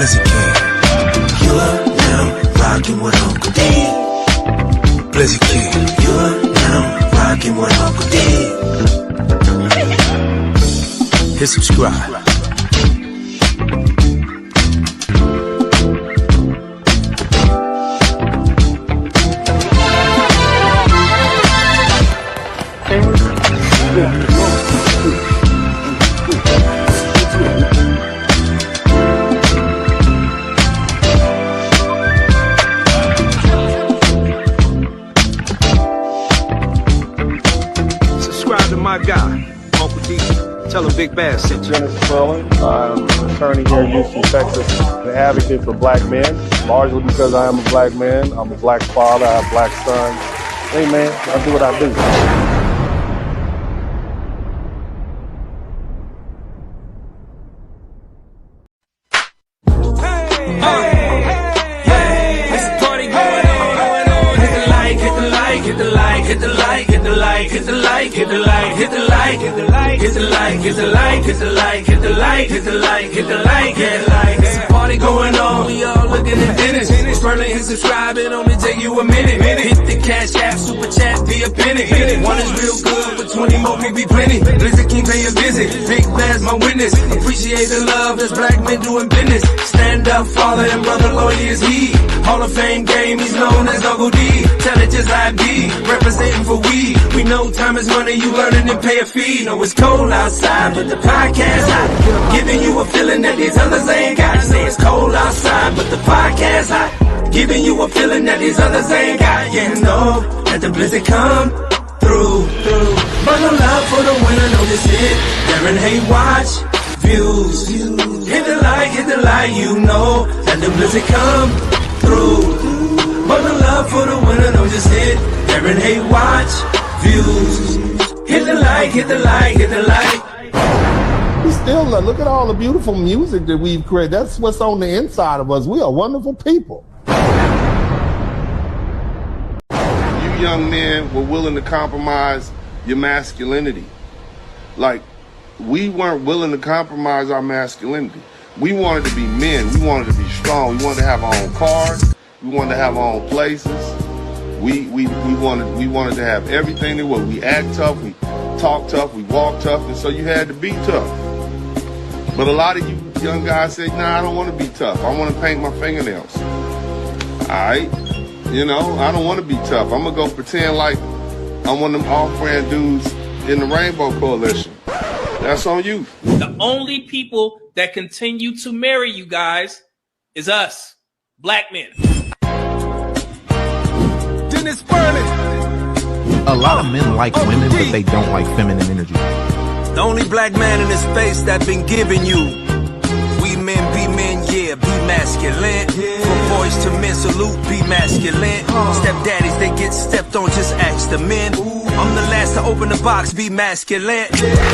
Blizzard King. You're now rocking with Uncle D. Blizzard King. You're now rocking with Uncle D. Hit subscribe. Subscribe to my guy, Uncle D. Tell him Big Bass sent you. Dennis Quillen. I'm an attorney here in Houston, Texas. An advocate for black men, largely because I am a black man. I'm a black father. I have black sons. Hey, man, I do what I do. It's a party going on, we all looking at Dennis. Spurling and subscribing, only take you a minute. Hit the cash app, super chat, be a penny. One is real good, but 20 more will be plenty. Blizzard King pay a visit, Big Bass my witness. Appreciate the love, that's black men doing business. Stand up, father and brother, lawyer is he. Hall of Fame game, he's known as Uncle D. Tell it just I be, representing for we. We know time is money, you learning and pay a fee. Know it's cold outside, but the podcast hot. Giving you a feeling that these others ain't got. Say it's cold outside, but the podcast hot. Giving you a feeling that these others ain't got. Yeah, know that the blizzard come through. Bundle up for the winner, know this it. Darren Hay watch, views. Hit the light, you know that the blizzard come through. Bundle up for the winner, know this it. Darren Hay watch, views. Hit the light. We still look at all the beautiful music that we've created. That's what's on the inside of us. We are wonderful people. You young men were willing to compromise your masculinity. Like, we weren't willing to compromise our masculinity. We wanted to be men. We wanted to be strong. We wanted to have our own cars. We wanted to have our own places. We wanted to have everything that was. We act tough. We talk tough. We walk tough. And so you had to be tough. But a lot of you young guys say, nah, I don't want to be tough. I want to paint my fingernails. All right? You know, I don't want to be tough. I'm going to go pretend like I'm one of them off-brand dudes in the Rainbow Coalition. That's on you. The only people that continue to marry you guys is us, black men. Dennis Burley. A lot of men like women, but they don't like feminine energy. The only black man in this space that been giving you. We men, be men, yeah, be masculine. From boys to men, salute, be masculine. Stepdaddies, they get stepped on, just ask the men. I'm the last to open the box, be masculine.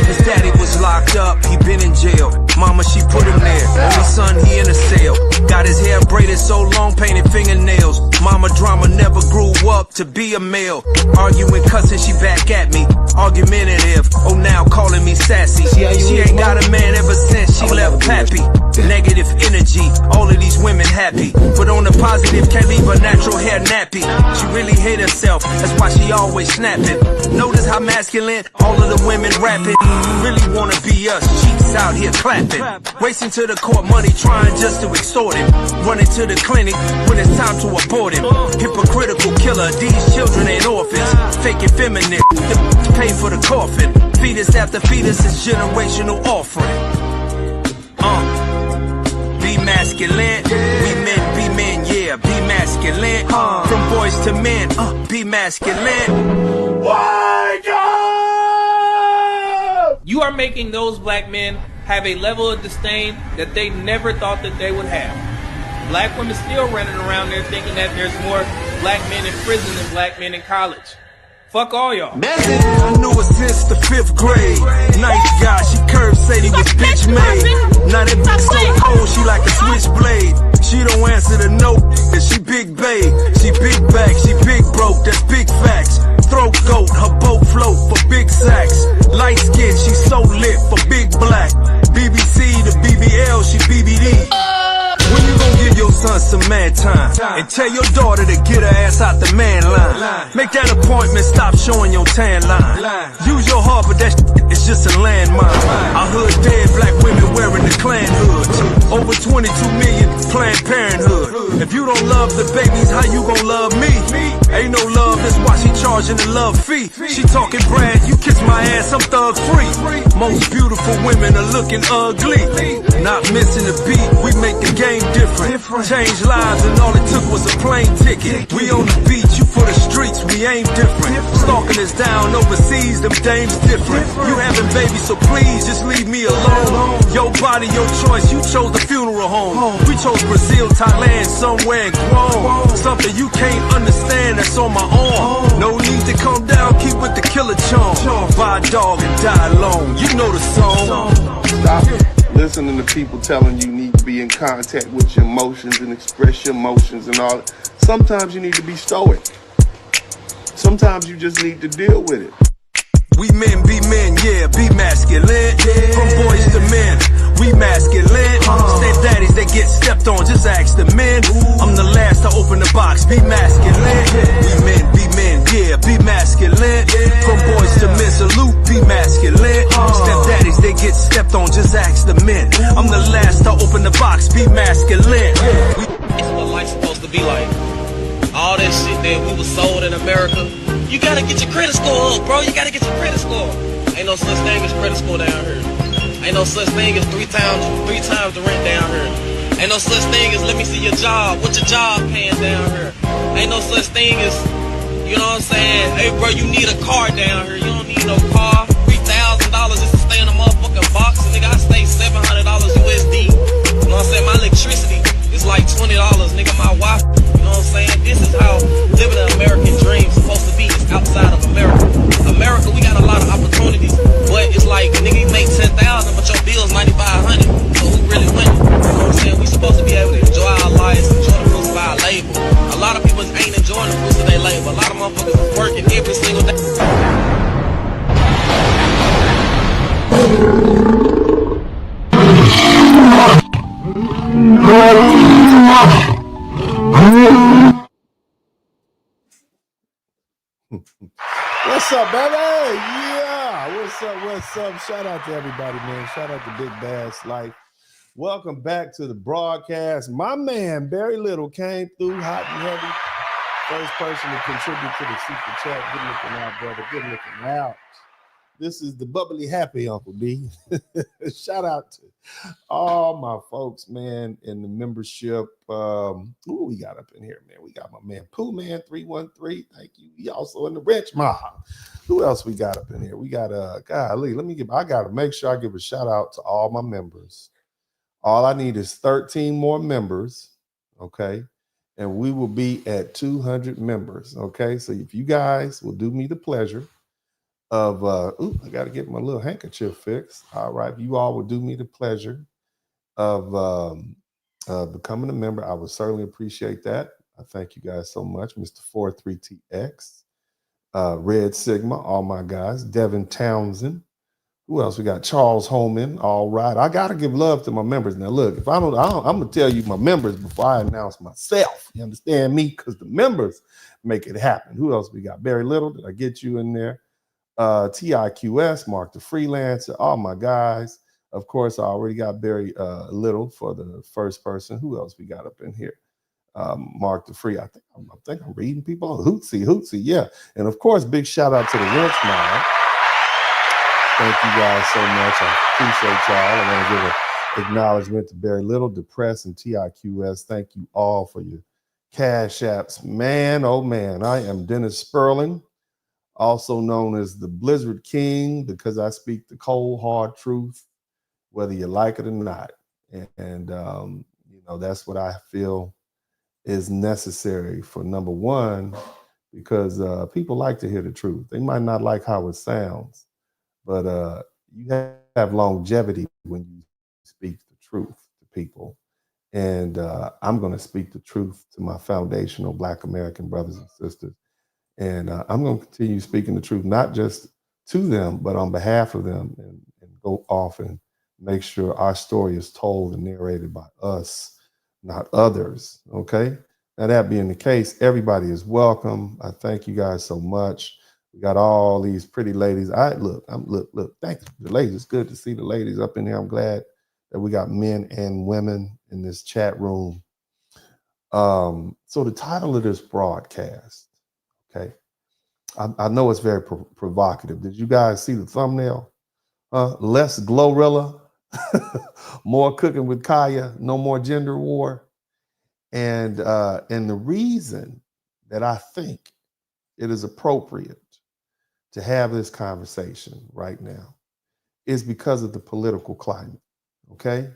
His daddy was locked up, he been in jail. Mama, she put him there. Only son, he in a cell. Got his hair braided so long, painted fingernails. Mama drama never grew up to be a male. Arguing, cussing, she back at me. Argumentative, oh now calling me sassy. She ain't got a man ever since she left Pappy. Negative energy, all of these women happy. But on the positive, can't leave her natural hair nappy. She really hate herself, that's why she always snapping. Notice how masculine all of the women rapping. Really wanna be us, cheeks out here clapping. Racing to the court, money trying just to extort him. Running to the clinic when it's time to abort him. Hypocritical killer, these children ain't orphans. Faking feminine, pay for the coffin. Fetus after fetus is generational offering. Be masculine, we men, be men, yeah, be masculine. From boys to men, be masculine. Wake up! You are making those black men have a level of disdain that they never thought that they would have. Black women still running around there thinking that there's more black men in prison than black men in college. Fuck all y'all. I knew her since the 5th grade. Nice guy, she curved, said he was bitch made. Now that bitch so cold, she like a switchblade. She don't answer the no, she big babe. She big back, she big broke, that's big facts. Throat goat, her boat float for big sacks. Light skin, she so lit for big black. BBC to BBL, she BBD. When some man time. And tell your daughter to get her ass out the man line. Make that appointment, stop showing your tan line. Use your heart, but that is just a landmine. Our hood dead, black women wearing the Klan hoods. Over 22 million Planned Parenthood. If you don't love the babies, how you gon' love me? Ain't no love, that's why she charging the love fee. She talking Brad, you kiss my ass, I'm thug free. Most beautiful women are looking ugly. Not missing a beat, we make the game different. Change lives and all it took was a plane ticket. We on the beach, you for the streets, we ain't different. Stalking us down overseas, them dames different. You having babies, so please just leave me alone. Your body, your choice, you chose the funeral home. We chose Brazil, Thailand, somewhere in Guam. Something you can't understand, that's on my arm. No need to calm down, keep with the killer charm. Buy a dog and die alone, you know the song. Stop listening to people telling you need to be in contact with your emotions and express your emotions and all. Sometimes you need to be stoic. Sometimes you just need to deal with it. We men be men, yeah, be masculine. From boys to men, we masculine. Step daddies, they get stepped on, just ask the men. I'm the last to open the box, be masculine. We men be men, yeah, be masculine. From boys to men, salute, be masculine. Step daddies, they get stepped on, just ask the men. I'm the last to open the box, be masculine. It's what life's supposed to be like. All that shit that we was sold in America, you gotta get your credit score up, bro. You gotta get your credit score. Ain't no such thing as credit score down here. Ain't no such thing as three times the rent down here. Ain't no such thing as let me see your job. What your job paying down here? Ain't no such thing as, you know what I'm saying? Hey, bro, you need a car down here. You don't need no car. $3,000 just to stay in a motherfucking box. Nigga, I stay $700 USD. You know what I'm saying? My electricity is like $20. Nigga, my wife. You know what I'm saying? This is how living an American dream is supposed to be. It's outside of America. America, we got a lot of opportunities, but it's like, nigga, you make $10,000, but your bill's $9,500. So who really winning? You know what I'm saying? We supposed to be able to enjoy our lives, enjoy the fruits of our labor. A lot of people ain't enjoying the fruits of their labor. A lot of motherfuckers is working every single day. What's up, baby? Yeah. What's up? Shout out to everybody, man. Shout out to Big Bass Life. Welcome back to the broadcast. My man, Barry Little, came through hot and heavy. First person to contribute to the super chat. Good looking out, brother. Good looking out. This is the bubbly happy Uncle D. Shout out to all my folks, man, in the membership. Who we got up in here, man? We got my man Pooh Man 313. Thank you. He also in the Rich Mob. Who else we got up in here? We got golly, I gotta make sure I give a shout out to all my members. All I need is 13 more members, okay? And we will be at 200 members, okay? So if you guys will do me the pleasure of I got to get my little handkerchief fixed. All right, if you all would do me the pleasure of becoming a member, I would certainly appreciate that. I thank you guys so much, Mr. 43TX, Red Sigma, all my guys, Devin Townsend. Who else we got? Charles Holman. All right, I got to give love to my members. Now, look, if I'm gonna tell you my members before I announce myself. You understand me? Because the members make it happen. Who else we got? Barry Little. Did I get you in there? TIQS, Mark the Freelancer, all my guys. Of course, I already got Barry Little for the first person. Who else we got up in here? Mark the Free. I think I'm reading people. Hootsy, yeah. And of course, big shout out to the Rich Mob. Thank you guys so much. I appreciate y'all. I want to give an acknowledgement to Barry Little, Depress, and TIQS. Thank you all for your cash apps. Man, oh man, I am Dennis Sperling, also known as the Blizzard King, because I speak the cold, hard truth, whether you like it or not. And you know, that's what I feel is necessary for, number one, because people like to hear the truth. They might not like how it sounds, but you have longevity when you speak the truth to people. And I'm going to speak the truth to my foundational Black American brothers and sisters. And I'm going to continue speaking the truth, not just to them, but on behalf of them, and go off and make sure our story is told and narrated by us, not others. Okay. Now, that being the case, everybody is welcome. I thank you guys so much. We got all these pretty ladies. Look. Thank you, the ladies. It's good to see the ladies up in here. I'm glad that we got men and women in this chat room. So the title of this broadcast, okay, I know it's very provocative. Did you guys see the thumbnail? Less GloRilla, more cooking with Kaaya, no more gender war. And the reason that I think it is appropriate to have this conversation right now is because of the political climate, okay?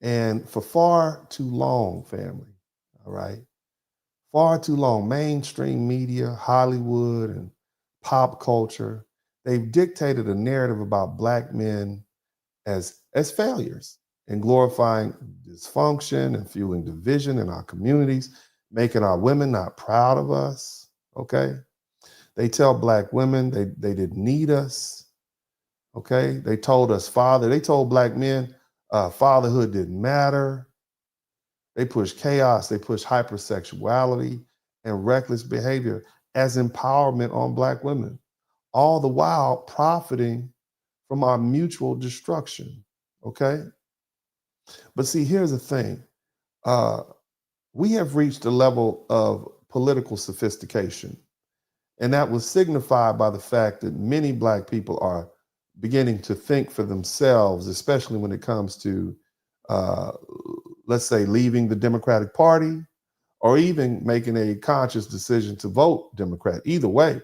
And for far too long, family, all right, far too long, mainstream media, Hollywood, and pop culture, they've dictated a narrative about Black men as failures and glorifying dysfunction and fueling division in our communities, making our women not proud of us, okay? They tell Black women they didn't need us, okay? They told Black men fatherhood didn't matter. They push chaos, they push hypersexuality and reckless behavior as empowerment on Black women, all the while profiting from our mutual destruction, okay? But see, here's the thing. We have reached a level of political sophistication, and that was signified by the fact that many Black people are beginning to think for themselves, especially when it comes to, let's say, leaving the Democratic Party or even making a conscious decision to vote Democrat, either way,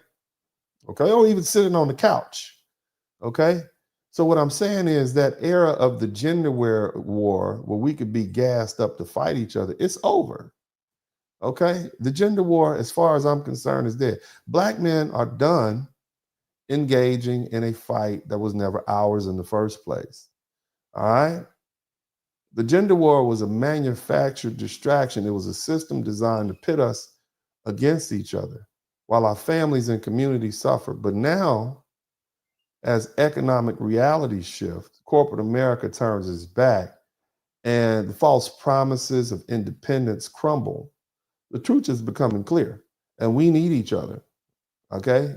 okay? Or even sitting on the couch, okay? So what I'm saying is that era of the gender war where we could be gassed up to fight each other, it's over, okay? The gender war, as far as I'm concerned, is dead. Black men are done engaging in a fight that was never ours in the first place, all right? The gender war was a manufactured distraction. It was a system designed to pit us against each other while our families and communities suffered. But now, as economic realities shift, corporate America turns its back and the false promises of independence crumble, the truth is becoming clear, and we need each other, okay?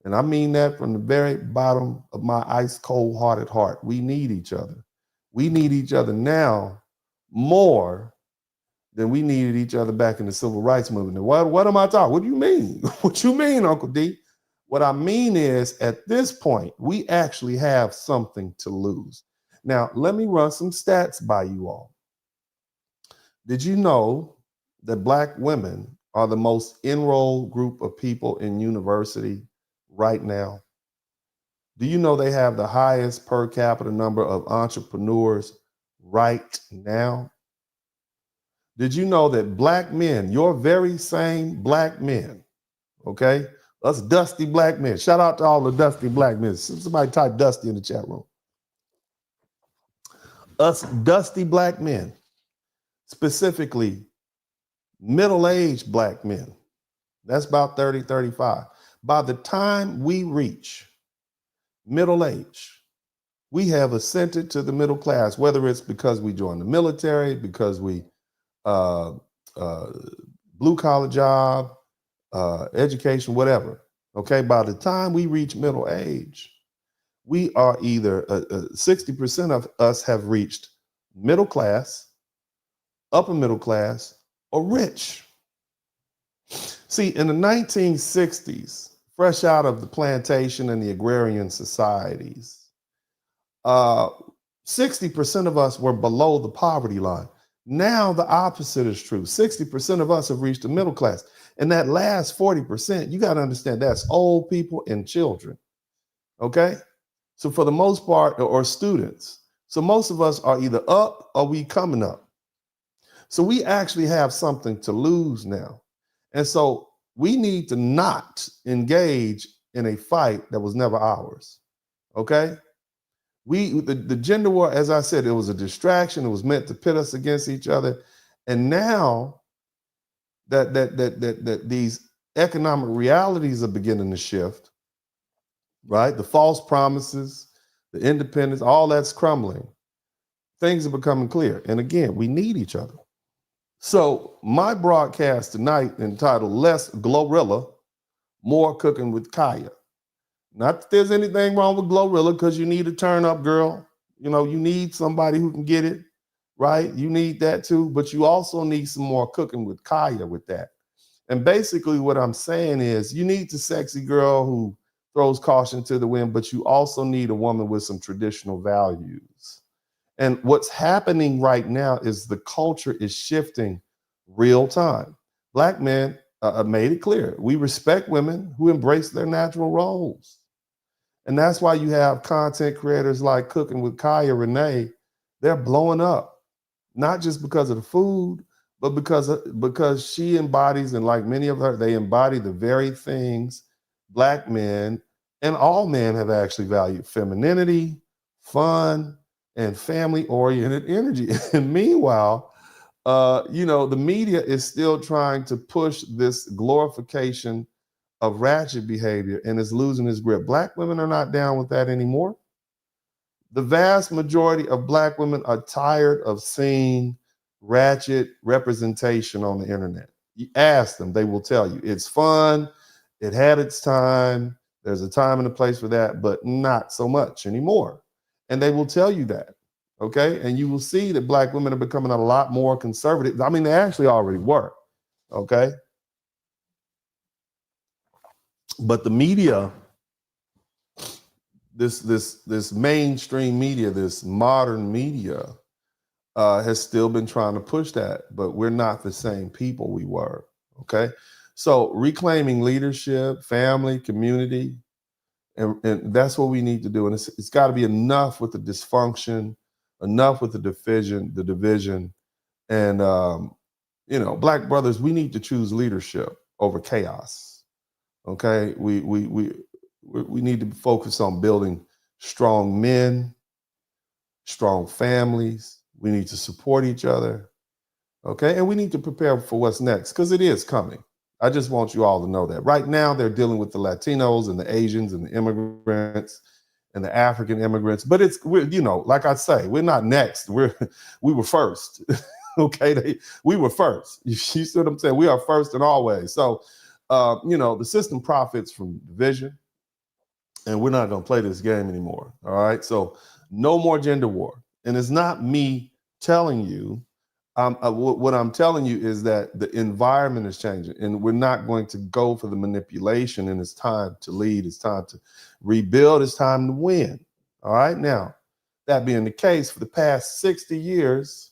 And I mean that from the very bottom of my ice cold hearted heart. We need each other. We need each other now more than we needed each other back in the civil rights movement. What am I talking? What do you mean? What you mean, Uncle D? What I mean is, at this point, we actually have something to lose. Now, let me run some stats by you all. Did you know that Black women are the most enrolled group of people in university right now? Do you know they have the highest per capita number of entrepreneurs right now? Did you know that Black men, your very same Black men, okay? Us dusty Black men. Shout out to all the dusty Black men. Somebody type dusty in the chat room. Us dusty Black men, specifically middle-aged Black men, that's about 30, 35. By the time we reach middle age, we have ascended to the middle class, whether it's because we joined the military, because we blue collar job, education, whatever. Okay, by the time we reach middle age, we are either 60% of us have reached middle class, upper middle class, or rich. See, in the 1960s, fresh out of the plantation and the agrarian societies, 60% of us were below the poverty line. Now the opposite is true. 60% of us have reached the middle class. And that last 40%, you got to understand, that's old people and children. Okay? So for the most part, or students. So most of us are either up or we coming up. So we actually have something to lose now. And so we need to not engage in a fight that was never ours. Okay? The gender war, as I said, it was a distraction. It was meant to pit us against each other. And now that these economic realities are beginning to shift, right? The false promises, the independence, all that's crumbling. Things are becoming clear. And again, we need each other. So my broadcast tonight entitled Less GloRilla, More Cooking with Kaaya. Not that there's anything wrong with GloRilla, because you need a turn up girl. You know, you need somebody who can get it, right? You need that too, but you also need some more cooking with Kaaya with that. And basically what I'm saying is you need the sexy girl who throws caution to the wind, but you also need a woman with some traditional values. And what's happening right now is the culture is shifting real time. Black men made it clear. We respect women who embrace their natural roles. And that's why you have content creators like Cooking with Kaaya Renee. They're blowing up, not just because of the food, but because she embodies, and like many of her, they embody the very things Black men and all men have actually valued: femininity, fun, and family-oriented energy. And meanwhile, the media is still trying to push this glorification of ratchet behavior and is losing its grip. Black women are not down with that anymore. The vast majority of Black women are tired of seeing ratchet representation on the internet. You ask them, they will tell you it's fun, it had its time, there's a time and a place for that, but not so much anymore. And they will tell you that, okay? And you will see that Black women are becoming a lot more conservative. I mean, they actually already were, okay? But the media, this mainstream media, this modern media, has still been trying to push that, but we're not the same people we were, okay? So reclaiming leadership, family, community, and that's what we need to do. And it's got to be enough with the dysfunction, enough with the division, and Black brothers, we need to choose leadership over chaos. Okay, we need to focus on building strong men, strong families. We need to support each other. Okay, and we need to prepare for what's next, because it is coming. I just want you all to know that. Right now, they're dealing with the Latinos and the Asians and the immigrants and the African immigrants. But like I say, we're not next. We were first. Okay, we were first. You see what I'm saying? We are first and always. So, the system profits from division, and we're not going to play this game anymore. All right. So, no more gender war. And it's not me telling you. What I'm telling you is that the environment is changing, and we're not going to go for the manipulation. And it's time to lead. It's time to rebuild. It's time to win. All right. Now, that being the case, for the past 60 years,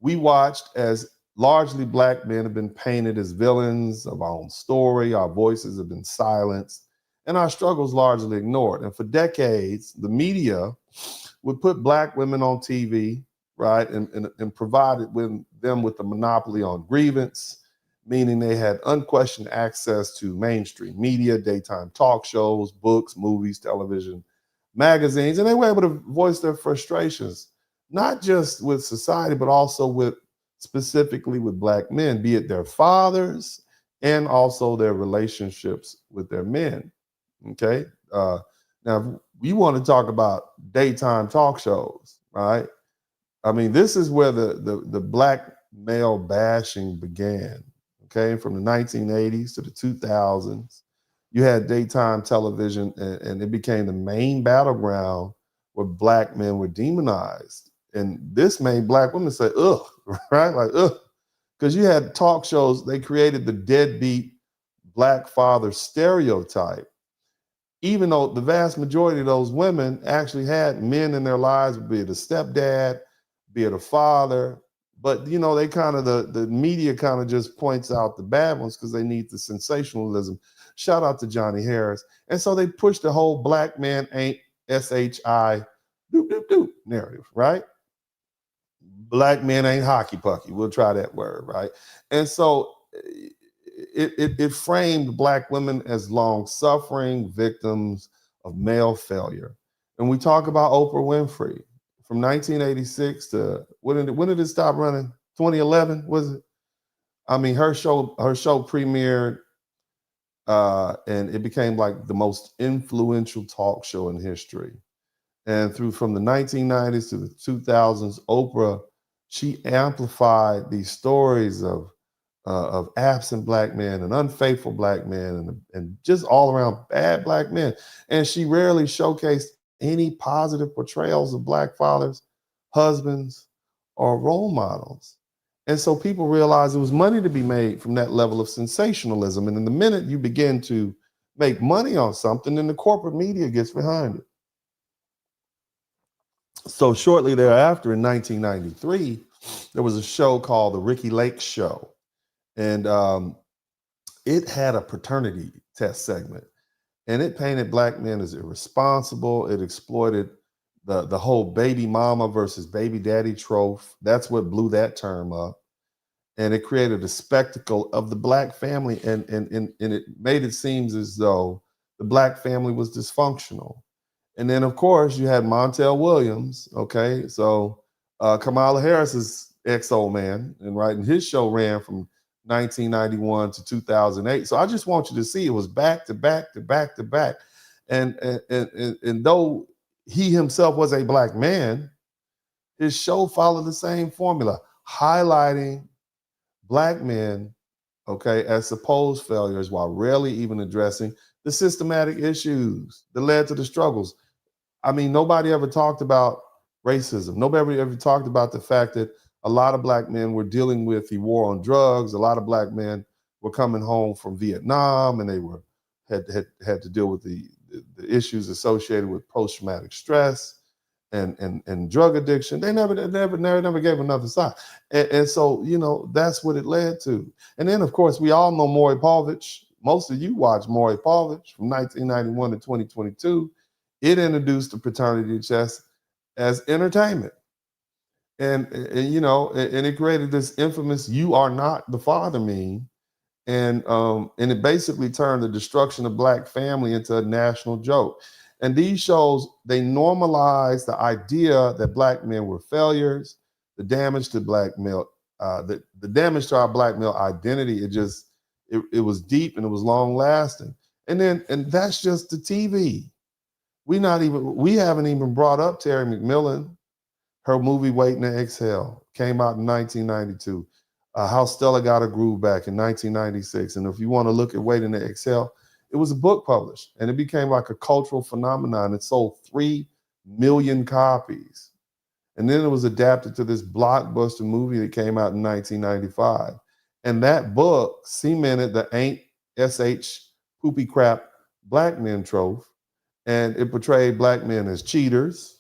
we watched as largely Black men have been painted as villains of our own story. Our voices have been silenced, and our struggles largely ignored. And for decades, the media would put Black women on TV, right, and provided them with the monopoly on grievance, meaning they had unquestioned access to mainstream media, daytime talk shows, books, movies, television, magazines, and they were able to voice their frustrations, not just with society, but also specifically with Black men, be it their fathers and also their relationships with their men. Okay. Now, we want to talk about daytime talk shows, right? I mean, this is where the Black male bashing began. Okay, from the 1980s to the 2000s, you had daytime television, and it became the main battleground where Black men were demonized. And this made Black women say, ugh, right? Like, ugh. Because you had talk shows, they created the deadbeat Black father stereotype, even though the vast majority of those women actually had men in their lives, be it a stepdad, be it a father. But, they kind of, the media kind of just points out the bad ones because they need the sensationalism. Shout out to Johnny Harris. And so they push the whole Black man ain't SHI doop, doop, doop narrative, right? Black men ain't hockey pucky. We'll try that word, right? And so it framed Black women as long-suffering victims of male failure. And we talk about Oprah Winfrey from 1986 to when did it stop running? 2011, was it? I mean, her show premiered, and it became like the most influential talk show in history. And from the 1990s to the 2000s, Oprah she amplified these stories of absent black men and unfaithful black men and just all around bad black men. And she rarely showcased any positive portrayals of black fathers, husbands, or role models. And so people realized there was money to be made from that level of sensationalism. And in the minute you begin to make money on something, then the corporate media gets behind it. So shortly thereafter, in 1993, there was a show called The Ricky Lake Show. And it had a paternity test segment. And it painted black men as irresponsible. It exploited the whole baby mama versus baby daddy trope. That's what blew that term up. And it created a spectacle of the black family. And it made it seem as though the black family was dysfunctional. And then, of course, you had Montel Williams. Okay. So Kamala Harris's ex-old man. And his show ran from 1991 to 2008. So I just want you to see it was back to back to back to back. And though he himself was a black man, his show followed the same formula, highlighting black men, okay, as supposed failures while rarely even addressing the systematic issues that led to the struggles. I mean, nobody ever talked about racism. Nobody ever talked about the fact that a lot of black men were dealing with the war on drugs. A lot of black men were coming home from Vietnam, and they had to deal with the issues associated with post-traumatic stress and drug addiction. They never gave another side. And so, that's what it led to. And then, of course, we all know Maury Povich. Most of you watched Maury Povich from 1991 to 2022. It introduced the paternity test as entertainment. And it created this infamous "you are not the father" meme. And it basically turned the destruction of black family into a national joke. And these shows, they normalized the idea that black men were failures, the damage to black male, the damage to our black male identity. It was deep and it was long lasting. And that's just the TV. We haven't even brought up Terry McMillan. Her movie Waiting to Exhale came out in 1992. How Stella Got Her Groove Back in 1996. And if you want to look at Waiting to Exhale, it was a book published and it became like a cultural phenomenon. It sold 3 million copies. And then it was adapted to this blockbuster movie that came out in 1995. And that book cemented the ain't SH poopy crap black men trope. And it portrayed black men as cheaters,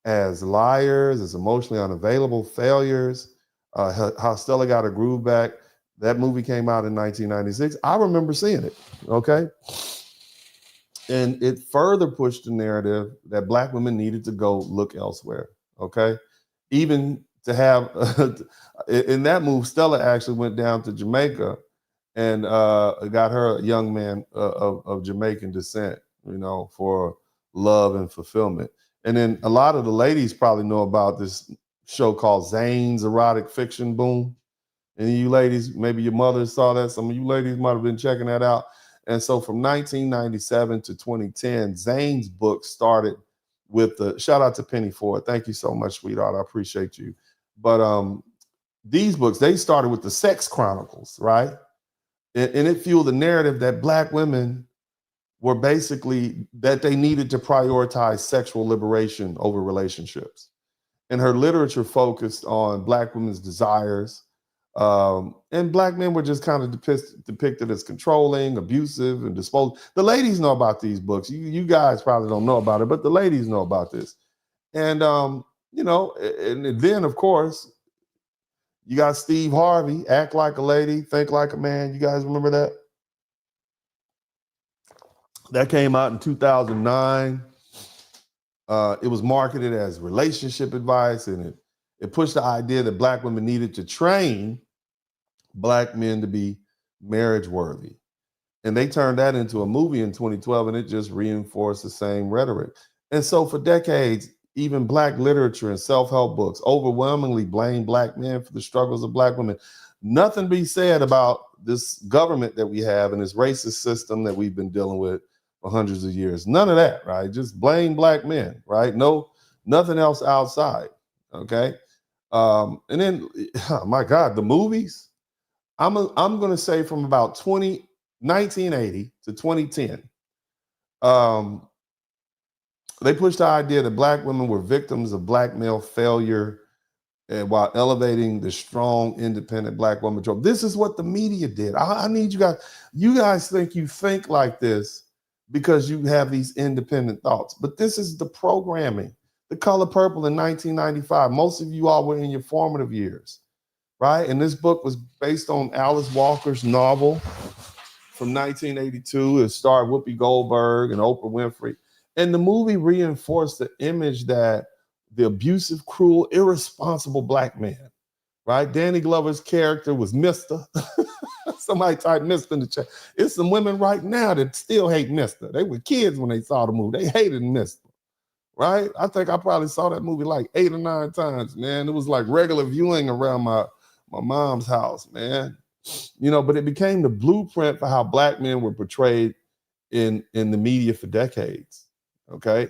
as liars, as emotionally unavailable failures. How Stella Got Her Groove Back. That movie came out in 1996. I remember seeing it, okay? And it further pushed the narrative that black women needed to go look elsewhere, okay? Even to have, in that move, Stella actually went down to Jamaica and got her a young man of Jamaican descent, for love and fulfillment. And then a lot of the ladies probably know about this show called Zane's Erotic Fiction Boom. And you ladies, maybe your mother saw that. Some of you ladies might have been checking that out. And so from 1997 to 2010, Zane's book started with shout out to Penny Ford. Thank you so much, sweetheart. I appreciate you. But these books, they started with the Sex Chronicles, right? And it fueled the narrative that black women were basically, that they needed to prioritize sexual liberation over relationships. And her literature focused on black women's desires. And black men were just kind of depicted as controlling, abusive, and disposable. The ladies know about these books. You guys probably don't know about it, but the ladies know about this. And, and then, of course, you got Steve Harvey, Act Like a Lady, Think Like a Man. You guys remember that? That came out in 2009. It was marketed as relationship advice, and it pushed the idea that black women needed to train black men to be marriage worthy. And they turned that into a movie in 2012, and it just reinforced the same rhetoric. And so for decades, even black literature and self-help books overwhelmingly blame black men for the struggles of black women. Nothing be said about this government that we have and this racist system that we've been dealing with for hundreds of years. None of that, right? Just blame black men, right? No, nothing else outside, okay? And then, oh my God, the movies. I'm going to say from about 1980 to 2010, they pushed the idea that Black women were victims of black male failure, and while elevating the strong, independent Black woman trope. This is what the media did. I need you guys. You guys think you think like this because you have these independent thoughts, but this is the programming. The Color Purple in 1995. Most of you all were in your formative years, right? And this book was based on Alice Walker's novel from 1982. It starred Whoopi Goldberg and Oprah Winfrey. And the movie reinforced the image that the abusive, cruel, irresponsible Black man, right? Danny Glover's character was Mr. Somebody typed Mr. in the chat. It's some women right now that still hate Mr. They were kids when they saw the movie. They hated Mr. Right? I think I probably saw that movie like 8 or 9 times, man. It was like regular viewing around my mom's house, man. You know, but it became the blueprint for how Black men were portrayed in the media for decades. Okay.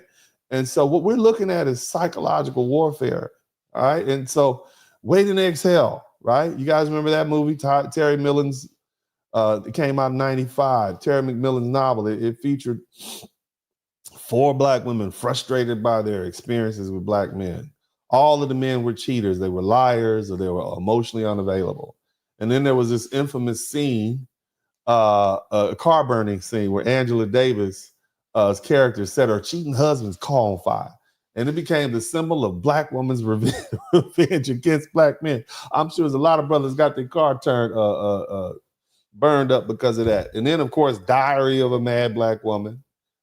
And so what we're looking at is psychological warfare. All right. And so Wait and Exhale, right? You guys remember that movie? Terry Millen's, it came out in 95. Terry McMillan's novel. It featured 4 Black women frustrated by their experiences with Black men. All of the men were cheaters. They were liars, or they were emotionally unavailable. And then there was this infamous scene, a car burning scene, where Angela Davis' character set her cheating husband's car on fire. And it became the symbol of Black woman's revenge against Black men. I'm sure there's a lot of brothers got their car turned burned up because of that. And then, of course, Diary of a Mad Black Woman.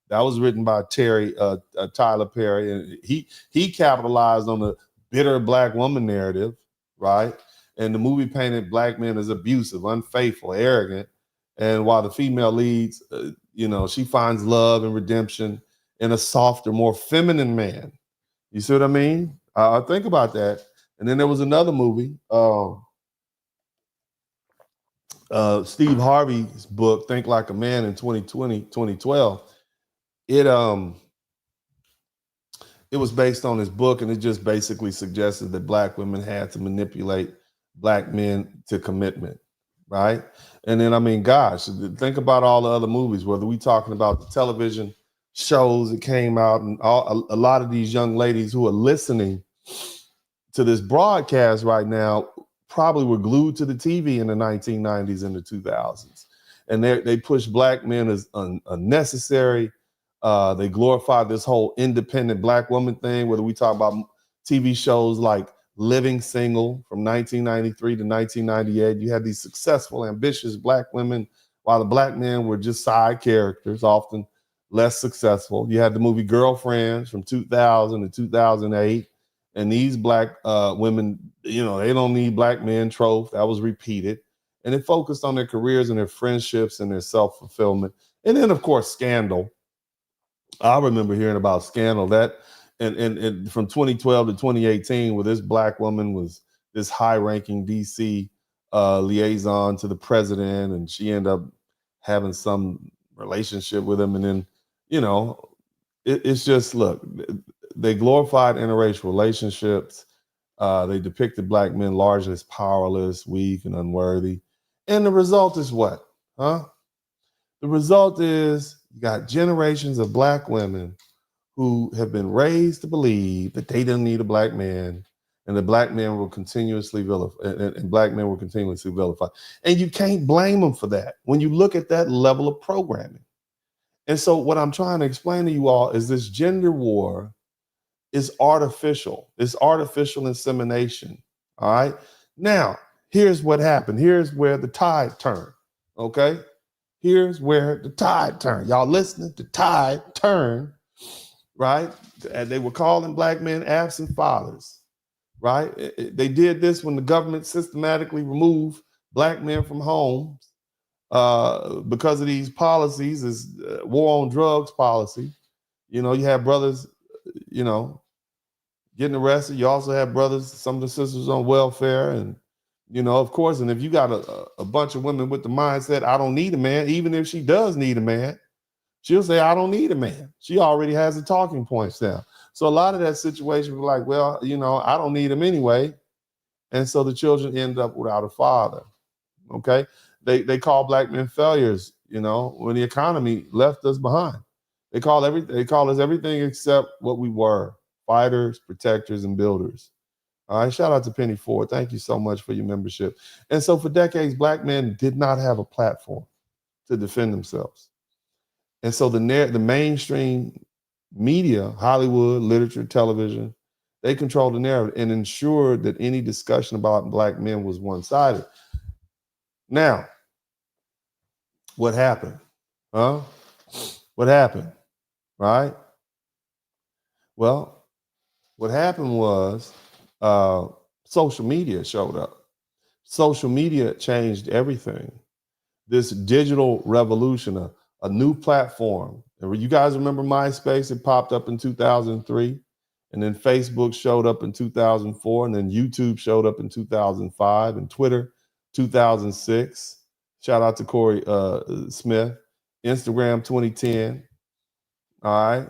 That was written by Tyler Perry, and he capitalized on the bitter Black woman narrative, right? And the movie painted Black men as abusive, unfaithful, arrogant. And while the female leads, she finds love and redemption in a softer, more feminine man. You see what I mean? Think about that. And then there was another movie, Steve Harvey's book, Think Like a Man, in 2012. It was based on his book, and it just basically suggested that Black women had to manipulate Black men to commitment, right? And then, I mean, gosh, think about all the other movies, whether we talking about the television shows that came out, and a lot of these young ladies who are listening to this broadcast right now probably were glued to the TV in the 1990s and the 2000s. And they pushed Black men as unnecessary. They glorified this whole independent Black woman thing, whether we talk about TV shows like Living Single from 1993 to 1998. You had these successful, ambitious Black women, while the Black men were just side characters, often less successful. You had the movie Girlfriends from 2000 to 2008. And these Black women, they don't need Black men trope. That was repeated. And it focused on their careers and their friendships and their self-fulfillment. And then, of course, Scandal. I remember hearing about Scandal, that and from 2012 to 2018, where this Black woman was this high-ranking DC liaison to the president, and she ended up having some relationship with him. And then, it's just, look, they glorified interracial relationships. They depicted Black men largely as powerless, weak, and unworthy. And the result is what? The result is you got generations of Black women who have been raised to believe that they don't need a Black man, and the Black men will continuously vilify, and Black men will continuously vilify. And you can't blame them for that when you look at that level of programming. And so what I'm trying to explain to you all is this gender war is artificial. It's artificial insemination. All right. Now, here's what happened. Here's where the tide turned. Okay. Here's where the tide turned. Y'all listening? The tide turned, right? And they were calling Black men absent fathers, right? They did this when the government systematically removed Black men from homes because of these policies, is war on drugs policy. You have brothers, getting arrested. You also have brothers, some of the sisters on welfare, and of course, and if you got a bunch of women with the mindset, I don't need a man, even if she does need a man, she'll say, I don't need a man. She already has the talking points down. So a lot of that situation was like, well, I don't need him anyway. And so the children end up without a father. Okay. They call black men failures, you know, when the economy left us behind. They call us everything except what we were: fighters, protectors, and builders. All right. Shout out to Penny Ford. Thank you so much for your membership. And so for decades, black men did not have a platform to defend themselves. And so the mainstream media, Hollywood, literature, television, they controlled the narrative and ensured that any discussion about black men was one-sided. Now, what happened? What happened? Right? Well, what happened was social media showed up. Social media changed everything. This digital revolution, a new platform. And you guys remember MySpace? It popped up in 2003. And then Facebook showed up in 2004. And then YouTube showed up in 2005. And Twitter, 2006. Shout out to Corey Smith. Instagram, 2010. All right.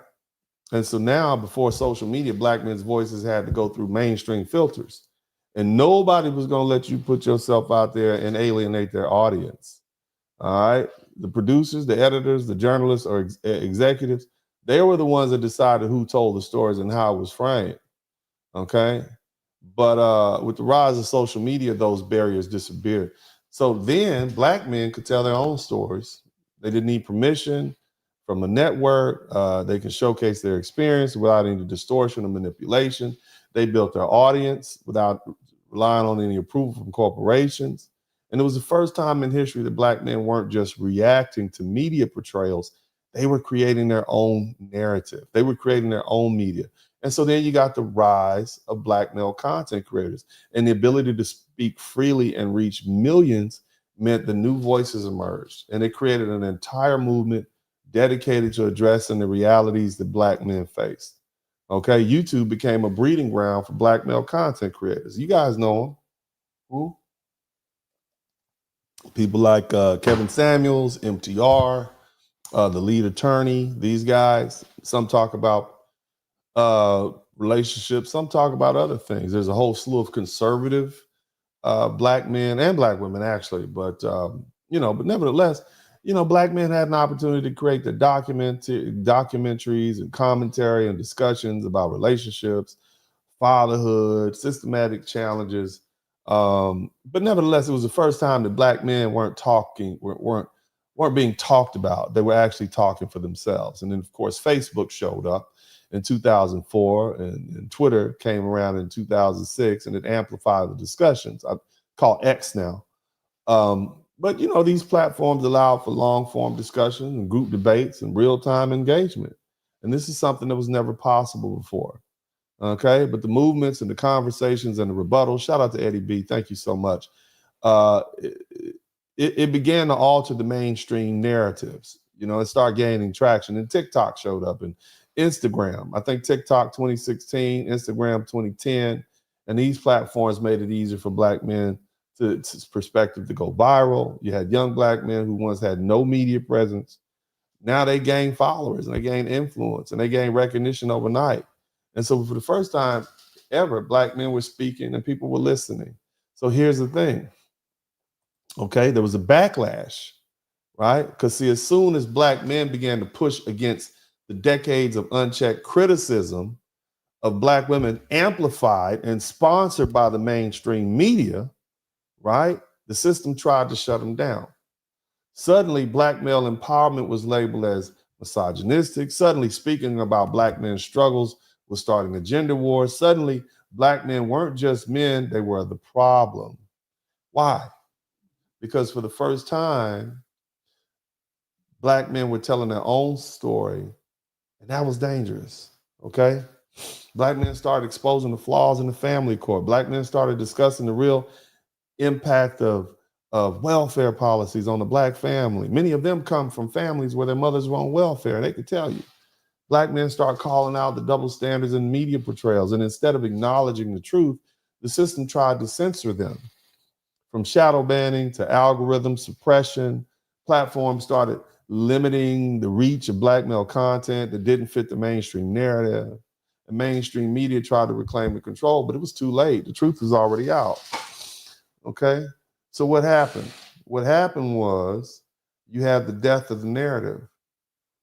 And so now, before social media, black men's voices had to go through mainstream filters. And nobody was going to let you put yourself out there and alienate their audience. All right. The producers, the editors, the journalists, or executives, they were the ones that decided who told the stories and how it was framed. Okay. But with the rise of social media, those barriers disappeared. So then black men could tell their own stories. They didn't need permission from a network. They could showcase their experience without any distortion or manipulation. They built their audience without relying on any approval from corporations. And it was the first time in history that black men weren't just reacting to media portrayals. They were creating their own narrative. They were creating their own media. And so then you got the rise of black male content creators, and the ability to speak freely and reach millions meant the new voices emerged. And it created an entire movement dedicated to addressing the realities that black men faced. Okay, YouTube became a breeding ground for black male content creators. You guys know them. Who? People like Kevin Samuels, MTR, the lead attorney, these guys. Some talk about relationships, some talk about other things. There's a whole slew of conservative black men and black women, actually. But, but nevertheless, black men had an opportunity to create the documentaries and commentary and discussions about relationships, fatherhood, systematic challenges. But nevertheless, it was the first time that black men weren't being talked about. They were actually talking for themselves. And then, of course, Facebook showed up in 2004, and Twitter came around in 2006, and it amplified the discussions. I call X now. But these platforms allow for long-form discussion and group debates and real-time engagement. And this is something that was never possible before. Okay, but the movements and the conversations and the rebuttals, shout out to Eddie B, thank you so much. It began to alter the mainstream narratives, and start gaining traction. And TikTok showed up, and Instagram. I think TikTok 2016, Instagram 2010, and these platforms made it easier for black men to perspective to go viral. You had young black men who once had no media presence. Now they gain followers and they gain influence and they gain recognition overnight. And so for the first time ever, black men were speaking and people were listening. So here's the thing. Okay, there was a backlash, right? Because see, as soon as black men began to push against the decades of unchecked criticism of black women amplified and sponsored by the mainstream media, right? The system tried to shut them down. Suddenly, black male empowerment was labeled as misogynistic. Suddenly, speaking about black men's struggles was starting a gender war. Suddenly, black men weren't just men, they were the problem. Why? Because for the first time, black men were telling their own story, and that was dangerous, okay? Black men started exposing the flaws in the family court. Black men started discussing the real impact of welfare policies on the black family. Many of them come from families where their mothers were on welfare, and they could tell you. Black men start calling out the double standards in media portrayals, and instead of acknowledging the truth, the system tried to censor them. From shadow banning to algorithm suppression, platforms started limiting the reach of black male content that didn't fit the mainstream narrative. and mainstream media tried to reclaim the control, but it was too late. The truth was already out. Okay? So what happened? What happened was you had the death of the narrative.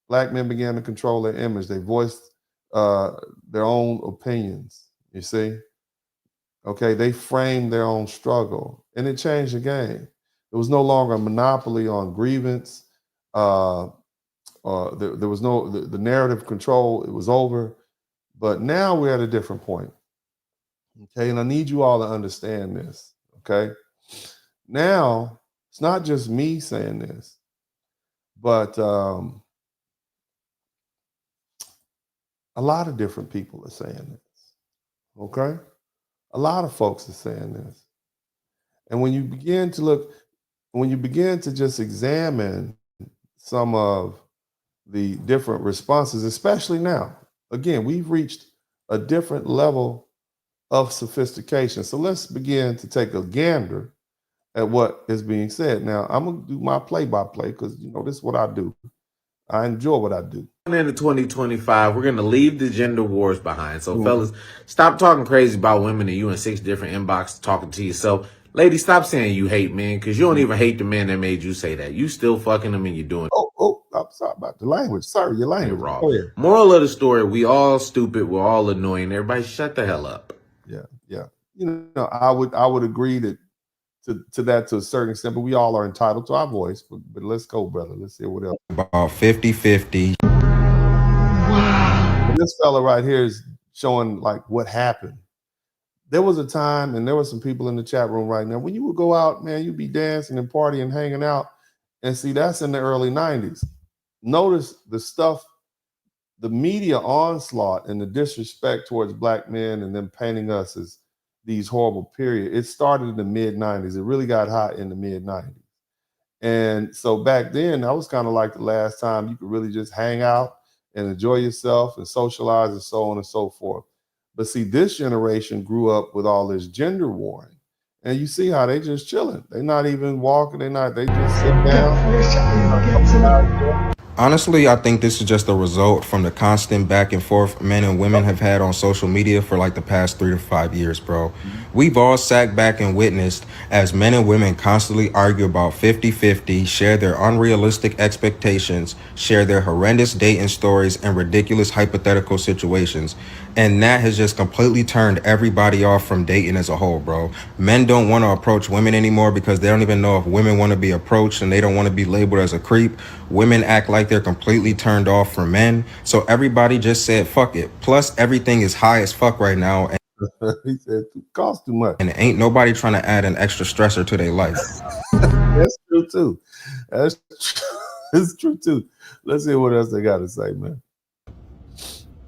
Black men began to control their image. They voiced their own opinions, you see? Okay, they framed their own struggle, and it changed the game. There was no longer a monopoly on grievance. There was no the narrative control. It was over. But now we're at a different point. Okay, and I need you all to understand this. Okay, now it's not just me saying this, but a lot of different people are saying this. Okay, a lot of folks are saying this, and when you begin to just examine some of the different responses, especially now, again, we've reached a different level of sophistication. So let's begin to take a gander at what is being said. Now, I'm going to do my play-by-play because, this is what I do. I enjoy what I do. Into 2025, we're going to leave the gender wars behind. So, fellas, stop talking crazy about women and you in 6 different inboxes talking to yourself. Ladies, stop saying you hate men because you don't even hate the man that made you say that. You still fucking them and you're doing I'm sorry about the language. Sorry, your language. Wrong. Moral of the story, we all stupid. We're all annoying. Everybody shut the hell up. Yeah. I would agree to that to a certain extent, but we all are entitled to our voice. But let's go, brother. Let's see what else. About 50-50. Wow. This fella right here is showing like what happened. There was a time, and there were some people in the chat room right now, when you would go out, man, you'd be dancing and partying, hanging out. And see, that's in the early 90s. Notice the stuff, the media onslaught and the disrespect towards Black men and them painting us as these horrible periods. It started in the mid-90s. It really got hot in the mid-90s. And so back then, that was kind of like the last time you could really just hang out and enjoy yourself and socialize and so on and so forth. But see, this generation grew up with all this gender warring. And you see how they just chilling. They're not even walking. They just sit down. Honestly, I think this is just a result from the constant back and forth men and women have had on social media for like the past 3 to 5 years, bro. We've all sat back and witnessed as men and women constantly argue about 50-50, share their unrealistic expectations, share their horrendous dating stories and ridiculous hypothetical situations. And that has just completely turned everybody off from dating as a whole, bro. Men don't want to approach women anymore because they don't even know if women want to be approached, and they don't want to be labeled as a creep. Women act like they're completely turned off for men. So everybody just said, fuck it. Plus, everything is high as fuck right now. And he said, it costs too much. And ain't nobody trying to add an extra stressor to their life. That's true, too. It's true, too. Let's see what else they got to say, man.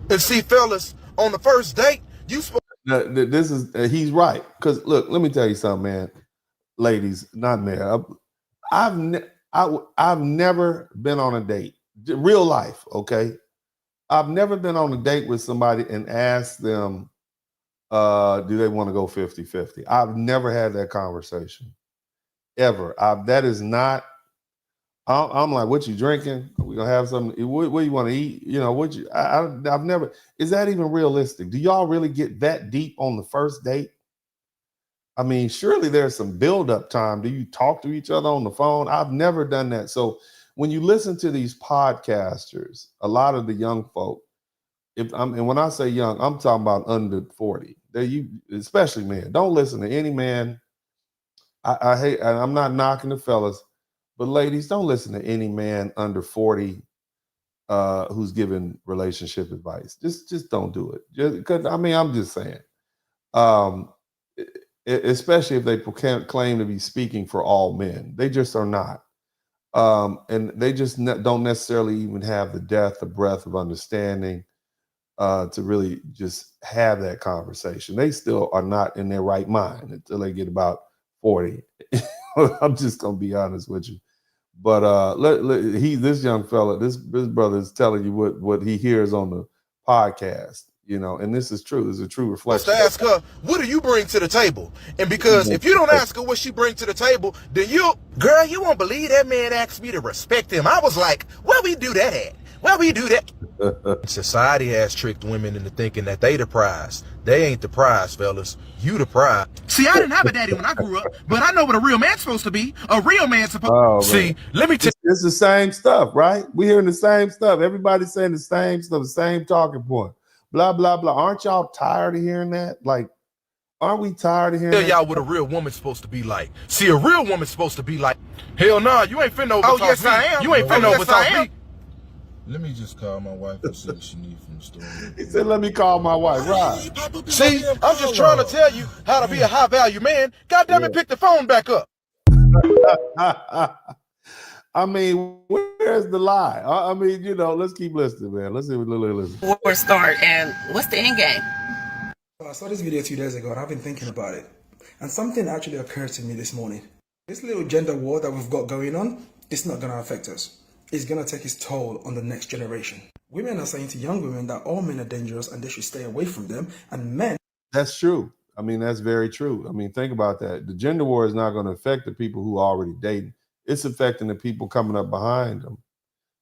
And see, fellas, on the first date, he's right. Because look, let me tell you something, man. Ladies, not men. I've never been on a date, real life. Okay, I've never been on a date with somebody and asked them, do they want to go 50-50? I've never had that conversation ever. That is not. I'm like, what you drinking? We gonna have something? What you want to eat? I've never. Is that even realistic? Do y'all really get that deep on the first date? I mean, surely there's some build-up time. Do you talk to each other on the phone? I've never done that. So when you listen to these podcasters, a lot of the young folk, and when I say young, I'm talking about under 40. Especially men. Don't listen to any man. I hate. And I'm not knocking the fellas. But ladies, don't listen to any man under 40 who's giving relationship advice. Just don't do it. Because I'm just saying, especially if they can't claim to be speaking for all men, they just are not, and they just don't necessarily even have the depth, the breadth of understanding to really just have that conversation. They still are not in their right mind until they get about 40. I'm just gonna be honest with you. But this young fella, this brother is telling you what he hears on the podcast, and this is true. This is a true reflection. To ask her, what do you bring to the table? And because if you don't ask her what she brings to the table, then girl, you won't believe that man asked me to respect him. I was like, where we do that at? Well, we do that. Society has tricked women into thinking that they the prize. They ain't the prize, fellas. You the prize. See, I didn't have a daddy when I grew up, but I know what a real man's supposed to be. A real man's supposed See, let me tell you. It's the same stuff, right? We're hearing the same stuff. Everybody's saying the same stuff, the same talking point. Blah, blah, blah. Aren't y'all tired of hearing that? Like, aren't we tired of hearing Tell that? y'all what a real woman's supposed to be like. See, a real woman's supposed to be like, hell nah, you ain't finna overtalk me. Yes, I am. You ain't finna overtalk me. Let me just call my wife and see what she needs from the store. He said, let me call my wife. Right. See, I'm just trying to tell you how to be a high value man. God damn it, pick the phone back up. I mean, where's the lie? I mean, you know, let's keep listening, man. Let's see what Lily listen. War start, and what's the end game? I saw this video 2 days ago and I've been thinking about it. And something actually occurred to me this morning. This little gender war that we've got going on, it's not going to affect us. It's going to take its toll on the next generation. Women are saying to young women that all men are dangerous and they should stay away from them. And men... That's true. I mean, that's very true. I mean, think about that. The gender war is not going to affect the people who are already dating. It's affecting the people coming up behind them.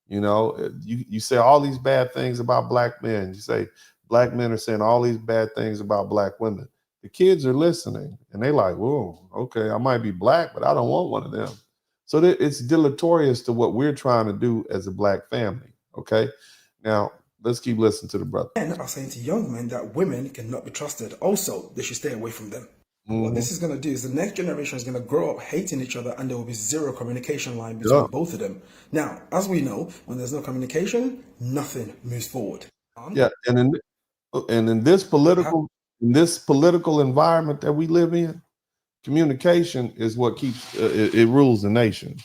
You know, you say all these bad things about black men. You say black men are saying all these bad things about black women. The kids are listening and they like, whoa, okay, I might be black, but I don't want one of them. So it's deleterious to what we're trying to do as a black family. Okay. Now let's keep listening to the brother. Men are saying to young men that women cannot be trusted. Also, they should stay away from them. What this is going to do is the next generation is going to grow up hating each other and there will be zero communication line between both of them. Now, as we know, when there's no communication, nothing moves forward. Yeah. And in this political environment that we live in, communication is what keeps it rules the nation.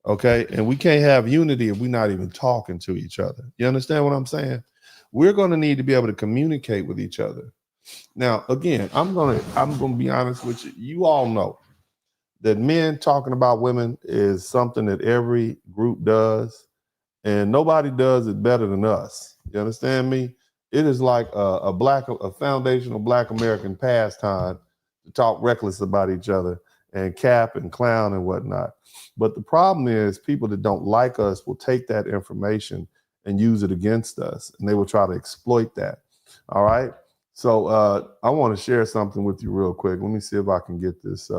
Okay. And we can't have unity if we're not even talking to each other. You understand what I'm saying? We're going to need to be able to communicate with each other. Now, again, I'm gonna be honest with you. You all know that men talking about women is something that every group does, and nobody does it better than us. You understand me? It is like a foundational black American pastime to talk reckless about each other and cap and clown and whatnot. But the problem is people that don't like us will take that information and use it against us, and they will try to exploit that. All right. So I want to share something with you real quick. Let me see if I can get this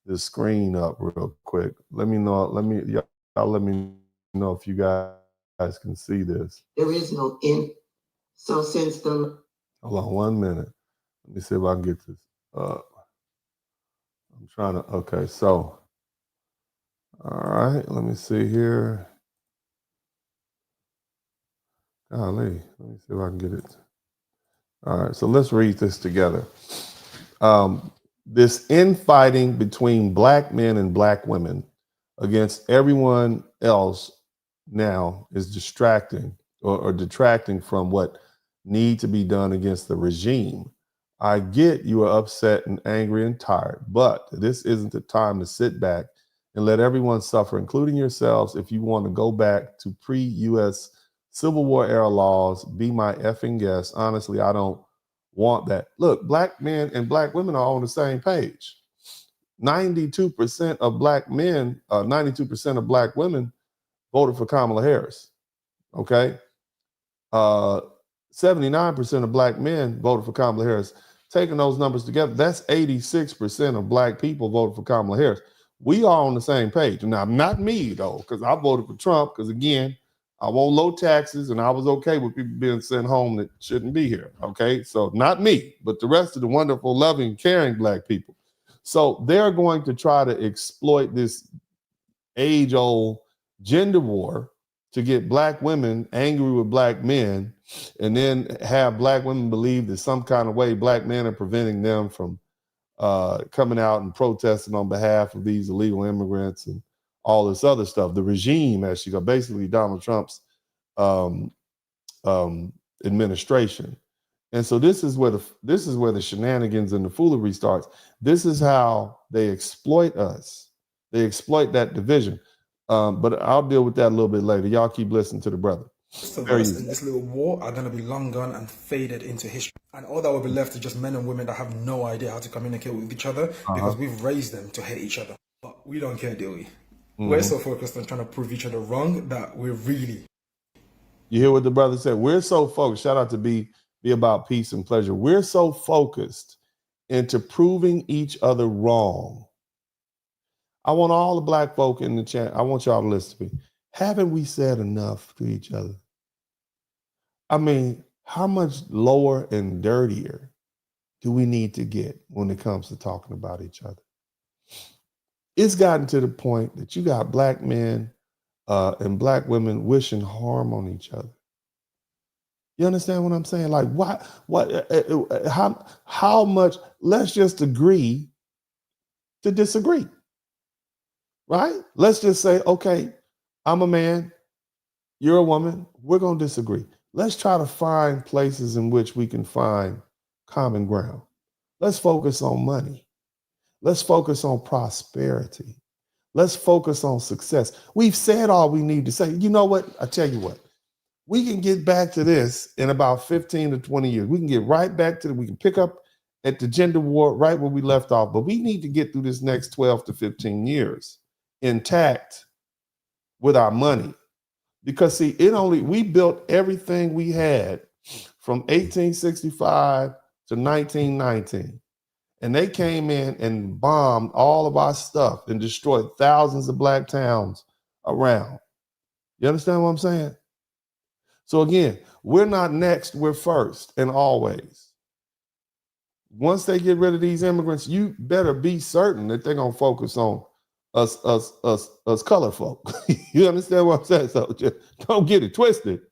this screen up real quick. Let me know. Let me know if you guys can see this. There is no end. So since the... Hold on 1 minute. Let me see if I can get this. I'm trying to. Okay, so all right. Let me see here. Golly, let me see if I can get it. All right, so let's read this together. This infighting between black men and black women against everyone else now is distracting or detracting from what needs to be done against the regime. I get you are upset and angry and tired, but this isn't the time to sit back and let everyone suffer, including yourselves, if you want to go back to pre-U.S. Civil War era laws. Be my effing guest. Honestly, I don't want that. Look, black men and black women are on the same page. 92% of black men, 92% of black women voted for Kamala Harris. Okay. 79% of black men voted for Kamala Harris. Taking those numbers together, that's 86% of black people voted for Kamala Harris. We are on the same page. Now, not me, though, because I voted for Trump, because, again, I want low taxes, and I was okay with people being sent home that shouldn't be here, okay? So not me, but the rest of the wonderful, loving, caring black people. So they're going to try to exploit this age-old gender war to get black women angry with black men, and then have black women believe that some kind of way black men are preventing them from coming out and protesting on behalf of these illegal immigrants and all this other stuff. The regime, as you go, basically Donald Trump's administration. And so this is where the shenanigans and the foolery starts. This is how they exploit us. They exploit that division. But I'll deal with that a little bit later. Y'all keep listening to the brother. Most of us in this little war are going to be long gone and faded into history. And all that will be left is just men and women that have no idea how to communicate with each other because we've raised them to hate each other. But we don't care, do we? We're so focused on trying to prove each other wrong that we're really... You hear what the brother said? We're so focused. Shout out to be about peace and pleasure. We're so focused into proving each other wrong. I want all the black folk in the chat. I want y'all to listen to me. Haven't we said enough to each other? I mean, how much lower and dirtier do we need to get when it comes to talking about each other? It's gotten to the point that you got black men and black women wishing harm on each other. You understand what I'm saying? Like, how much? Let's just agree to disagree, right? Let's just say, okay, I'm a man, you're a woman, we're going to disagree. Let's try to find places in which we can find common ground. Let's focus on money. Let's focus on prosperity. Let's focus on success. We've said all we need to say. You know what? I tell you what. We can get back to this in about 15 to 20 years. We can get right back to we can pick up at the gender war right where we left off. But we need to get through this next 12 to 15 years intact with our money. Because see, we built everything we had from 1865 to 1919. And they came in and bombed all of our stuff and destroyed thousands of black towns around. You understand what I'm saying? So again, we're not next, we're first and always. Once they get rid of these immigrants, you better be certain that they're gonna focus on us color folk. You understand what I'm saying? So just don't get it twisted.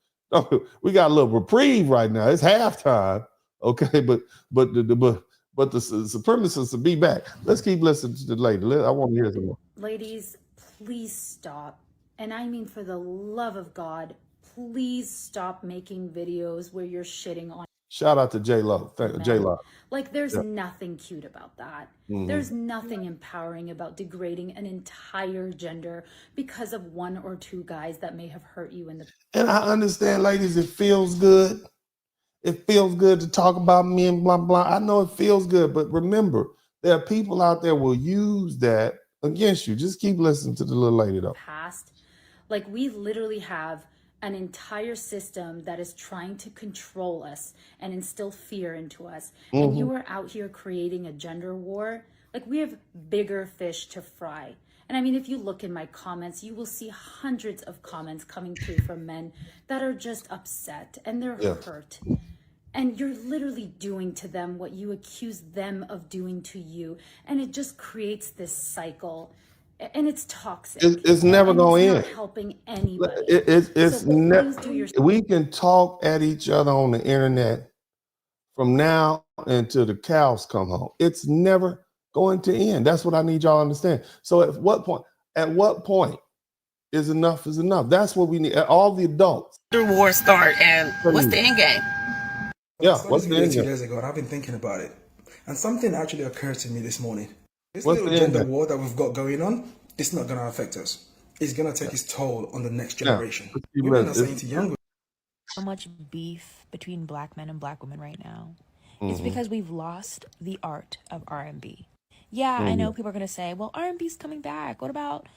We got a little reprieve right now. It's halftime, okay? But the supremacists will be back. Let's keep listening to the lady. I want to hear some more. Ladies, please stop. And I mean, for the love of God, please stop making videos where you're shitting on. Shout out to J-Lo. J-Lo. Like, there's nothing cute about that. Mm-hmm. There's nothing empowering about degrading an entire gender because of one or two guys that may have hurt you in the. And I understand, ladies, it feels good. It feels good to talk about men, blah, blah. I know it feels good, but remember, there are people out there will use that against you. Just keep listening to the little lady, though. Past, like, we literally have an entire system that is trying to control us and instill fear into us. Mm-hmm. And you are out here creating a gender war. Like, we have bigger fish to fry. And I mean, if you look in my comments, you will see hundreds of comments coming through from men that are just upset and they're hurt. And you're literally doing to them what you accuse them of doing to you. And it just creates this cycle. And it's toxic. It's never going to end. It's not helping anybody. It's never. We can talk at each other on the internet from now until the cows come home. It's never going to end. That's what I need y'all to understand. So at what point is enough is enough? That's what we need. All the adults. The war start, and what's the end game? Yeah, what's the end game? 2 days ago, and I've been thinking about it. And something actually occurred to me this morning. This little gender war that we've got going on, it's not going to affect us. It's going to take its toll on the next generation. We're not saying to younger. So much beef between black men and black women right now. It's because we've lost the art of R&B. Yeah, I know people are going to say, well, R&B's coming back. What about...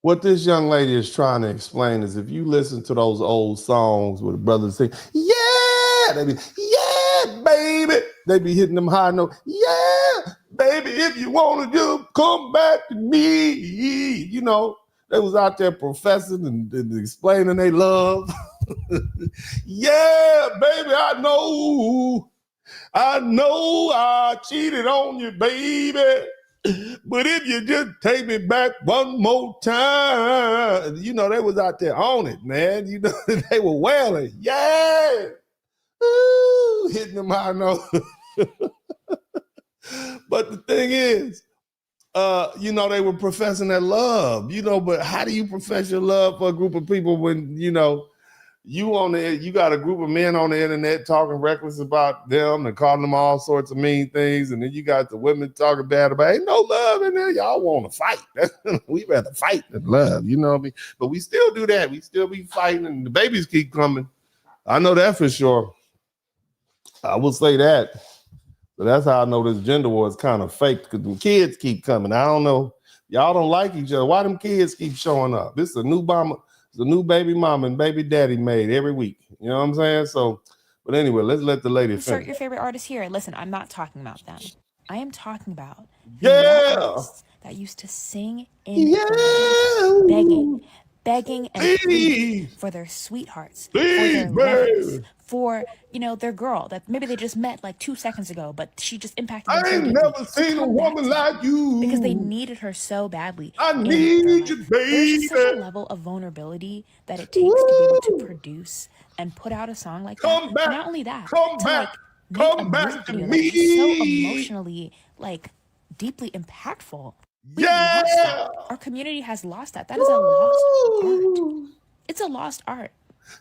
What this young lady is trying to explain is if you listen to those old songs where the brothers sing, yeah, they be, yeah, baby. They be hitting them high notes. Yeah, baby, if you want to do, come back to me. You know, they was out there professing and explaining they love. Yeah, baby, I know I cheated on you, baby. But if you just take me back one more time, you know, they was out there on it, man. You know, they were wailing. Yeah. Ooh, hitting them high notes. But the thing is, you know, they were professing their love, you know, but how do you profess your love for a group of people when, you know, you got a group of men on the internet talking reckless about them and calling them all sorts of mean things, and then you got the women talking bad about, ain't no love in there. Y'all want to fight. We rather fight than love, you know what I mean? But we still do that. We still be fighting, and the babies keep coming. I know that for sure. I will say that. But that's how I know this gender war is kind of fake, because the kids keep coming. I don't know. Y'all don't like each other. Why them kids keep showing up? This is a new bomber. It's a new baby mama and baby daddy made every week. You know what I'm saying? So, but anyway, let's let the lady Insert finish. your favorite artist here. Listen, I'm not talking about them. I am talking about the Yeah. artists that used to sing in the begging and pleading for their sweethearts, for their lovers, for, you know, their girl that maybe they just met like 2 seconds ago, but she just impacted them I so ain't deeply. never seen a woman like you. Because they needed her so badly. I in need their life. you, baby. There's just such a level of vulnerability that it takes to be able to produce and put out a song like that. Come back. And not only that, Come to back. like make a Come back music to video me. that's just so emotionally like deeply impactful. We've lost that. Our community has lost that. That is a lost art. It's a lost art.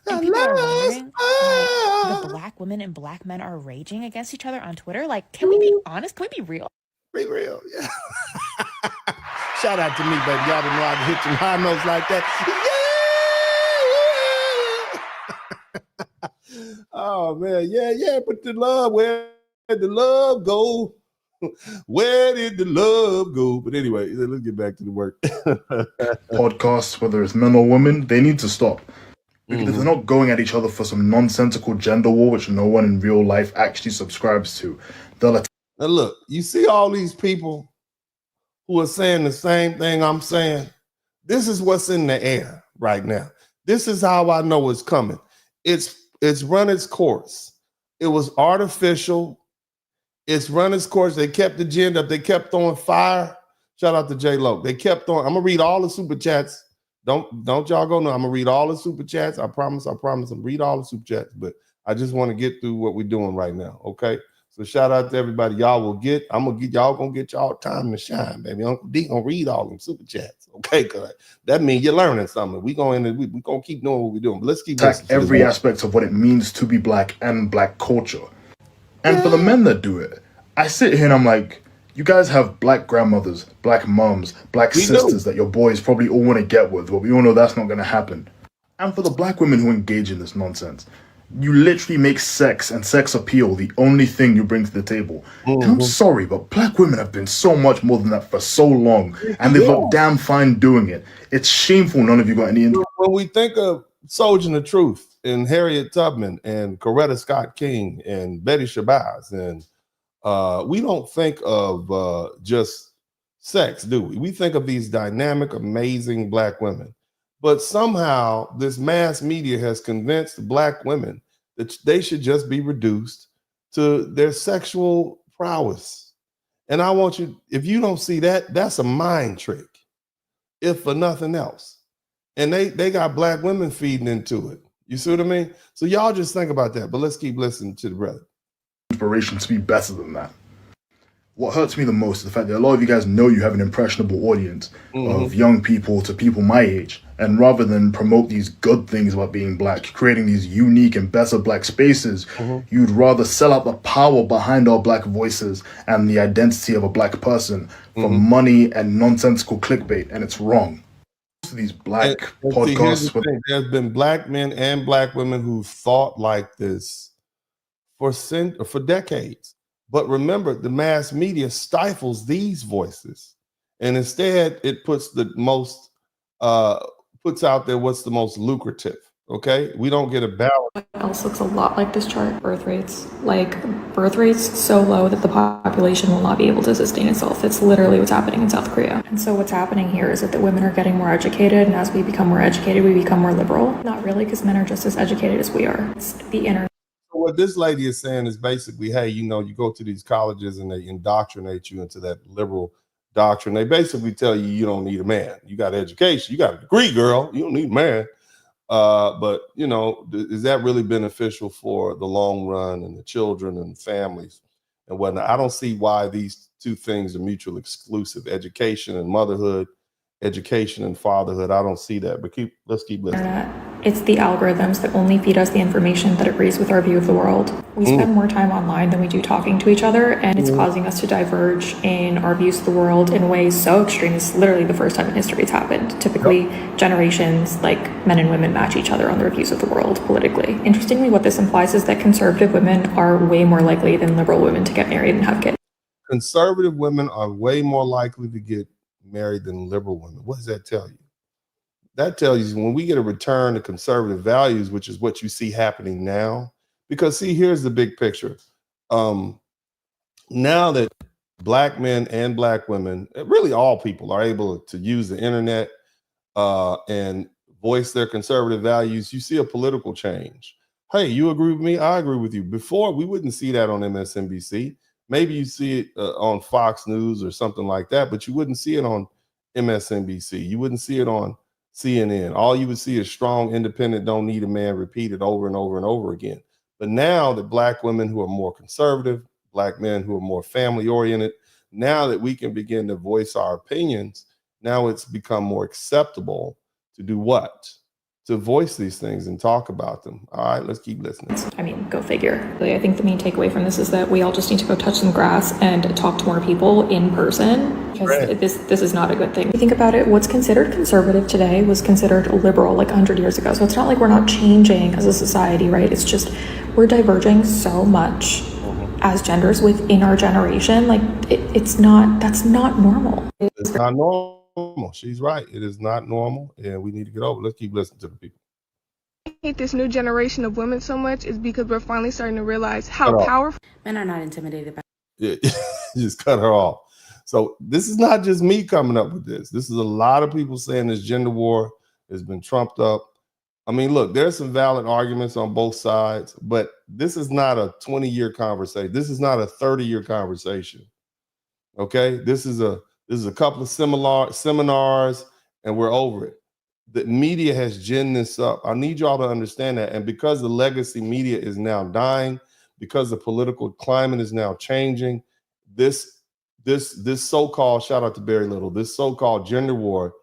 And people are wondering why the black women and black men are raging against each other on Twitter. Like, can we be honest? Can we be real? Be real, yeah. Shout out to me, baby. Y'all didn't know I could hit some high notes like that. Yeah! Oh, man. Yeah. But the love, where did the love go? Where did the love go? But anyway, let's get back to the work. Podcasts, whether it's men or women, they need to stop. Because if they're not going at each other for some nonsensical gender war, which no one in real life actually subscribes to, they'll Now look, you see all these people who are saying the same thing I'm saying? This is what's in the air right now. This is how I know it's coming. It's run its course. It was artificial. It's run its course. They kept the agenda up. They kept throwing fire. Shout out to J-Lo. They kept on. I'm gonna read all the super chats. Don't y'all go no. I'm gonna read all the super chats. I promise. I'm read all the super chats. But I just want to get through what we're doing right now. Okay. So shout out to everybody. Y'all gonna get y'all time to shine, baby. Uncle D gonna read all them super chats. Okay, cause that means you're learning something. We gonna keep doing what we're doing. But let's keep attack every aspect of what it means to be black and black culture. And for the men that do it, I sit here and I'm like, you guys have black grandmothers, black moms, black sisters that your boys probably all want to get with, but we all know that's not going to happen. And for the black women who engage in this nonsense, you literally make sex and sex appeal the only thing you bring to the table. And I'm sorry, but black women have been so much more than that for so long, and they've looked damn fine doing it. It's shameful none of you got any... When we think of Soldier of Truth and Harriet Tubman and Coretta Scott King and Betty Shabazz, and we don't think of just sex, do we? We think of these dynamic, amazing black women. But somehow this mass media has convinced black women that they should just be reduced to their sexual prowess. And I want you, if you don't see that, that's a mind trick, if for nothing else. And they got black women feeding into it. You see what I mean? So y'all just think about that, but let's keep listening to the brother. Inspiration to be better than that. What hurts me the most is the fact that a lot of you guys know you have an impressionable audience of young people to people my age. And rather than promote these good things about being black, creating these unique and better black spaces, you'd rather sell out the power behind our black voices and the identity of a black person for money and nonsensical clickbait. And it's wrong. These black podcasts. There's been black men and black women who thought like this for decades. But remember, the mass media stifles these voices, and instead it puts puts out there what's the most lucrative. Okay, we don't get a balance. What else looks a lot like this chart? Birth rates. Like, birth rates so low that the population will not be able to sustain itself. It's literally what's happening in South Korea. And so what's happening here is that the women are getting more educated, and as we become more educated, we become more liberal. Not really, because men are just as educated as we are. It's the internet. What this lady is saying is basically, hey, you go to these colleges and they indoctrinate you into that liberal doctrine. They basically tell you you don't need a man. You got education. You got a degree, girl. You don't need a man. But, is that really beneficial for the long run and the children and families and whatnot? I don't see why these two things are mutually exclusive. Education and motherhood, education and fatherhood. I don't see that. But let's keep listening. It's the algorithms that only feed us the information that agrees with our view of the world. We spend more time online than we do talking to each other, and it's causing us to diverge in our views of the world in ways so extreme. It's literally the first time in history it's happened. Typically, generations, like men and women, match each other on their views of the world politically. Interestingly, what this implies is that conservative women are way more likely than liberal women to get married and have kids. Conservative women are way more likely to get married than liberal women. What does that tell you? that tells you when we get a return to conservative values, which is what you see happening now. Because see, here's the big picture. Now that Black men and Black women, really all people, are able to use the internet and voice their conservative values, you see a political change. Hey, you agree with me? I agree with you. Before, we wouldn't see that on MSNBC. Maybe you see it on Fox News or something like that, but you wouldn't see it on MSNBC. You wouldn't see it on CNN. All you would see is strong, independent, don't need a man repeated over and over and over again. But now that Black women who are more conservative, Black men who are more family oriented, now that we can begin to voice our opinions, now it's become more acceptable to do what? To voice these things and talk about them. All right, let's keep listening. I mean, go figure. I think the main takeaway from this is that we all just need to go touch some grass and talk to more people in person, because this is not a good thing. If you think about it, what's considered conservative today was considered liberal like 100 years ago. So it's not like we're not changing as a society, right? It's just we're diverging so much as genders within our generation. Like that's not normal. It's not normal. She's right. It is not normal, and we need to get over it. Let's keep listening to the people. I hate this new generation of women so much is because we're finally starting to realize how powerful. Men are not intimidated by. Yeah, just cut her off. So this is not just me coming up with this. This is a lot of people saying this gender war has been trumped up. I mean, look, there's some valid arguments on both sides, but this is not a 20-year conversation. This is not a 30-year conversation. Okay, this is a couple of seminars, and we're over it. The media has ginned this up. I need y'all to understand that. And because the legacy media is now dying, because the political climate is now changing, this so-called, shout out to Barry Little, this so-called gender war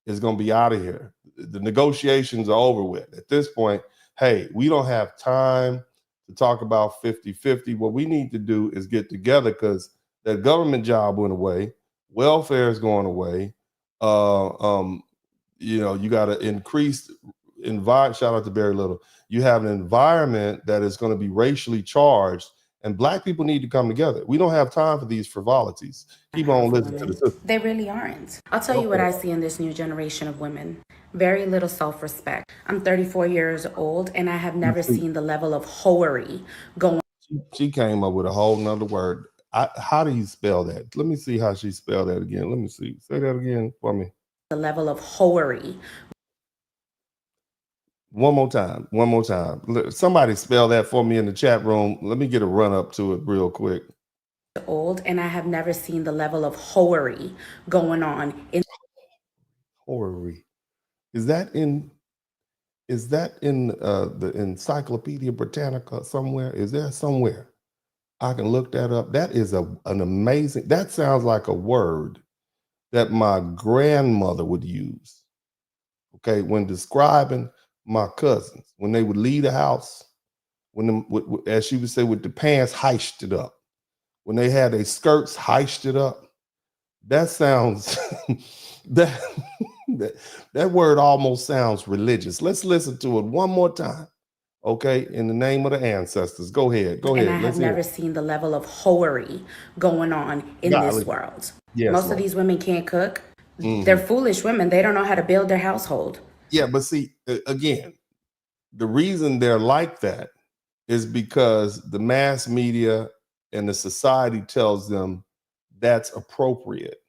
is going to be out of here. The negotiations are over with. At this point, hey, we don't have time to talk about 50-50. What we need to do is get together, because that government job went away. Welfare is going away. You got to increase environment. Shout out to Barry Little. You have an environment that is going to be racially charged, and Black people need to come together. We don't have time for these frivolities. Keep on listening to the system. They really aren't. I'll tell you what I see in this new generation of women. Very little self-respect. I'm 34 years old, and I have never seen the level of hoery going. She came up with a whole nother word. How do you spell that? Let me see how she spelled that again. Let me see. Say that again for me. The level of hoery. One more time. Somebody spell that for me in the chat room. Let me get a run up to it real quick. Old, and I have never seen the level of hoery going on in. Hoery. Is that in the Encyclopedia Britannica somewhere? Is there somewhere I can look that up? That is an amazing, that sounds like a word that my grandmother would use, okay, when describing my cousins, when they would leave the house, as she would say, with the pants heisted up, when they had their skirts heisted up. That sounds, that word almost sounds religious. Let's listen to it one more time. Okay, in the name of the ancestors. Go ahead. And I have never seen the level of hoery going on in this world. Yes, most of these women can't cook. They're foolish women. They don't know how to build their household. Yeah, but see, again, the reason they're like that is because the mass media and the society tells them that's appropriate.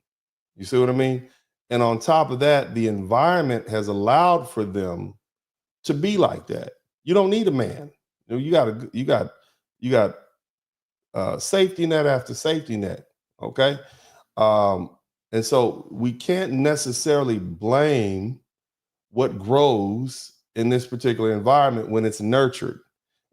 You see what I mean? And on top of that, the environment has allowed for them to be like that. You don't need a man. You got safety net after safety net. Okay. And so we can't necessarily blame what grows in this particular environment when it's nurtured.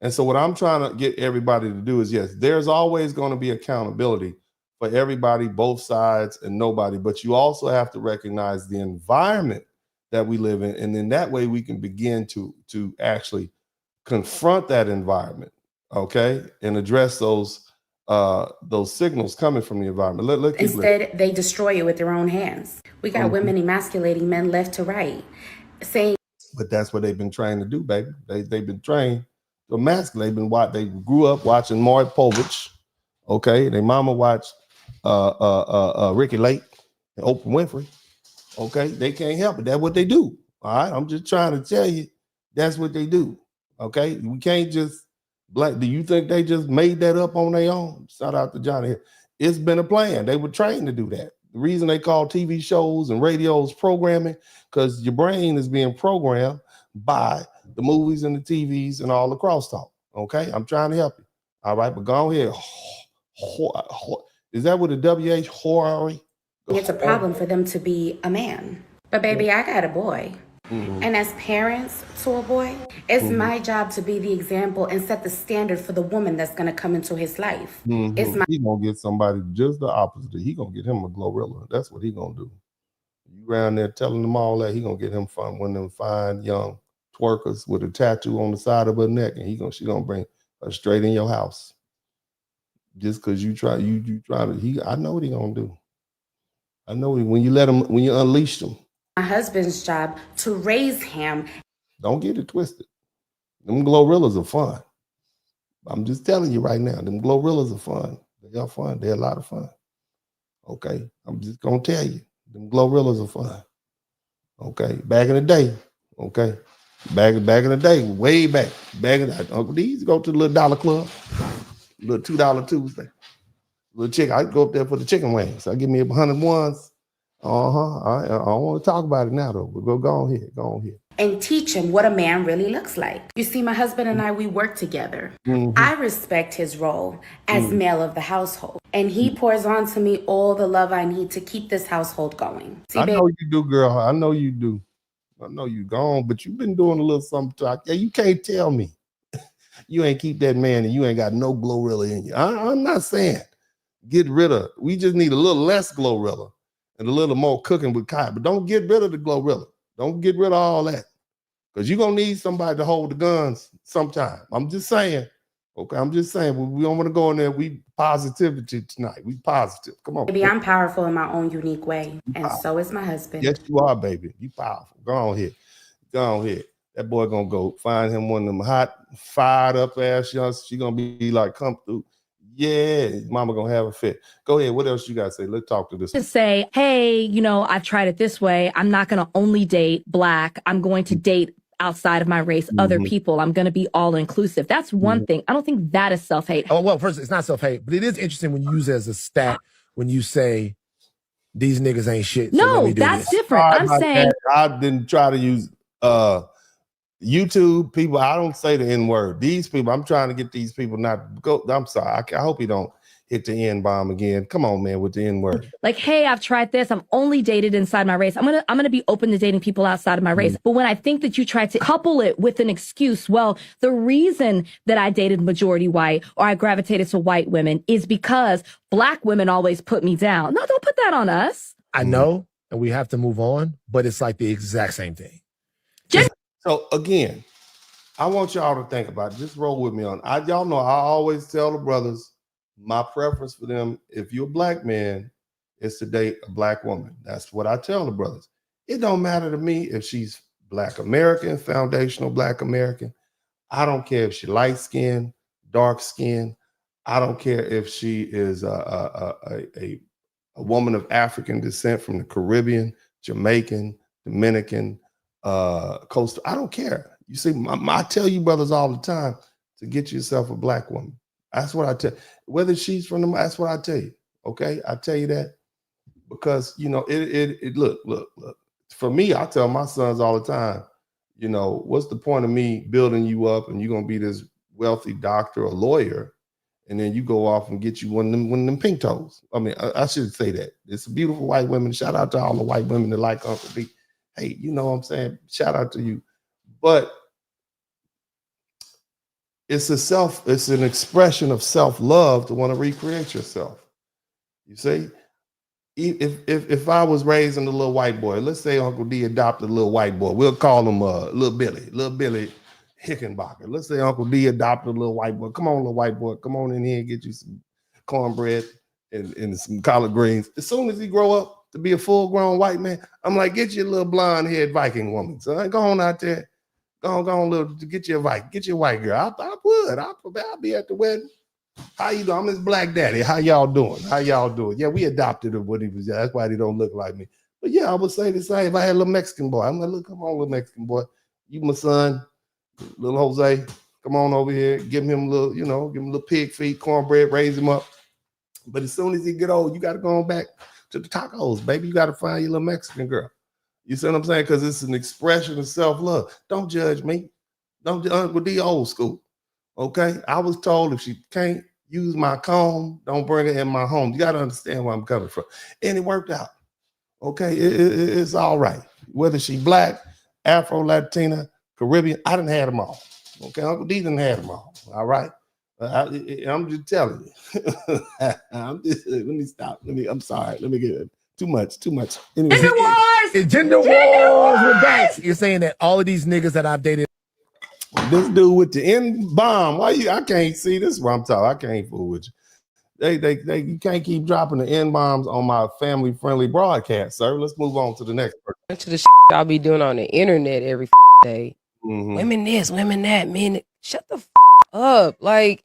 And so what I'm trying to get everybody to do is, yes, there's always going to be accountability for everybody, both sides, and nobody, but you also have to recognize the environment that we live in. And then that way we can begin to actually confront that environment, okay, and address those signals coming from the environment. Instead, they destroy it with their own hands. We got women emasculating men left to right, saying. But that's what they've been trained to do, baby. They've been trained to emasculate. They grew up watching Maury Povich, okay. Their mama watched Ricky Lake and Oprah Winfrey, okay. They can't help it. That's what they do. All right, I'm just trying to tell you that's what they do. Okay, we can't just do you think they just made that up on their own? Shout out to Johnny here. It's been a plan. They were trained to do that. The reason they call TV shows and radios programming, because your brain is being programmed by the movies and the TVs and all the crosstalk. Okay, I'm trying to help you. All right, but go ahead. Is that what the WH horary? It's a problem for them to be a man. But baby, I got a boy. And as parents to a boy, it's my job to be the example and set the standard for the woman that's going to come into his life. It's my He gonna get somebody just the opposite. He gonna get him a GloRilla. That's what he gonna do. You around there telling them all that, he gonna get him one of them fine young twerkers with a tattoo on the side of her neck, and she gonna bring her straight in your house. Just because you try to, I know what he gonna do. I know when you unleash them. my husband's job to raise him. Don't get it twisted. Them GloRillas are fun. I'm just telling you right now, them GloRillas are fun. They are fun. They're a lot of fun. Okay, I'm just gonna tell you, them GloRillas are fun. Okay, back in the day. Okay, back in the day, way back in the Uncle D used to go to the little dollar club, little $2 Tuesday. Little chicken, I go up there for the chicken wings. I give me 100 ones. I don't want to talk about it now though. But go on here. And teach him what a man really looks like. You see, my husband and I, we work together. I respect his role as male of the household. And he pours on to me all the love I need to keep this household going. See, I know you do, girl. I know you do. I know you gone, but you've been doing a little something. Yeah, you can't tell me you ain't keep that man and you ain't got no GloRilla in you. I'm not saying get rid of. We just need a little less GloRilla and a little more cooking with Kaaya. But don't get rid of the GloRilla. Don't get rid of all that. Because you're going to need somebody to hold the guns sometime. I'm just saying. Okay, I'm just saying. We don't want to go in there. We positivity tonight. We positive. Come on. Baby, I'm powerful in my own unique way. And so is my husband. Yes, you are, baby. You powerful. Go on here. That boy going to go find him one of them hot, fired up ass youngsters. She going to be like, come through. Yeah, mama gonna have a fit. Go ahead. What else you gotta say? Let's talk to this. To say, hey, I've tried it this way. I'm not gonna only date Black. I'm going to date outside of my race, other people. I'm gonna be all inclusive. That's one thing. I don't think that is self-hate. Oh, well, first, it's not self-hate, but it is interesting when you use it as a stat when you say these niggas ain't shit. So no, that's different. I'm saying I didn't try to use YouTube people. I don't say the N-word. These people, I'm trying to get these people not to go. I'm sorry. I hope you don't hit the N-bomb again. Come on, man, with the N-word. Like, hey, I've tried this. I'm only dated inside my race. I'm gonna be open to dating people outside of my race. But when I think that you try to couple it with an excuse, well, the reason that I dated majority white or I gravitated to white women is because Black women always put me down. No, don't put that on us. I know, and we have to move on, but it's like the exact same thing. So again, I want y'all to think about it. Just roll with me on. Y'all know I always tell the brothers my preference for them. If you're a Black man, is to date a Black woman. That's what I tell the brothers. It don't matter to me if she's Black American, foundational Black American. I don't care if she light skinned, dark skinned. I don't care if she is a woman of African descent from the Caribbean, Jamaican, Dominican, coastal. I don't care. You see, I tell you brothers all the time to get yourself a Black woman. That's what I tell. Whether she's from them, that's what I tell you. Okay, I tell you that because it look. For me, I tell my sons all the time. What's the point of me building you up and you're gonna be this wealthy doctor or lawyer, and then you go off and get you one of them pink toes? I mean, I should say that. It's a beautiful white women. Shout out to all the white women that like Uncle B. Hey, you know what I'm saying? Shout out to you. But it's an expression of self-love to want to recreate yourself. You see? If I was raising a little white boy, let's say Uncle D adopted a little white boy, we'll call him little Billy Hickenbacker. Let's say Uncle D adopted a little white boy. Come on, little white boy, come on in here and get you some cornbread and some collard greens. As soon as he grow up to be a full-grown white man, I'm like, get you a little blonde-haired Viking woman. So go on out there, go on, little, get you a Viking, get you a white girl. I'll be at the wedding. How you doing? I'm his Black daddy. How y'all doing? Yeah, we adopted him when he was young. That's why he don't look like me. But yeah, I would say the same. If I had a little Mexican boy, I'm like, look, come on, little Mexican boy. You my son, little Jose. Come on over here. Give him a little, give him a little pig feet, cornbread, raise him up. But as soon as he get old, you got to go on back to the tacos, baby. You got to find your little Mexican girl. You see what I'm saying? Because it's an expression of self-love. Don't judge me. Don't with the old school. Okay? I was told if she can't use my comb, don't bring her in my home. You got to understand where I'm coming from. And it worked out. Okay? It's all right. Whether she black, Afro, Latina, Caribbean, I done had them all. Okay? Uncle D done had them all. All right? I'm just telling you. Let me stop. I'm sorry. Let me get it. Too much. Anyway. Gender wars, we're back. You're saying that all of these niggas that I've dated. This dude with the N-bomb. Why you? I can't see this. Is what I'm talking. I can't fool with you. They you can't keep dropping the N-bombs on my family-friendly broadcast, sir. Let's move on to the next person. To the shit I'll be doing on the internet every day. Women this, women that, men. Shut the up. Like,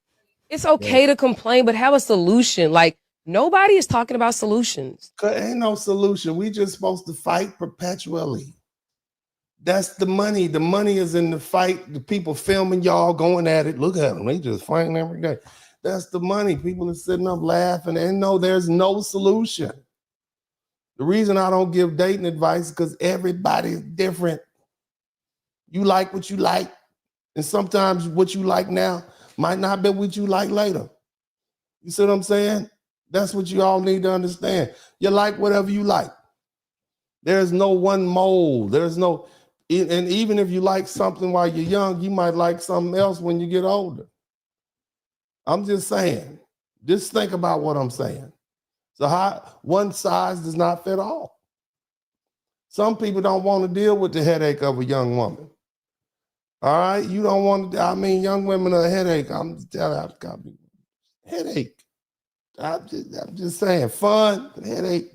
it's okay to complain, but have a solution. Like, nobody is talking about solutions. Ain't no solution. We just supposed to fight perpetually. That's the money. The money is in the fight. The people filming y'all going at it. Look at them. They just fighting every day. That's the money. People are sitting up laughing and no, there's no solution. The reason I don't give dating advice is because everybody's different. You like what you like. And sometimes what you like now might not be what you like later. You see what I'm saying? That's what you all need to understand. You like whatever you like. There's no one mold. There's no, and even if you like something while you're young, you might like something else when you get older. I'm just saying, just think about what I'm saying. So one size does not fit all. Some people don't want to deal with the headache of a young woman. All right, you don't want to, young women are a headache. I'm just telling you, headache. I'm just saying, fun, headache.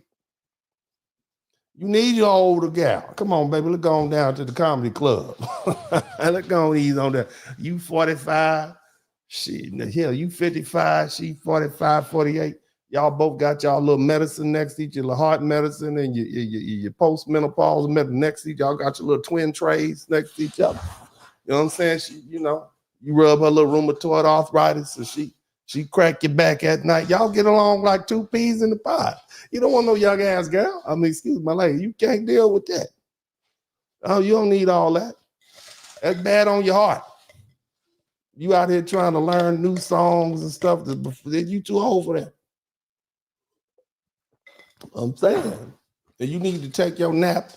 You need your older gal. Come on, baby, let's go on down to the comedy club. Let's go on ease on that. You 45, you 55, she 45, 48. Y'all both got y'all little medicine next to each, your heart medicine and your post-menopause medicine next to each. Y'all got your little twin trays next to each other. You know what I'm saying? You rub her little rheumatoid arthritis and she crack your back at night. Y'all get along like two peas in the pod. You don't want no young ass girl. Excuse my lady, you can't deal with that. Oh, you don't need all that. That's bad on your heart. You out here trying to learn new songs and stuff. You too old for that. I'm saying. And you need to take your nap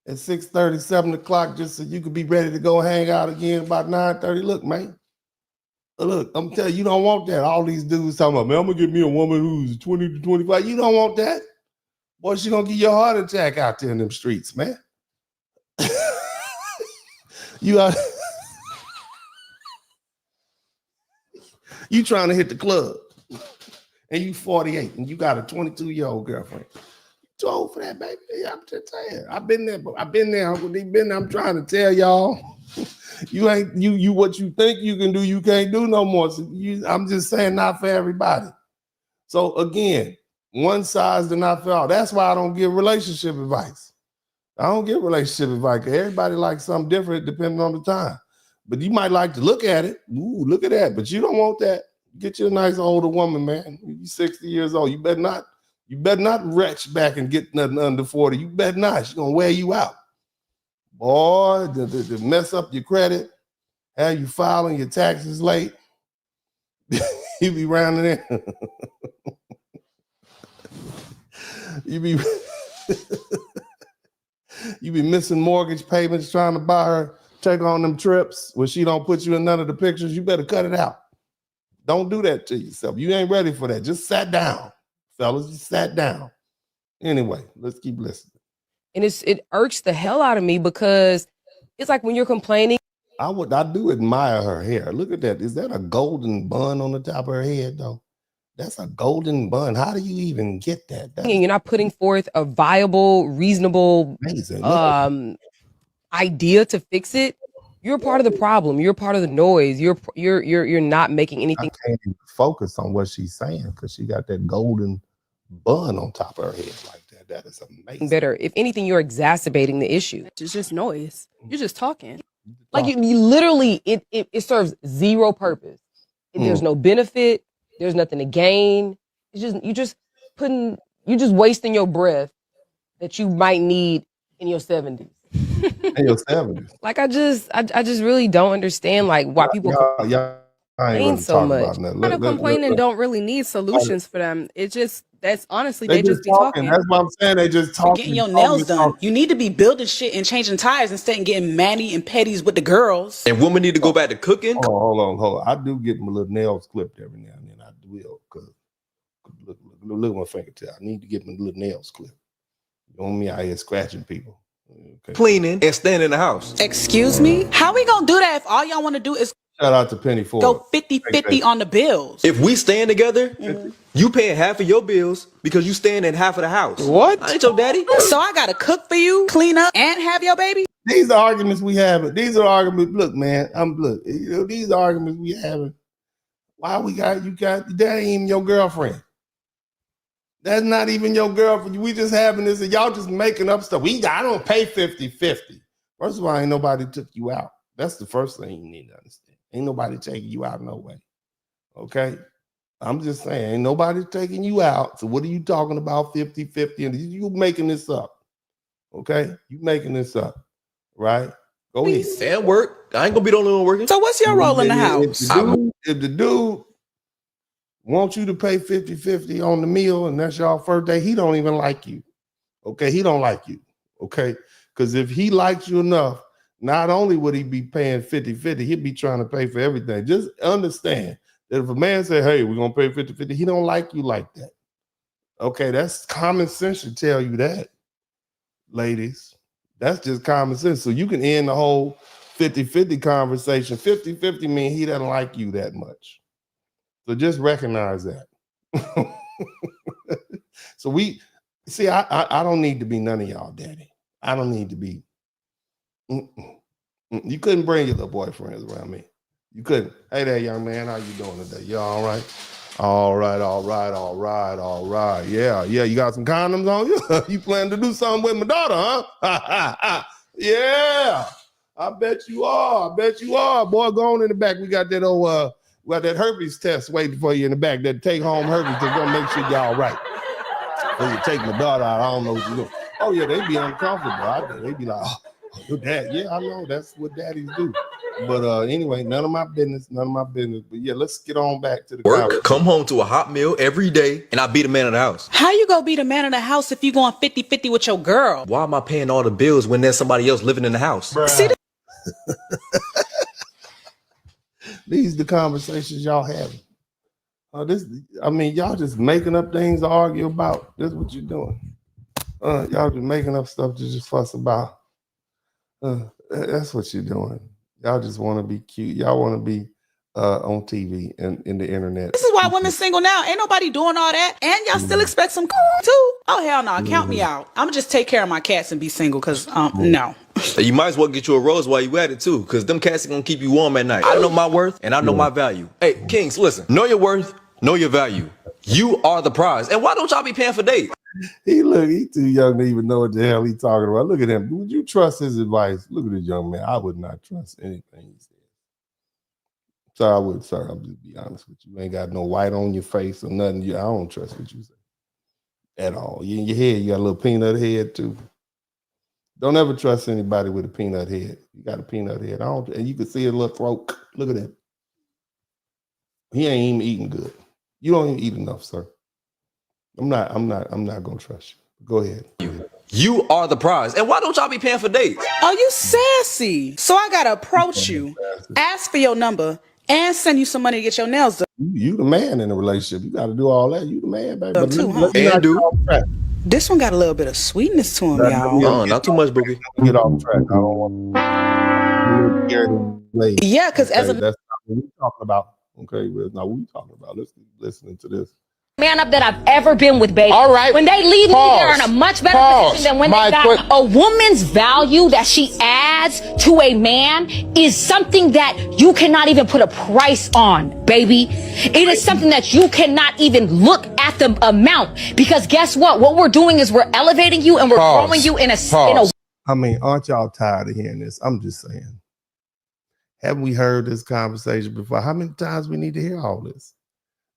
at 6:30, 7 o'clock, just so you could be ready to go hang out again about 9:30. Look, man. Look, I'm telling you, you don't want that. All these dudes talking about, man, I'm gonna get me a woman who's 20 to 25. You don't want that. Boy, she gonna give you a heart attack out there in them streets, man. You trying to hit the club, and you 48, and you got a 22-year-old girlfriend. Too old for that, baby. I'm just saying. I've been there, Uncle D. I'm trying to tell y'all. You ain't you what you think you can do, you can't do no more. So I'm just saying, not for everybody. So again, one size does not fit all. That's why I don't give relationship advice. I don't give relationship advice. Everybody likes something different depending on the time. But you might like to look at it. Ooh, look at that. But you don't want that. Get you a nice older woman, man. You're 60 years old. You better not retch back and get nothing under 40. You better not. She's gonna wear you out. Boy, to mess up your credit, have you filing your taxes late. You be rounding there. You be missing mortgage payments trying to buy her, take on them trips when she don't put you in none of the pictures. You better cut it out. Don't do that to yourself. You ain't ready for that. Just sat down, fellas. Just sat down. Anyway, let's keep listening. And it irks the hell out of me because it's like when you're complaining. I do admire her hair. Look at that. Is that a golden bun on the top of her head, though? That's a golden bun. How do you even get that? And you're not putting forth a viable, reasonable idea to fix it. You're part of the problem. You're part of the noise. You're not making anything. I can't even focus on what she's saying because she got that golden bun on top of her head like that. That is amazing. Better. If anything, you're exacerbating the issue. It's just noise. You're just talking. Like you literally, it serves zero purpose. There's no benefit. There's nothing to gain. It's just you're just wasting your breath that you might need in your 70s. In your 70s. Like I just really don't understand like why people complain so much. Kind of complaining don't really need solutions for them. It's just that's honestly they just be talking. That's what I'm saying. They just talking. Getting your nails done. You need to be building shit and changing tires instead of getting manny and petties with the girls. And women need to go back to cooking. Hold on. I do get my little nails clipped every now and then. I will, because look at my fingertip. I need to get my little nails clipped. You know me out here scratching people. Okay. Cleaning and staying in the house. Excuse me? How we gonna do that if all y'all want to do is shout out to Penny Ford. Go 50-50 on the bills? If we staying together, you paying half of your bills because you staying in half of the house. What? I ain't your daddy. So I gotta cook for you, clean up, and have your baby? These are arguments we having. These are arguments. Look, man, these are arguments we having. Why that ain't even your girlfriend. That's not even your girlfriend. We just having this and y'all just making up stuff. I don't pay 50-50. First of all, ain't nobody took you out. That's the first thing you need to understand. Ain't nobody taking you out no way. Okay? I'm just saying, ain't nobody taking you out. So what are you talking about 50-50? And you making this up. Okay? You making this up. Right? Go ahead. And work. I ain't gonna be the only one working. So what's your role in the house? If the dude wants you to pay 50-50 on the meal and that's y'all first day, he don't even like you. Okay? He don't like you. Okay? Because if he likes you enough, not only would he be paying 50-50, he'd be trying to pay for everything. Just understand that if a man say, hey, we're going to pay 50-50, he don't like you like that. Okay, that's common sense to tell you that, ladies. That's just common sense. So you can end the whole 50-50 conversation. 50-50 means he doesn't like you that much. So just recognize that. So I don't need to be none of y'all daddy. I don't need to be. You couldn't bring your little boyfriends around me. You couldn't. Hey there, young man. How you doing today? You all right? All right. Yeah. You got some condoms on you? You plan to do something with my daughter, huh? Yeah. I bet you are. Boy, go on in the back. We got that that herpes test waiting for you in the back. That take home herpes that's gonna make sure y'all right. When you take my daughter out, I don't know what you do. Oh yeah, they be uncomfortable. They be like, oh, your dad. Yeah, I know. That's what daddies do. But anyway, none of my business. But yeah, let's get on back to the work. Come home to a hot meal every day, and I be the man of the house. How you gonna be the man of the house if you going 50-50 with your girl? Why am I paying all the bills when there's somebody else living in the house? See these the conversations y'all having. Y'all just making up things to argue about. This is what you're doing. Y'all just making up stuff to just fuss about. That's what you're doing. Y'all just want to be cute. Y'all want to be on TV and in the internet. This is why women single now. Ain't nobody doing all that. And y'all still expect some too. Oh, hell no. Count me out. I'm going to just take care of my cats and be single because, no. You might as well get you a rose while you at it too, because them cats are going to keep you warm at night. I know my worth and I know my value. Hey, Kings, listen. Know your worth, know your value. You are the prize. And why don't y'all be paying for dates? He too young to even know what the hell he talking about. Look at him. Would you trust his advice? Look at this young man. I would not trust anything he said. So I would, sir. I'll just be honest with you. You ain't got no white on your face or nothing. I don't trust what you say at all. You in your head, you got a little peanut head too. Don't ever trust anybody with a peanut head. You got a peanut head. And you can see a little throat. Look at that. He ain't even eating good. You don't even eat enough, sir. I'm not gonna trust you. Go ahead. You are the prize. And why don't y'all be paying for dates? Oh, you sassy. So I gotta approach you, ask for your number, and send you some money to get your nails done. You the man in a relationship. You gotta do all that. You the man, baby. But too, huh? This one got a little bit of sweetness to him, y'all. Not too much, boogie. Get off track. I don't want to. Yeah, because that's not what we talking about. Okay, well, now what we talking about? Let's keep listening to this. Man up that I've ever been with, baby. All right. When they leave me, they're in a much better position than when they got a woman's value that she adds to a man is something that you cannot even put a price on, baby. It is something that you cannot even look at the amount, because guess what we're doing is we're elevating you and we're growing you in a I mean, aren't y'all tired of hearing this? I'm just saying. Haven't we heard this conversation before? How many times we need to hear all this?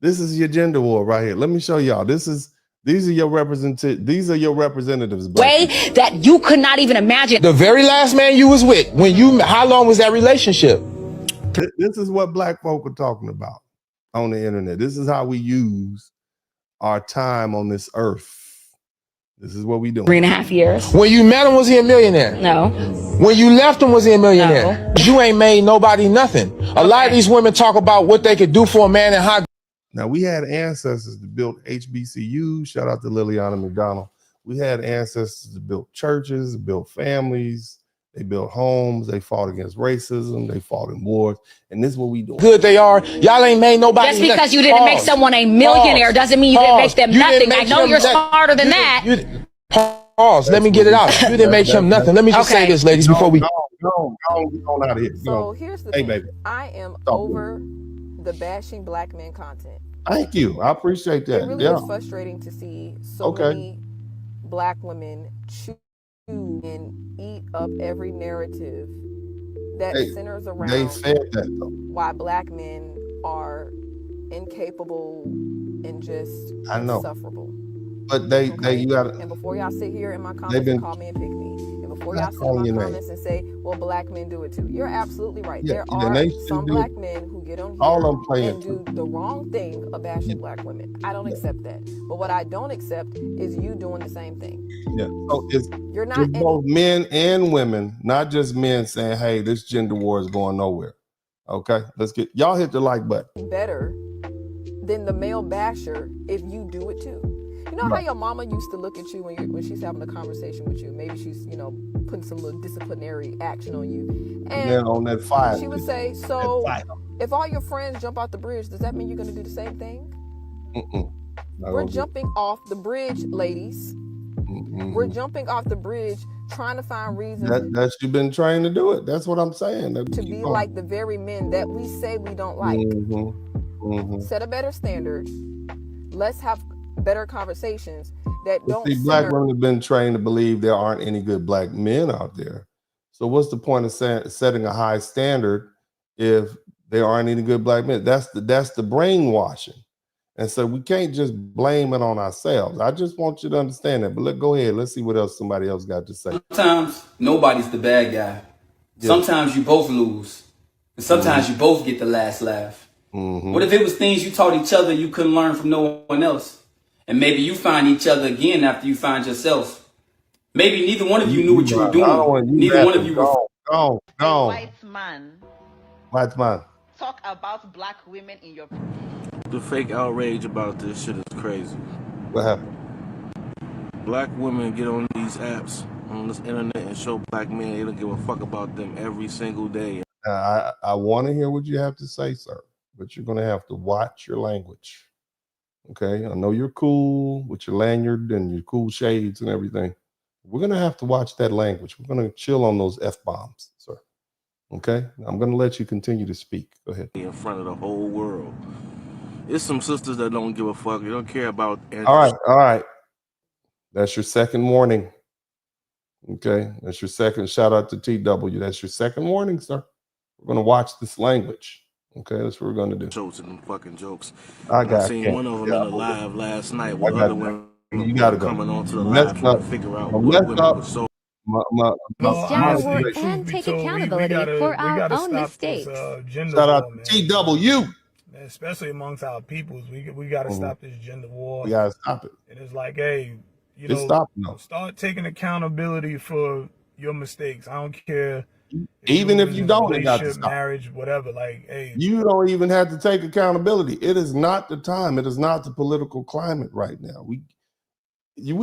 This is your gender war right here. Let me show y'all. These are your representatives. Way that you could not even imagine. The very last man you was with, how long was that relationship? This is what black folk are talking about on the internet. This is how we use our time on this earth. This is what we doing. 3.5 years. When you met him, was he a millionaire? No. When you left him, was he a millionaire? No. You ain't made nobody nothing. A lot of these women talk about what they could do for a man and how. Now, we had ancestors that built HBCU. Shout out to Liliana McDonald. We had ancestors that built churches, built families. They built homes. They fought against racism. They fought in wars. And this is what we do. Good they are. Y'all ain't made nobody. Just because you didn't make someone a millionaire doesn't mean you didn't make them nothing. I know you're smarter than that. Pause. Let me get it out. You didn't make him nothing. Let me just say this, ladies, before we. Go on out of here. So here's the thing. Baby. I am over the bashing black men content. Thank you. I appreciate that. It really is frustrating to see so many black women choose and eat up every narrative that centers around why black men are incapable and just insufferable. But you gotta. And before y'all sit here in my comments and call me and pick me, and before y'all sit in my comments and say, well, black men do it too. You're absolutely right. There are some black men who get on here and do the wrong thing of bashing black women. I don't accept that. But what I don't accept is you doing the same thing. Yeah. So you're not both men and women, not just men saying, hey, this gender war is going nowhere. Okay, let's get y'all hit the like button. Better than the male basher if you do it too. You know how your mama used to look at you when she's having a conversation with you? Maybe she's, putting some little disciplinary action on you. And on that fire. She would say, so if all your friends jump off the bridge, does that mean you're going to do the same thing? We're jumping off the bridge, ladies. We're jumping off the bridge trying to find reasons. That's you've been trained to do it. That's what I'm saying. To be like the very men that we say we don't like. Set a better standard. Let's have better conversations that don't see. Black women have been trained to believe there aren't any good black men out there. So what's the point of setting a high standard if there aren't any good black men? That's the brainwashing. And so we can't just blame it on ourselves. I just want you to understand that. But go ahead. Let's see what else somebody else got to say. Sometimes nobody's the bad guy. Sometimes you both lose. And sometimes you both get the last laugh. What if it was things you taught each other you couldn't learn from no one else? And maybe you find each other again after you find yourself. Maybe neither one of you knew what you were doing. Neither one of you were. Go. White man. Talk about black women in your. The fake outrage about this shit is crazy. What happened? Black women get on these apps, on this internet, and show black men they don't give a fuck about them every single day. I want to hear what you have to say, sir, but you're going to have to watch your language. Okay, I know you're cool with your lanyard and your cool shades and everything. We're going to have to watch that language. We're going to chill on those F-bombs, sir. Okay, I'm going to let you continue to speak. Go ahead. In front of the whole world. It's some sisters that don't give a fuck. They don't care about. All right. That's your second warning. Okay, that's your second. Shout out to TW. That's your second warning, sir. We're going to watch this language. Okay, that's what we're going to do. Jokes and them fucking jokes. I seen one of them in a live last night with other women. You got to go. Coming onto the live trying to figure out what women were so. And take accountability for our own mistakes. Shout out to TW. Especially amongst our peoples, we got to stop this gender war. We got to stop it. And it's like, hey, start taking accountability for your mistakes. I don't care. Even if you don't, it got to stop. Marriage, whatever. Like, hey, you don't even have to take accountability. It is not the time. It is not the political climate right now. We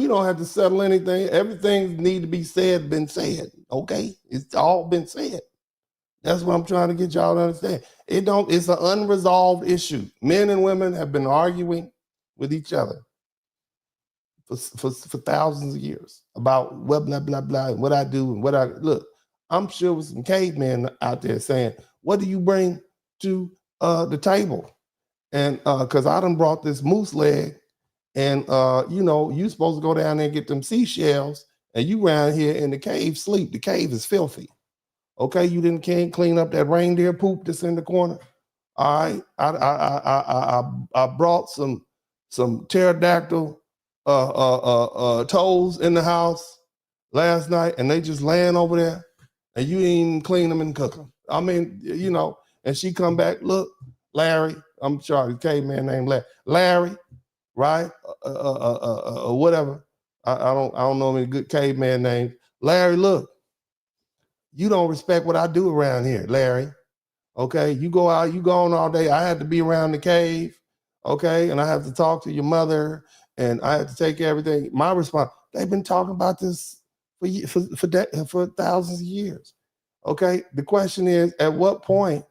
don't have to settle anything. Everything need to be said, been said. Okay, it's all been said. That's what I'm trying to get y'all to understand. It's an unresolved issue. Men and women have been arguing with each other for thousands of years about what blah blah blah, what I do and what I look. I'm sure with some cavemen out there saying, "What do you bring to the table?" And because I done brought this moose leg And you know, you supposed to go down there and get them seashells, and you around here in the cave sleep. The cave is filthy. Okay, you can't clean up that reindeer poop that's in the corner. All right, I brought some pterodactyl toes in the house last night, and they just laying over there, and you ain't even clean them and cook them. I mean, you know, and she come back, look, Larry, I'm sorry, caveman named Larry, right? Whatever. I don't know any good caveman names. Larry, look, you don't respect what I do around here, Larry. Okay, you go out, you gone all day. I had to be around the cave, okay, and I have to talk to your mother, and I have to take everything. My response, they've been talking about this for thousands of years. Okay, the question is, at what point,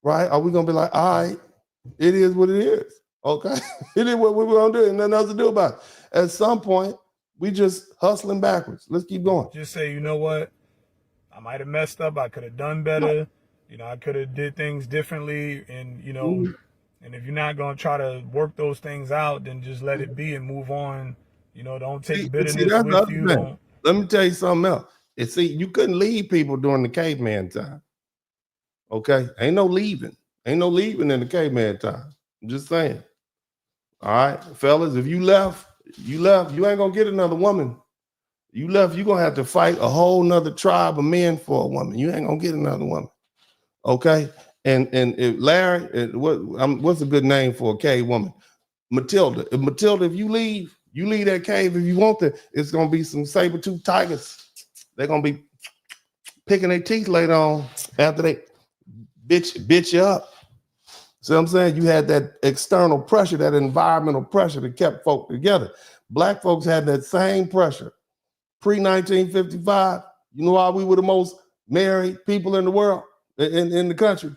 right, are we gonna be like, all right, it is what it is, okay? It is what we're gonna do, and nothing else to do about it. At some point, we just hustling backwards. Let's keep going. Just say, you know what? I might have messed up. I could have done better. You know, I could have did things differently. And, you know, and if you're not going to try to work those things out, then just let it be and move on. You know, don't take bitterness with you. Let me tell you something else. And see, you couldn't leave people during the caveman time. Okay? Ain't no leaving. Ain't no leaving in the caveman time. I'm just saying. All right, fellas, if you left, you ain't going to get another woman. You left, you're going to have to fight a whole nother tribe of men for a woman. You ain't going to get another woman. Okay? And if Larry, what's a good name for a cave woman? Matilda. If you leave that cave if you want to, it's going to be some saber-toothed tigers. They're going to be picking their teeth later on after they bitch you up. See what I'm saying? You had that external pressure, that environmental pressure that kept folk together. Black folks had that same pressure. Pre-1955, you know why we were the most married people in the world, in the country?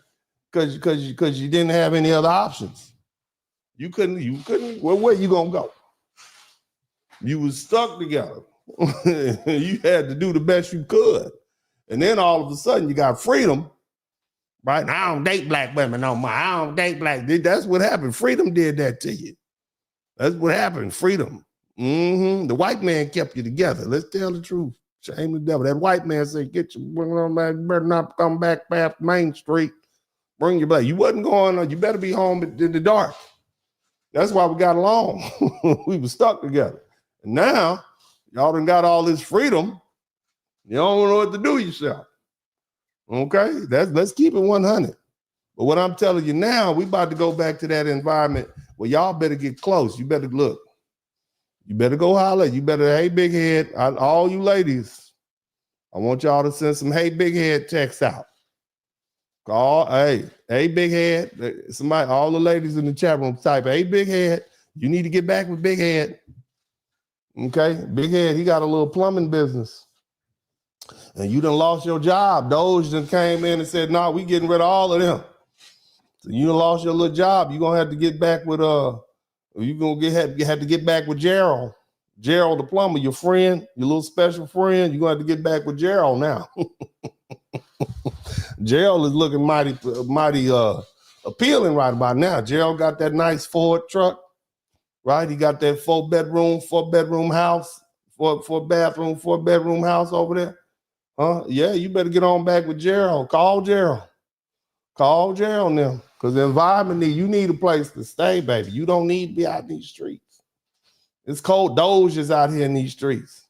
Because you didn't have any other options. You couldn't, well, where you gonna go? You was stuck together. You had to do the best you could. And then all of a sudden you got freedom, right? I don't date black women no more. I don't date black. That's what happened. Freedom did that to you. That's what happened. Freedom. The white man kept you together. Let's tell the truth. Shame the devil. That white man said, "Get your better not come back past Main Street. Bring your black. You wasn't going on. You better be home in the dark." That's why we got along. We were stuck together. And now y'all done got all this freedom. You don't know what to do yourself. Okay, let's keep it 100. But what I'm telling you now, we about to go back to that environment where y'all better get close. You better look. You better go holler. You better, hey, big head, all you ladies, I want y'all to send some hey, big head texts out. Call, hey, big head. Somebody, all the ladies in the chat room type, hey, big head, you need to get back with big head. Okay, big head, he got a little plumbing business. And you done lost your job. Those just came in and said, "No, we getting rid of all of them." So you done lost your little job. You're gonna have to get back with have to get back with Gerald. Gerald the plumber, your friend, your little special friend. You're gonna have to get back with Gerald now. Gerald is looking mighty appealing right about now. Gerald got that nice Ford truck, right? He got that four bedroom house, four bedroom house over there. Yeah, you better get on back with Gerald. Call Gerald now. Because the environment, you need a place to stay, baby. You don't need to be out in these streets. It's cold. Doge is out here in these streets.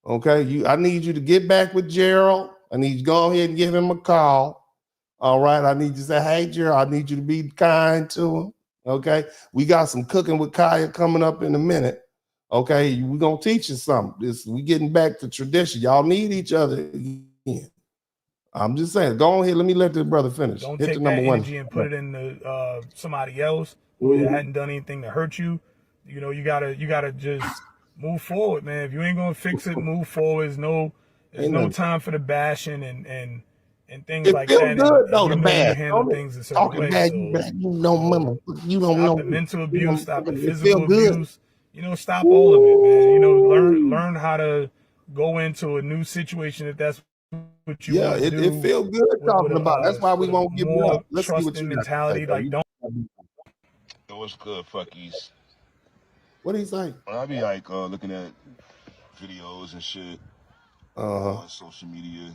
Okay, I need you to get back with Gerald. I need you to go ahead and give him a call. All right, I need you to say, "Hey, Gerald, I need you to be kind to him." Okay, we got some cooking with Kaaya coming up in a minute. Okay, we're going to teach you something. We getting back to tradition. Y'all need each other again. I'm just saying, go ahead. Let me let this brother finish. Don't Hit take the that number one. energy and put it into somebody else who hadn't done anything to hurt you. You know, you gotta just move forward, man. If you ain't gonna fix it, move forward. There's no time for the bashing and things like that. It feels good though, you the know bad. you handle things a certain way. Bad, So, you don't stop know the mental abuse, stop the physical good. abuse. You know, stop all of it, man. You know, learn how to go into a new situation if that's what you want to do. It feels good talking about. That's why we won't give it up. Let's see what you mentality. got to say, Like, don't. What's good, fuckies? What do you say? I be like looking at videos and shit on social media.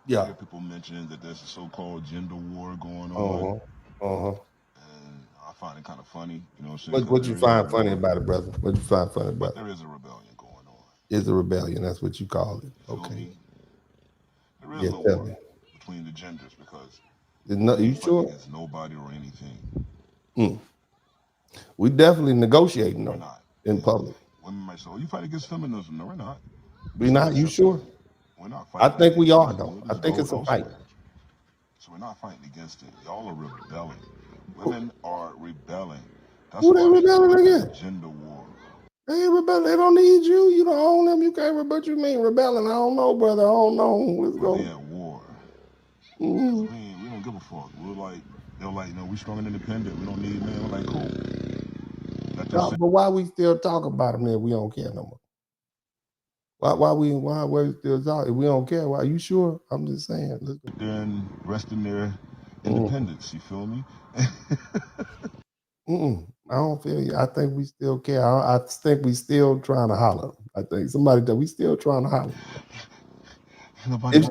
Yeah. I hear people mention that there's a so-called gender war going on. And I find it kind of funny, you know what I'm saying? What you find funny about it, brother? What you find funny about it? There is a rebellion going on. Is a rebellion, that's what you call it. Okay. There is no war between the genders because you sure? Against nobody or anything. We definitely negotiating though in public. Women might say, "Oh, you fight against feminism." No, we're not. We're not. You sure? We're not fighting. I think we are though. I think it's a fight. So we're not fighting against it. Y'all are rebelling. Women are rebelling. That's who they rebelling against? Gender war. They ain't rebelling. They don't need you. You don't own them. You can't rebel. What you mean rebelling? I don't know, brother. I don't know. Let's go. They're at war. We don't give a fuck. We're like, they're like, no, we strong and independent. We don't need men. We're like, cool. No, but why we still talk about them if we don't care no more? Why we still talking? If we don't care, why? You sure? I'm just saying. Then resting their independence. You feel me? I don't feel you. I think we still care. I think we still trying to holler. I think somebody that we still trying to holler.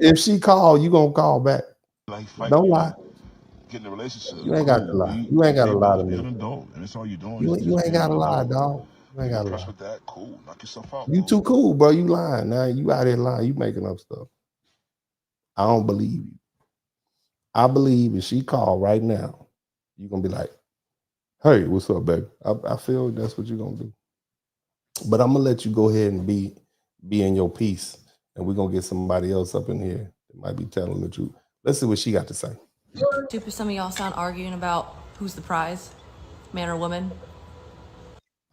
If she call, you gonna call back. Don't lie. Get in a relationship. You ain't got to lie. You ain't got to lie to me. An adult, and that's all you're doing. You ain't got to lie, dog. You ain't got to lie. With that, cool. Knock yourself out. You too cool, bro. You lying now. You out here lying. You making up stuff. I don't believe you. I believe if she called right now, you're gonna be like, "Hey, what's up, baby?" I feel that's what you're gonna do. But I'm gonna let you go ahead and be in your peace, and we're gonna get somebody else up in here that might be telling the truth. Let's see what she got to say. Stupid, some of y'all sound arguing about who's the prize, man or woman.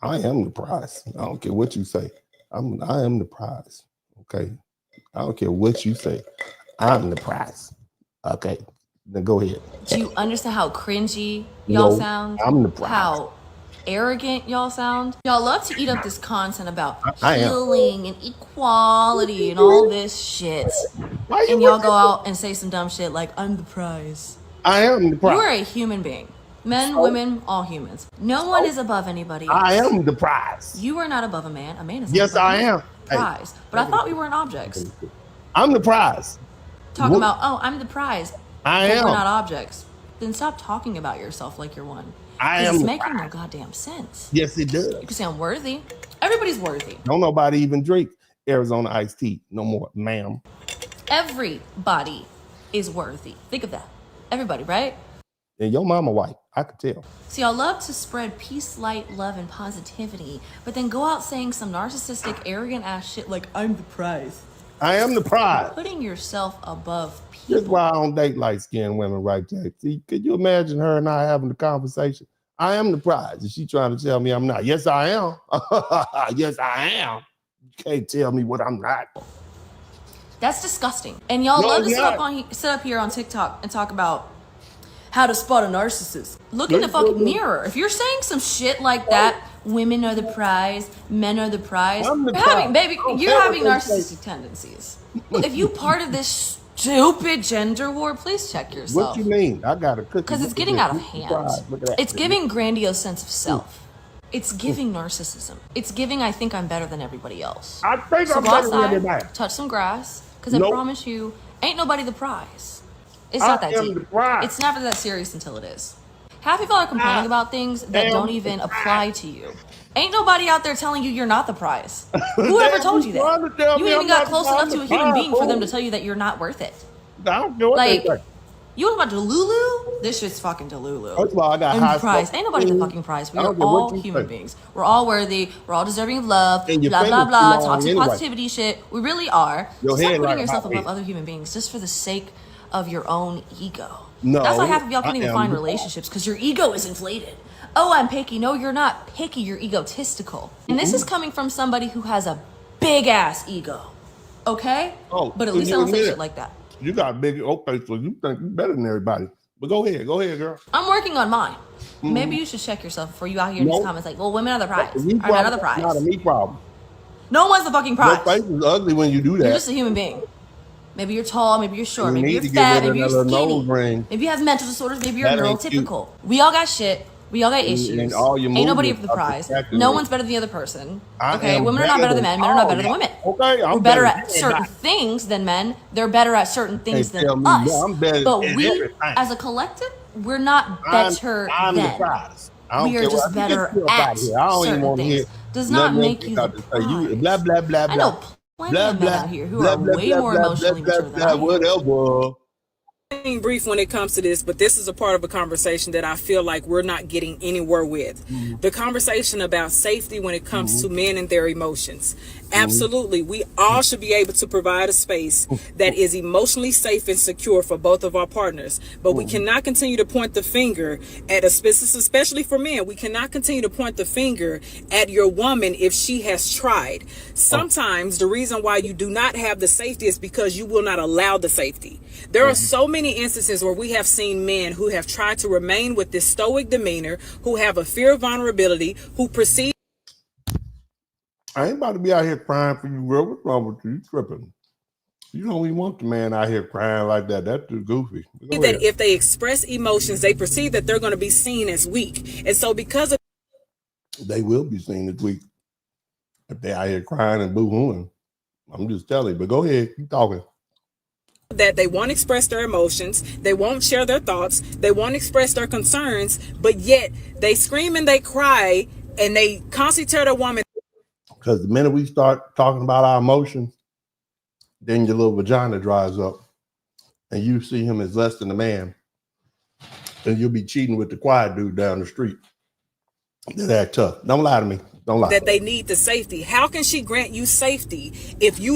I am the prize. I don't care what you say. I am the prize. Okay. I don't care what you say. I'm the prize. Okay. Then go ahead. Do you understand how cringy y'all sound? I'm the prize. How arrogant y'all sound? Y'all love to eat up this content about healing and equality and all this shit. And y'all go out and say some dumb shit like, I'm the prize. I am the prize. You are a human being. Men, women, all humans. No one is above anybody else. I am the prize. You are not above a man. A man is yes, I am. Prize. But I thought we weren't objects. I'm the prize. Talking about, oh, I'm the prize. I am. We're not objects. Then stop talking about yourself like you're one. I am. It's making no goddamn sense. Yes, it does. You can say I'm worthy. Everybody's worthy. Don't nobody even drink Arizona iced tea no more, ma'am. Everybody is worthy. Think of that. Everybody, right? And your mama white. I could tell. See, y'all love to spread peace, light, love, and positivity, but then go out saying some narcissistic, arrogant ass shit like, I'm the prize. I am the prize. Putting yourself above people. That's why I don't date light-skinned women right there. See, could you imagine her and I having the conversation? I am the prize. And she trying to tell me I'm not. Yes, I am. Yes, I am. You can't tell me what I'm not. That's disgusting. And y'all love to sit up here on TikTok and talk about how to spot a narcissist. Look in the fucking mirror. If you're saying some shit like that, women are the prize, men are the prize. You're having narcissistic tendencies. If you part of this stupid gender war, please check yourself. What you mean? I got a cookie. Because it's getting out of hand. It's giving grandiose sense of self. It's giving narcissism. It's giving, I think I'm better than everybody else. I think I'm better than everybody. Touch some grass, because I promise you, ain't nobody the prize. It's not that deep. It's never that serious until it is. Half of y'all are complaining about things that don't even apply to you. Ain't nobody out there telling you you're not the prize. Whoever told you that? You even got close enough to a human being for them to tell you that you're not worth it. I don't know what they say. You know about Delulu? This shit's fucking Delulu. First of all, I got high prize. Ain't nobody the fucking prize. We are all human beings. We're all worthy. We're all deserving of love. Blah, blah, blah. Toxic positivity shit. We really are. Stop putting yourself above other human beings just for the sake of your own ego. No, that's why half of y'all can't even find relationships, because your ego is inflated. Oh, I'm picky. No, you're not picky. You're egotistical. And this is coming from somebody who has a big ass ego. Okay? But at least I don't say shit like that. You got big, okay, so you think you're better than everybody. But go ahead, girl. I'm working on mine. Maybe you should check yourself before you out here in these comments like, well, women are the prize. I'm not the prize. Not a me problem. No one's the fucking prize. Your face is ugly when you do that. You're just a human being. Maybe you're tall, maybe you're short, maybe you're fat, maybe you're skinny. Maybe you have mental disorders, maybe you're neurotypical. We all got shit. We all got issues. And all your Ain't nobody movements for the are prize. protecting No it. one's better than the other person. I Okay, am women are not better than men. Men are not better than women. Okay, We're better at certain things than men. They're better at certain things than tell me, us. no, I'm better But at we, everything. as a collective, we're not better I'm the than. prize. I don't We are care just what you better get out at here. I don't even certain want to hear things. Does not nothing make you the else to say. You prize. blah blah blah I blah. know plenty Blah of men blah out here who blah are blah way blah more blah emotionally blah mature than blah I am. whatever. Being brief when it comes to this, but this is a part of a conversation that I feel like we're not getting anywhere with. The conversation about safety when it comes to men and their emotions. Absolutely. We all should be able to provide a space that is emotionally safe and secure for both of our partners. But we cannot continue to point the finger at a specific, especially for men. We cannot continue to point the finger at your woman if she has tried. Sometimes the reason why you do not have the safety is because you will not allow the safety. There are so many instances where we have seen men who have tried to remain with this stoic demeanor, who have a fear of vulnerability, who perceive. I ain't about to be out here crying for you, girl. What's wrong with you? You tripping. You don't even want the man out here crying like that. That's too goofy. That if they express emotions, they perceive that they're going to be seen as weak. And so because of they will be seen as weak if they out here crying and boo-hooing. I'm just telling you, but go ahead, keep talking. That they won't express their emotions, they won't share their thoughts, they won't express their concerns, but yet they scream and they cry and they constantly tell their woman. Because the minute we start talking about our emotions, then your little vagina dries up and you see him as less than a man. And you'll be cheating with the quiet dude down the street. That act tough. Don't lie to me. Don't lie. That they need the safety. How can she grant you safety if you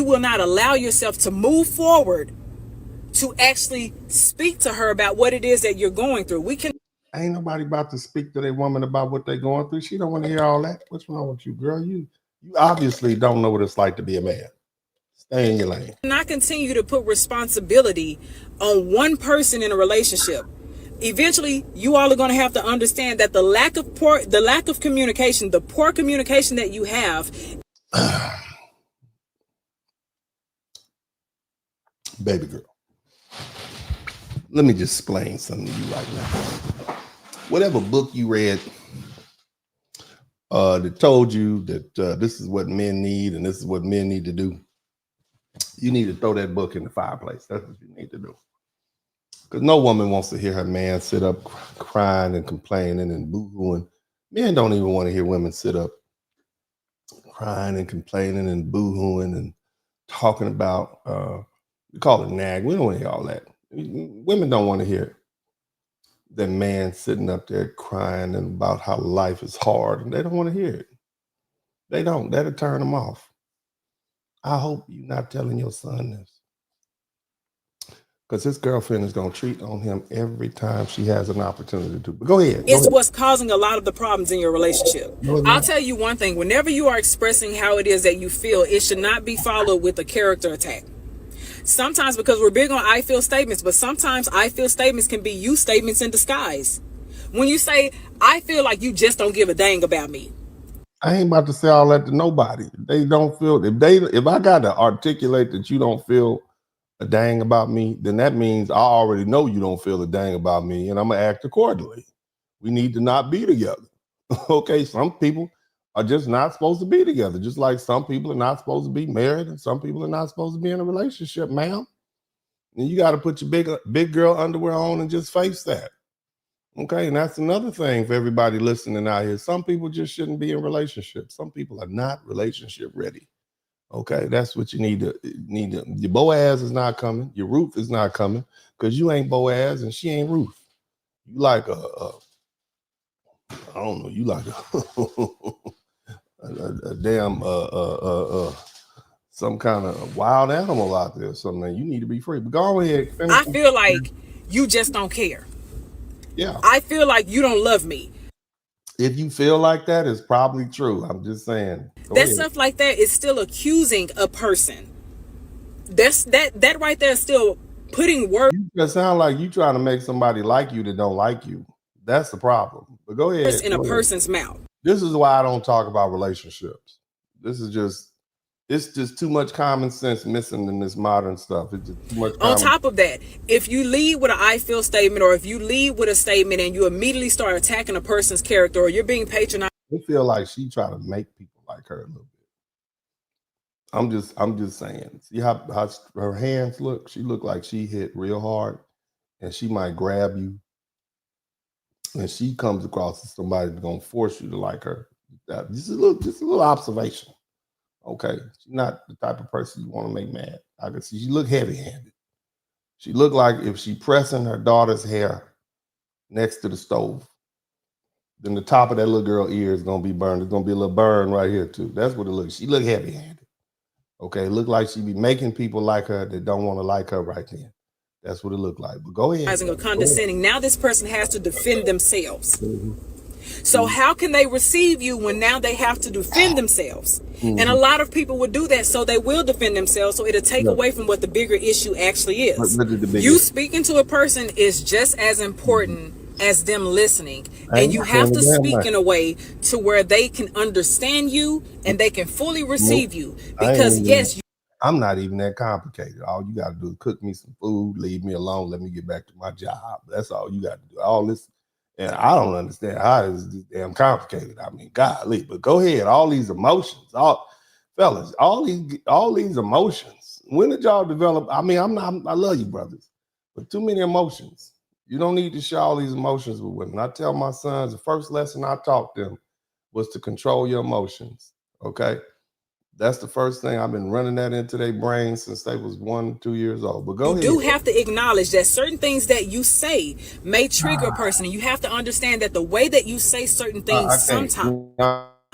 will not allow yourself to move forward to actually speak to her about what it is that you're going through? Ain't nobody about to speak to their woman about what they're going through. She don't want to hear all that. What's wrong with you, girl? You obviously don't know what it's like to be a man. Stay in your lane. Not continue to put responsibility on one person in a relationship. Eventually, you all are going to have to understand that the lack of communication, the poor communication that you have. Baby girl, let me just explain something to you right now. Whatever book you read that told you that this is what men need and this is what men need to do, you need to throw that book in the fireplace. That's what you need to do. Because no woman wants to hear her man sit up crying and complaining and boo-hooing. Men don't even want to hear women sit up crying and complaining and boo-hooing and talking about, we call it nag. We don't want to hear all that. Women don't want to hear that man sitting up there crying and about how life is hard. And they don't want to hear it. They don't. That'll turn them off. I hope you're not telling your son this. Because his girlfriend is going to cheat on him every time she has an opportunity to. But go ahead. It's what's causing a lot of the problems in your relationship. I'll tell you one thing. Whenever you are expressing how it is that you feel, it should not be followed with a character attack. Sometimes, because we're big on I feel statements, but sometimes I feel statements can be you statements in disguise. When you say, I feel like you just don't give a dang about me. I ain't about to say all that to nobody. They don't feel, if I got to articulate that you don't feel a dang about me, then that means I already know you don't feel a dang about me, and I'm gonna act accordingly. We need to not be together. Okay, some people are just not supposed to be together, just like some people are not supposed to be married and some people are not supposed to be in a relationship, ma'am. And you got to put your big girl underwear on and just face that. Okay, and that's another thing for everybody listening out here. Some people just shouldn't be in relationships. Some people are not relationship ready. Okay, that's what you need to. Your Boaz is not coming. Your Ruth is not coming because you ain't Boaz and she ain't Ruth. You like I don't know. You like a damn some kind of wild animal out there or something. You need to be free. But go ahead. I feel like you just don't care. Yeah. I feel like you don't love me. If you feel like that, it's probably true. I'm just saying. That stuff like that is still accusing a person. That right there is still putting words. It sounds like you trying to make somebody like you that don't like you. That's the problem. But go ahead. In a person's mouth. This is why I don't talk about relationships. This is just, it's just too much common sense missing in this modern stuff. It's just too much. On top of that, if you lead with an I feel statement, or if you lead with a statement and you immediately start attacking a person's character, or you're being patronized, I feel like she try to make people like her a little bit. I'm just saying. See how her hands look? She look like she hit real hard, and she might grab you. And she comes across as somebody that's gonna force you to like her. Just a little observation. Okay, she's not the type of person you want to make mad. I can see she look heavy-handed. She look like if she pressing her daughter's hair next to the stove, then the top of that little girl ear is gonna be burned. There's gonna be a little burn right here too. That's what it looks. She look heavy-handed. Okay, look like she be making people like her that don't want to like her right then. That's what it looked like. But go ahead. or condescending. Now this person has to defend themselves. So how can they receive you when now they have to defend themselves? And a lot of people would do that, so they will defend themselves, so it'll take away from what the bigger issue actually is. You speaking to a person is just as important as them listening, and you have to speak in a way to where they can understand you and they can fully receive you, because yes, I'm not even that complicated. All you got to do is cook me some food, leave me alone, let me get back to my job. That's all you got to do. All this, and I don't understand how it's this damn complicated. I mean, golly, but go ahead. All these emotions, fellas, all these emotions. When did y'all develop? I mean, I love you, brothers, but too many emotions. You don't need to share all these emotions with women. I tell my sons, the first lesson I taught them was to control your emotions. Okay. That's the first thing. I've been running that into their brains since they was 1, 2 years old. But go ahead. You do have to acknowledge that certain things that you say may trigger a person, and you have to understand that the way that you say certain things sometimes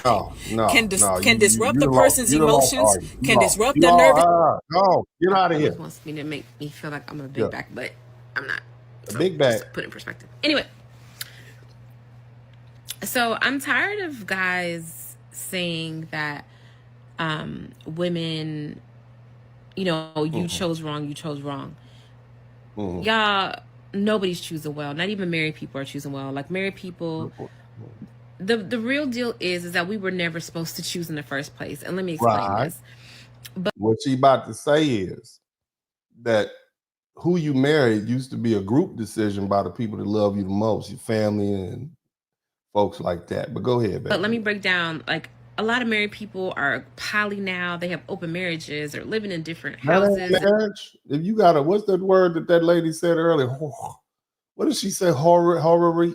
can disrupt the person's emotions, can disrupt their nervous. No, get out of here. Wants me to make me feel like I'm a big back, but I'm not. So big back. Just put it in perspective. Anyway, so I'm tired of guys saying that women, you chose wrong, you chose wrong. Y'all, nobody's choosing well. Not even married people are choosing well. Like married people, the real deal is that we were never supposed to choose in the first place. And let me explain this. But what she about to say is that who you married used to be a group decision by the people that love you the most, your family and folks like that. But go ahead, baby. But let me break down, like, a lot of married people are poly now. They have open marriages or living in different houses. Marriage. If you got what's that word that lady said earlier? What did she say? Horror.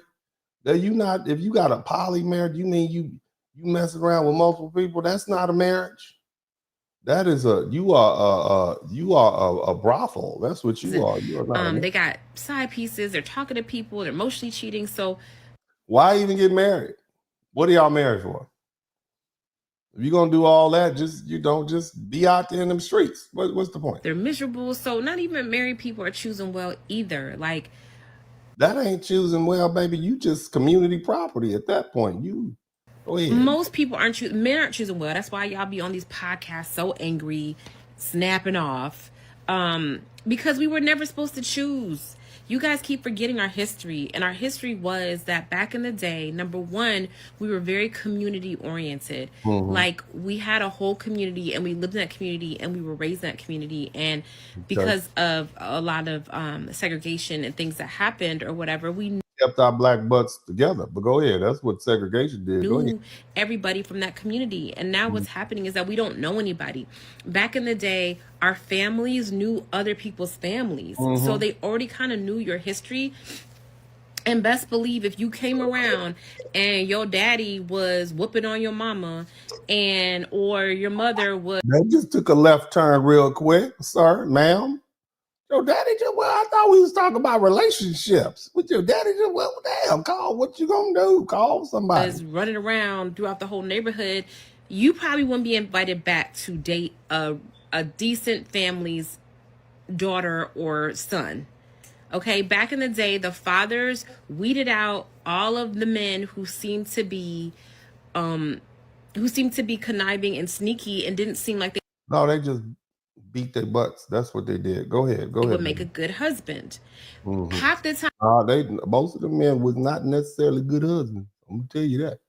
That you not, if you got a poly marriage, you mean you mess around with multiple people? That's not a marriage. That is you are a brothel. That's what you are. You are not. They got side pieces. They're talking to people. They're emotionally cheating. So why even get married? What are y'all married for? If you're gonna do all that, just be out there in them streets. What's the point? They're miserable. So not even married people are choosing well either. Like that ain't choosing well, baby. You just community property at that point. You go ahead. Most people men aren't choosing well. That's why y'all be on these podcasts so angry, snapping off. Because we were never supposed to choose. You guys keep forgetting our history, and our history was that back in the day, number one, we were very community oriented. Like we had a whole community, and we lived in that community, and we were raised in that community. And because of a lot of segregation and things that happened or whatever, we kept our black butts together. But go ahead. That's what segregation did. Knew everybody from that community. And now what's happening is that we don't know anybody. Back in the day, our families knew other people's families. So they already kind of knew your history. And best believe if you came around and your daddy was whooping on your mama or your mother was... They just took a left turn real quick, sir, ma'am. Your daddy I thought we was talking about relationships. With your daddy damn, call what you gonna do? Call somebody. Was running around throughout the whole neighborhood. You probably wouldn't be invited back to date a decent family's daughter or son. Okay, back in the day, the fathers weeded out all of the men who seemed to be conniving and sneaky and didn't seem like they... No, they just beat their butts. That's what they did. Go ahead. Would make a good husband. Half the time, most of the men was not necessarily good husbands. I'm gonna tell you that.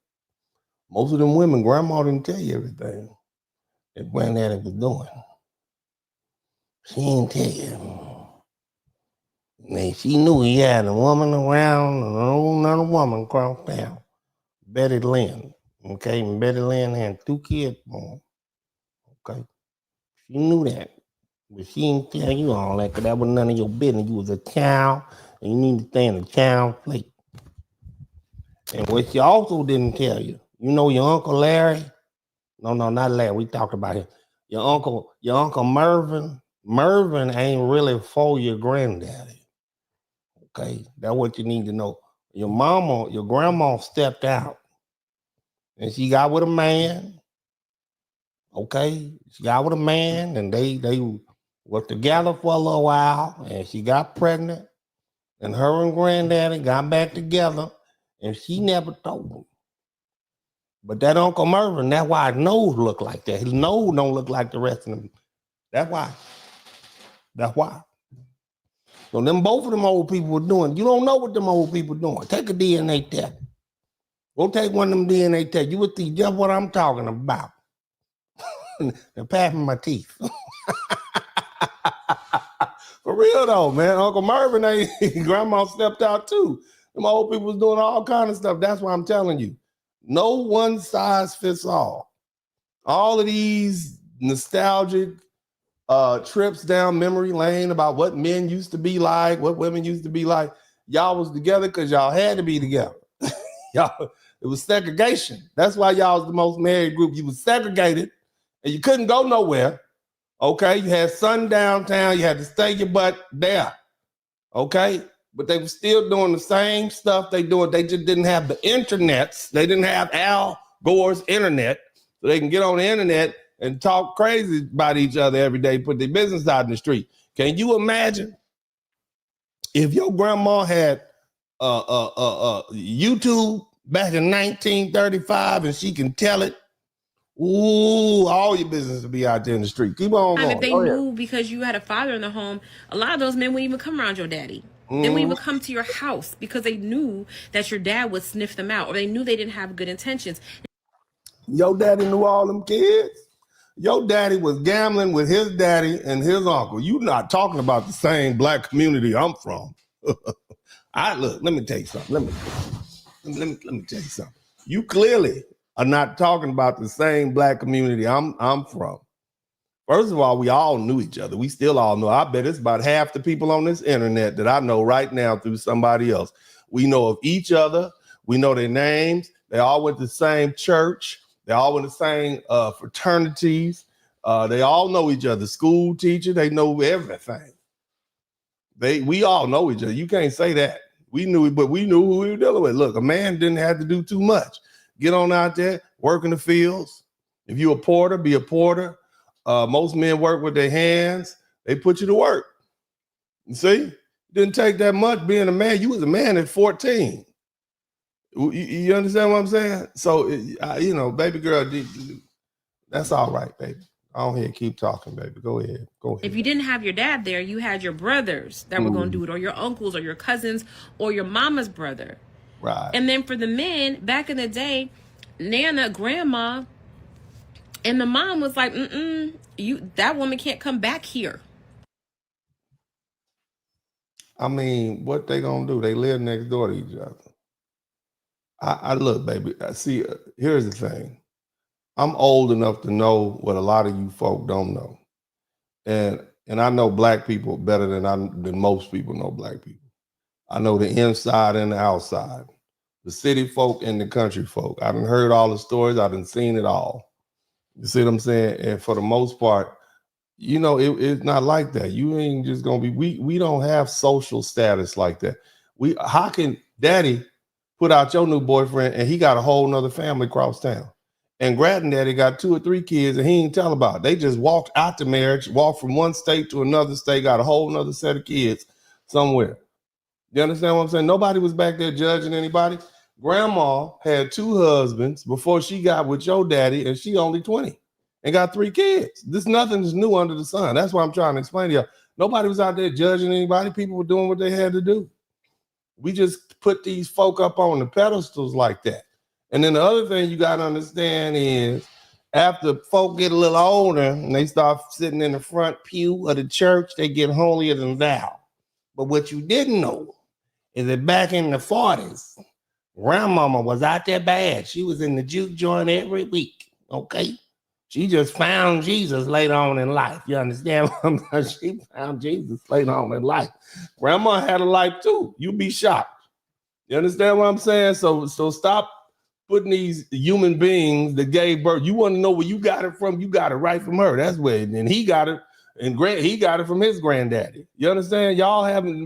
Most of them women, grandma didn't tell you everything. that granddaddy was doing. She didn't tell you. And she knew he had a woman around, another woman across town, Betty Lynn. Okay, and Betty Lynn had 2 kids born. Okay, she knew that, but she didn't tell you all that because that was none of your business. You was a child, and you need to stay in the child plate. And what she also didn't tell you, you know your Uncle Larry? No, not Larry. We talked about him. Your Uncle Mervyn. Mervyn ain't really for your granddaddy. Okay, that's what you need to know. Your grandma stepped out, and she got with a man. Okay, she got with a man, and they were together for a little while, and she got pregnant, and her and granddaddy got back together, and she never told him. But that Uncle Mervyn, that's why his nose look like that. His nose don't look like the rest of them. That's why. So both of them old people were doing. You don't know what them old people doing. Take a DNA test. Go take one of them DNA tests. You would see just what I'm talking about. And passing my teeth. For real though, man. Uncle Mervyn, grandma stepped out too. Them old people was doing all kind of stuff. That's why I'm telling you. No one size fits all. All of these nostalgic trips down memory lane about what men used to be like, what women used to be like. Y'all was together because y'all had to be together. Y'all, it was segregation. That's why y'all was the most married group. You was segregated and you couldn't go nowhere. Okay, you had sun downtown. You had to stay your butt there. Okay, but they were still doing the same stuff they doing. They just didn't have the internets. They didn't have Al Gore's internet, so they can get on the internet and talk crazy about each other every day, put their business out in the street. Can you imagine if your grandma had YouTube back in 1935 and she can tell it? Ooh, all your business will be out there in the street. Keep on going. If they knew because you had a father in the home, a lot of those men wouldn't even come around your daddy. They wouldn't even come to your house because they knew that your dad would sniff them out, or they knew they didn't have good intentions. Your daddy knew all them kids. Your daddy was gambling with his daddy and his uncle. You not talking about the same black community I'm from. Look, let me tell you something. Let me tell you something. You clearly are not talking about the same black community I'm from. First of all, we all knew each other. We still all know. I bet it's about half the people on this internet that I know right now through somebody else. We know of each other. We know their names. They all went to the same church. They all went to the same fraternities. They all know each other. School teacher, they know everything. We all know each other. You can't say that. We knew it, but we knew who we were dealing with. Look, a man didn't have to do too much. Get on out there, work in the fields. If you're a porter, be a porter. Most men work with their hands. They put you to work. You see? It didn't take that much being a man. You was a man at 14. You understand what I'm saying? So, baby girl, that's all right, baby. Go ahead, keep talking, baby. Go ahead. If you didn't have your dad there, you had your brothers that were going to do it, or your uncles, or your cousins, or your mama's brother. Right. And then for the men, back in the day, Nana, grandma, and the mom was like, that woman can't come back here. I mean, what they gonna do? They live next door to each other. I look, baby. See, here's the thing. I'm old enough to know what a lot of you folk don't know, and I know black people better than most people know black people. I know the inside and the outside, the city folk and the country folk. I done heard all the stories. I done seen it all. You see what I'm saying? And for the most part, it's not like that. You ain't just gonna be. We don't have social status like that. How can daddy put out your new boyfriend and he got a whole nother family across town? And granddaddy got 2 or 3 kids and he ain't tell about it. They just walked out the marriage, walked from one state to another state, got a whole nother set of kids somewhere. You understand what I'm saying? Nobody was back there judging anybody. Grandma had 2 husbands before she got with your daddy, and she only 20 and got 3 kids. Nothing's new under the sun. That's what I'm trying to explain to you. Nobody was out there judging anybody. People were doing what they had to do. We just put these folk up on the pedestals like that. And then the other thing you got to understand is After folk get a little older and they start sitting in the front pew of the church, they get holier than thou. But what you didn't know is that back in the 40s, grandmama was out there bad. She was in the juke joint every week, okay? She just found Jesus later on in life. You understand what I'm saying? She found Jesus later on in life. Grandma had a life too. You'd be shocked. You understand what I'm saying? So stop putting these human beings that gave birth. You want to know where you got it from? You got it right from her. That's where. And he got it, and he got it from his granddaddy. You understand?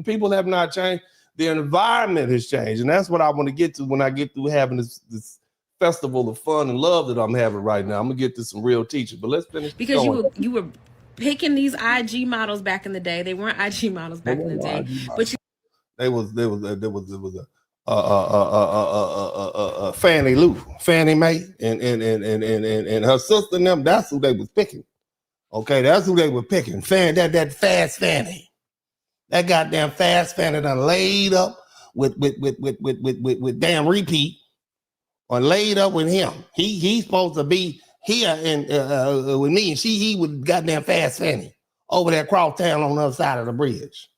People have not changed. The environment has changed, and that's what I want to get to when I get through having this festival of fun and love that I'm having right now. I'm gonna get to some real teaching, but let's finish. Because you were picking these IG models back in the day. They weren't IG models back in the day, but there was Fannie Mae, and her sister and them. That's who they was picking. Okay, that's who they were picking. That fast Fannie, that goddamn fast Fannie done laid up with damn repeat, or laid up with him. He's supposed to be here and with me, and he was goddamn fast Fannie over there across town on the other side of the bridge.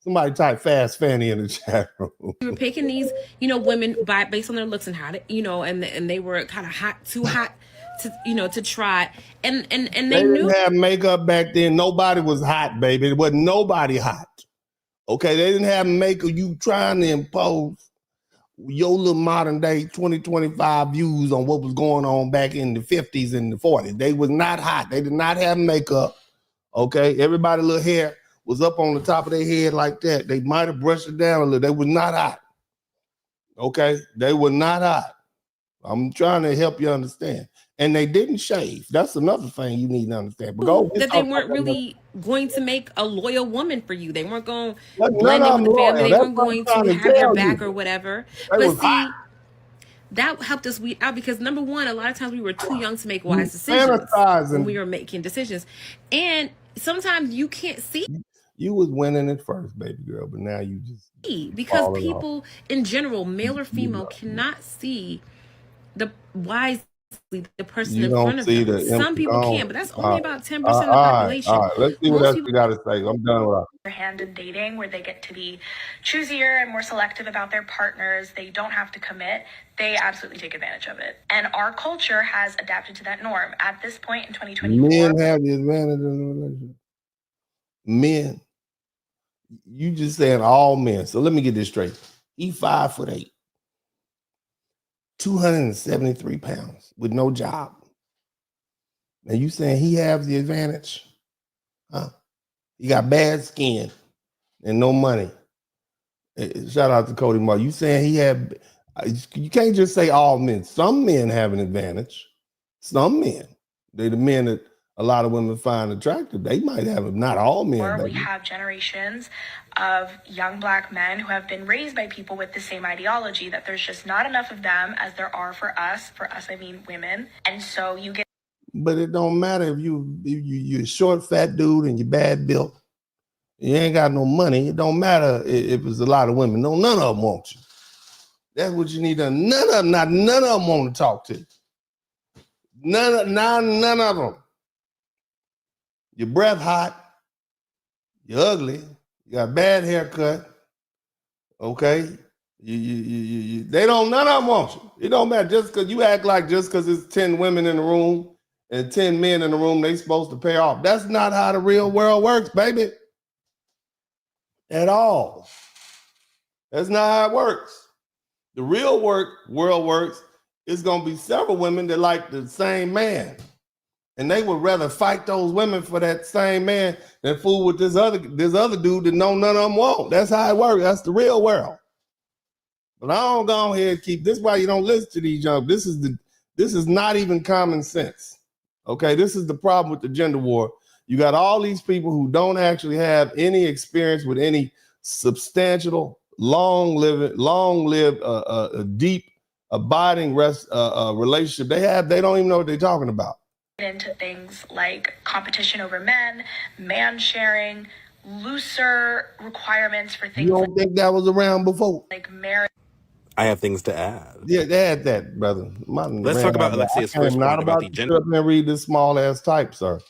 Somebody type fast Fannie in the chat room. You were picking these, women based on their looks and how to, and they were kind of too hot to try, and they didn't have makeup back then. Nobody was hot, baby. It wasn't nobody hot. Okay, they didn't have makeup. You trying to impose your little modern day 2025 views on what was going on back in the 50s and the 40s. They was not hot. They did not have makeup. Okay, everybody little hair was up on the top of their head like that. They might have brushed it down a little. They was not hot. Okay, they were not hot. I'm trying to help you understand. And they didn't shave. That's another thing you need to understand. But that they weren't really going to make a loyal woman for you. They weren't going to blend in with the family. They weren't going to have your back or whatever. But see, that helped us weed out because number one, a lot of times we were too young to make wise decisions when we were making decisions. And sometimes you can't see. You was winning it first, baby girl, but now you just because people in general, male or female, cannot see the wisely the person in front of them. Some people can, but that's only about 10% of the population. All right, let's see what else we got to say. I'm done with that. Hand in dating, where they get to be choosier and more selective about their partners. They don't have to commit. They absolutely take advantage of it. And our culture has adapted to that norm. At this point in 2024, men have the advantage in the relationship. Men. You just saying all men. So let me get this straight. He's 5'8", 273 pounds with no job. And you saying he has the advantage? Huh? He got bad skin and no money. Shout out to Cody Moore. You saying he had? You can't just say all men. Some men have an advantage. Some men. They're the men that a lot of women find attractive. They might have them. Not all men. We have generations of young Black men who have been raised by people with the same ideology that there's just not enough of them as there are for us. For us, I mean women. And so you get. But it don't matter if you're a short, fat dude and you're bad built. You ain't got no money. It don't matter if it's a lot of women. No, none of them want you. That's what you need to. None of them want to talk to you. None of them. Your breath hot, you're ugly, you got a bad haircut, okay? None of them want you. It don't matter just because you act like just because it's 10 women in the room and 10 men in the room, they supposed to pay off. That's not how the real world works, baby. At all. That's not how it works. The real world works, it's gonna be several women that like the same man. And they would rather fight those women for that same man than fool with this other dude that none of them want. That's how it works. That's the real world. But I don't go ahead and keep this. Is why you don't listen to these young. This is not even common sense. Okay, this is the problem with the gender war. You got all these people who don't actually have any experience with any substantial, long-lived, deep, abiding relationship. They don't even know what they're talking about. Into things like competition over men, man sharing, looser requirements for things. You don't think that was around before? Like marriage. I have things to add. Yeah, add that, brother. Let's talk about Alexia's first point about the gender. I'm not about to read this small ass type, sir.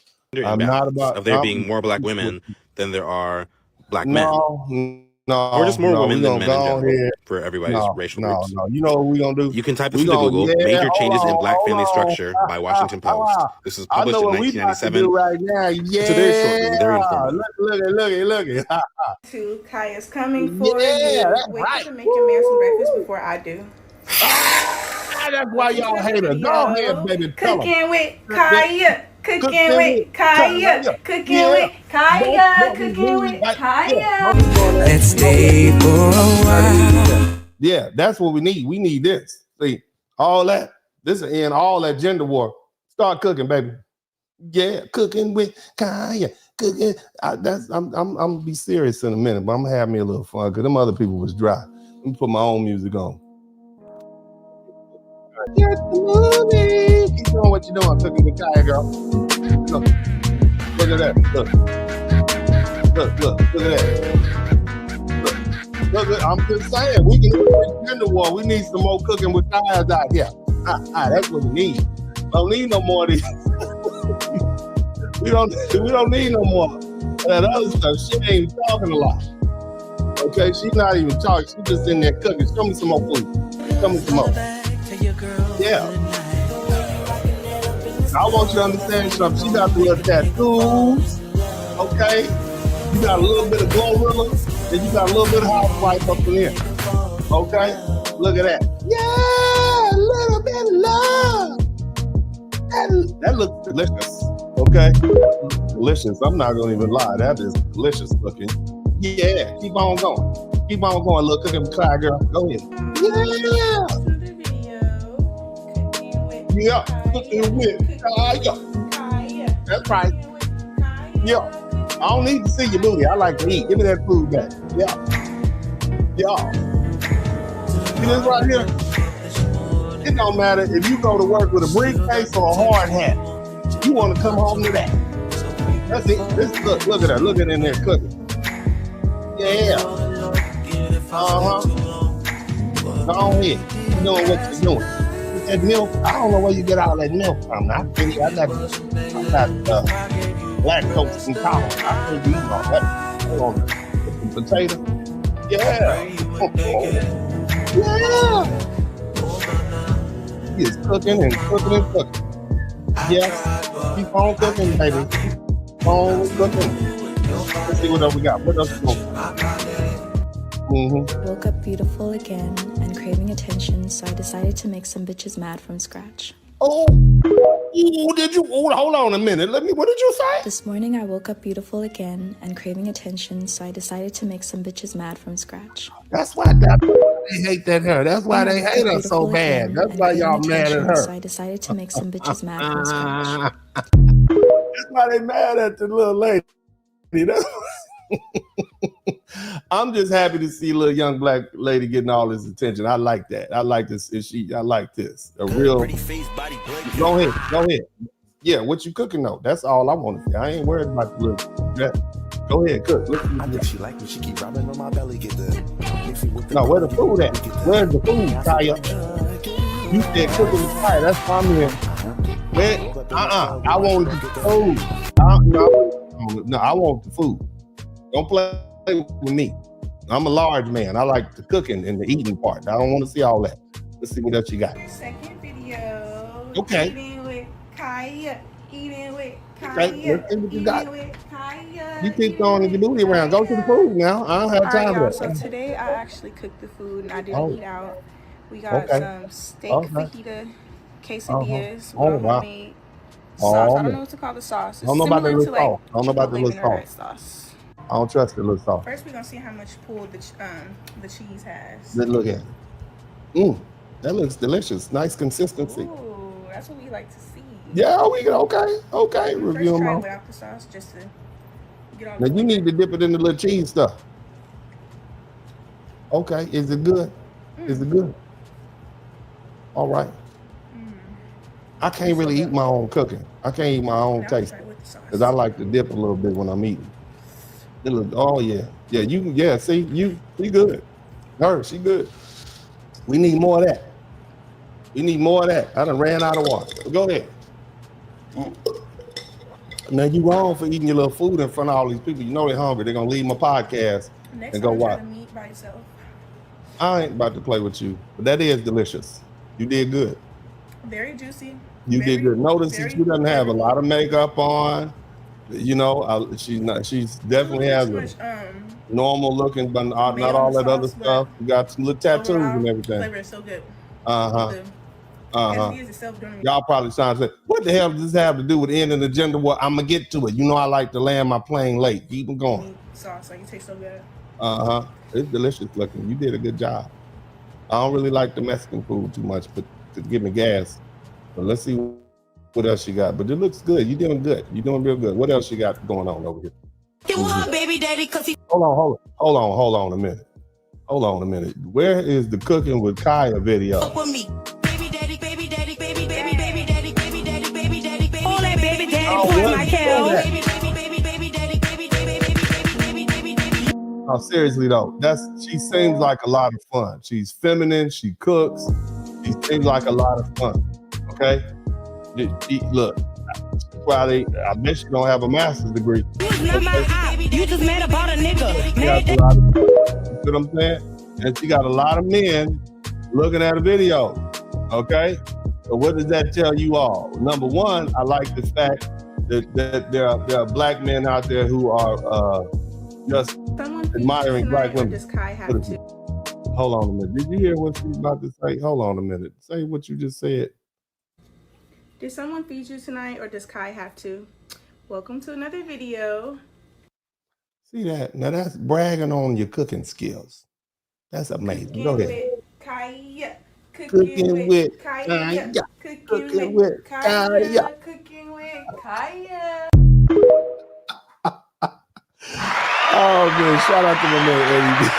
I'm not about of there being more black women than there are black men. No, or just more women than men in general ahead. for everybody's racial groups. No. You know what we're gonna do? You can type this into Google. Major changes in black family structure by Washington Post. This was published in 1997. Right now. Yeah. It's a very short read, very informative. Look it. To Kaaya's coming for you. Wait to make your man some breakfast before I do. That's why y'all hate her. Go ahead, baby. Cooking with Kaaya. Cooking with Kaaya. Cooking with Kaaya. Cooking with Kaaya. Let's stay for a while. Yeah, that's what we need. We need this. See, all that. This will end all that gender war. Start cooking, baby. Yeah, cooking with Kaaya. Cooking. I'm gonna be serious in a minute, but I'm gonna have me a little fun because them other people was dry. Let me put my own music on. Get the movie. Keep doing what you're doing, cooking with Kaaya, girl. Look at that. Look at that. Look, I'm just saying, we can do a gender war. We need some more cooking with Kaaya out here. That's what we need. We don't need no more of these. we don't need no more of that other stuff. She ain't talking a lot. Okay, she's not even talking. She's just in there cooking. Show me some more food. Show me some more. Yeah. I want you to understand something. She got the little tattoos. Okay. You got a little bit of GloRilla, and you got a little bit of housewife up in here. Okay. Look at that. Yeah, a little bit of love. That looks delicious. Okay. Delicious. I'm not gonna even lie. That is delicious looking. Yeah. Keep on going. Keep on going. Look at them Kaaya girl. Go ahead. Yeah. Yeah, cooking with Kaaya. That's right. Yeah. I don't need to see your booty. I like to eat. Give me that food back. Yeah. See this right here? It don't matter if you go to work with a briefcase or a hard hat. You want to come home to that. That's it. Look at her. Look at her in there cooking. Yeah. Go ahead. You're doing what you're doing. That milk, I don't know where you get all that milk from. I'm not lactose intolerant. I can't eat all that. Hold on. Some potato. Yeah. Yeah. He is cooking and cooking and cooking. Yes. Keep on cooking, baby. Keep on cooking. Let's see what else we got. What else we got? Woke up beautiful again and craving attention, so I decided to make some bitches mad from scratch. Oh, did you? Oh, hold on a minute. What did you say? This morning I woke up beautiful again and craving attention, so I decided to make some bitches mad from scratch. That's why they hate that her. That's why they hate her so bad. That's why y'all mad at her. So I decided to make some bitches mad from scratch. That's why they mad at the little lady. I'm just happy to see a little young black lady getting all this attention. I like that. I like this. I like this. A real. Go ahead. Yeah, what you cooking though? That's all I want to say. I ain't worried about the little. Yeah. Go ahead, cook. I think she like when she keep rubbing on my belly. Get the. No, where the food at? Where's the food, Kaaya? You said cooking with Kaaya. That's why I'm here. Where? I want the food. No, I want the food. Don't play with me. I'm a large man. I like the cooking and the eating part. I don't want to see all that. Let's see what else you got. Second video. Okay. Eating with Kaaya. Eating with Kaaya. Okay, let's see what you got. You keep throwing your booty around. Go to the food now. I don't have time for that. So today I actually cooked the food and I didn't eat out. We got some steak fajita quesadillas with homemade sauce. I don't know what to call the sauce. It's I don't know about the little sauce. I don't know about the little sauce. I don't trust the little sauce. First, we're gonna see how much pull the cheese has. Let's look at it. That looks delicious. Nice consistency. Ooh, that's what we like to see. Yeah, okay. Review them all. Without the sauce, just to get all. Now you need to dip it in the little cheese stuff. Okay, is it good? Is it good? All right. I can't really eat my own cooking. I can't eat my own taste because I like to dip a little bit when I'm eating. See, you good. Her, she good. We need more of that. We need more of that. I done ran out of water. But go ahead. Now you wrong for eating your little food in front of all these people. You know they're hungry. They're gonna leave my podcast and go watch. Meat by yourself. I ain't about to play with you, but that is delicious. You did good. Very juicy. You did good. Notice that she doesn't have a lot of makeup on. You know, she's definitely has a normal looking, but not all that other stuff. You got some little tattoos and everything. Flavor is so good. Y'all probably sound like, what the hell does this have to do with ending the gender war? I'm gonna get to it. You know, I like to land my plane late. Keep them going. Meat sauce, like it tastes so good. It's delicious looking. You did a good job. I don't really like the Mexican food too much, but to give me gas. But let's see what else you got. But it looks good. You're doing good. You're doing real good. What else you got going on over here? Baby daddy, cause he Hold on a minute. Hold on a minute. Where is the cooking with Kaaya video? fuck with me. Baby daddy, baby daddy, baby baby baby daddy, baby daddy, baby daddy, baby. All that baby daddy, boy, my cow. Baby baby baby baby daddy, baby baby baby baby baby. Oh, seriously though, she seems like a lot of fun. She's feminine. She cooks. She seems like a lot of fun. Okay, look. Probably, I bet you don't have a master's degree. Not my eye. You just mad about a nigga. You know what I'm saying? And she got a lot of men looking at a video. Okay, so what does that tell you all? Number one, I like the fact that there are black men out there who are just admiring black women. Hold on a minute. Did you hear what she's about to say? Hold on a minute. Say what you just said. Did someone feed you tonight, or does Kai have to? Welcome to another video. See that? Now that's bragging on your cooking skills. That's amazing. Go ahead. Kaaya. Cooking with Kaaya. Cooking with Kaaya. Cooking with Kaaya. Oh man, shout out to my man Eddie D.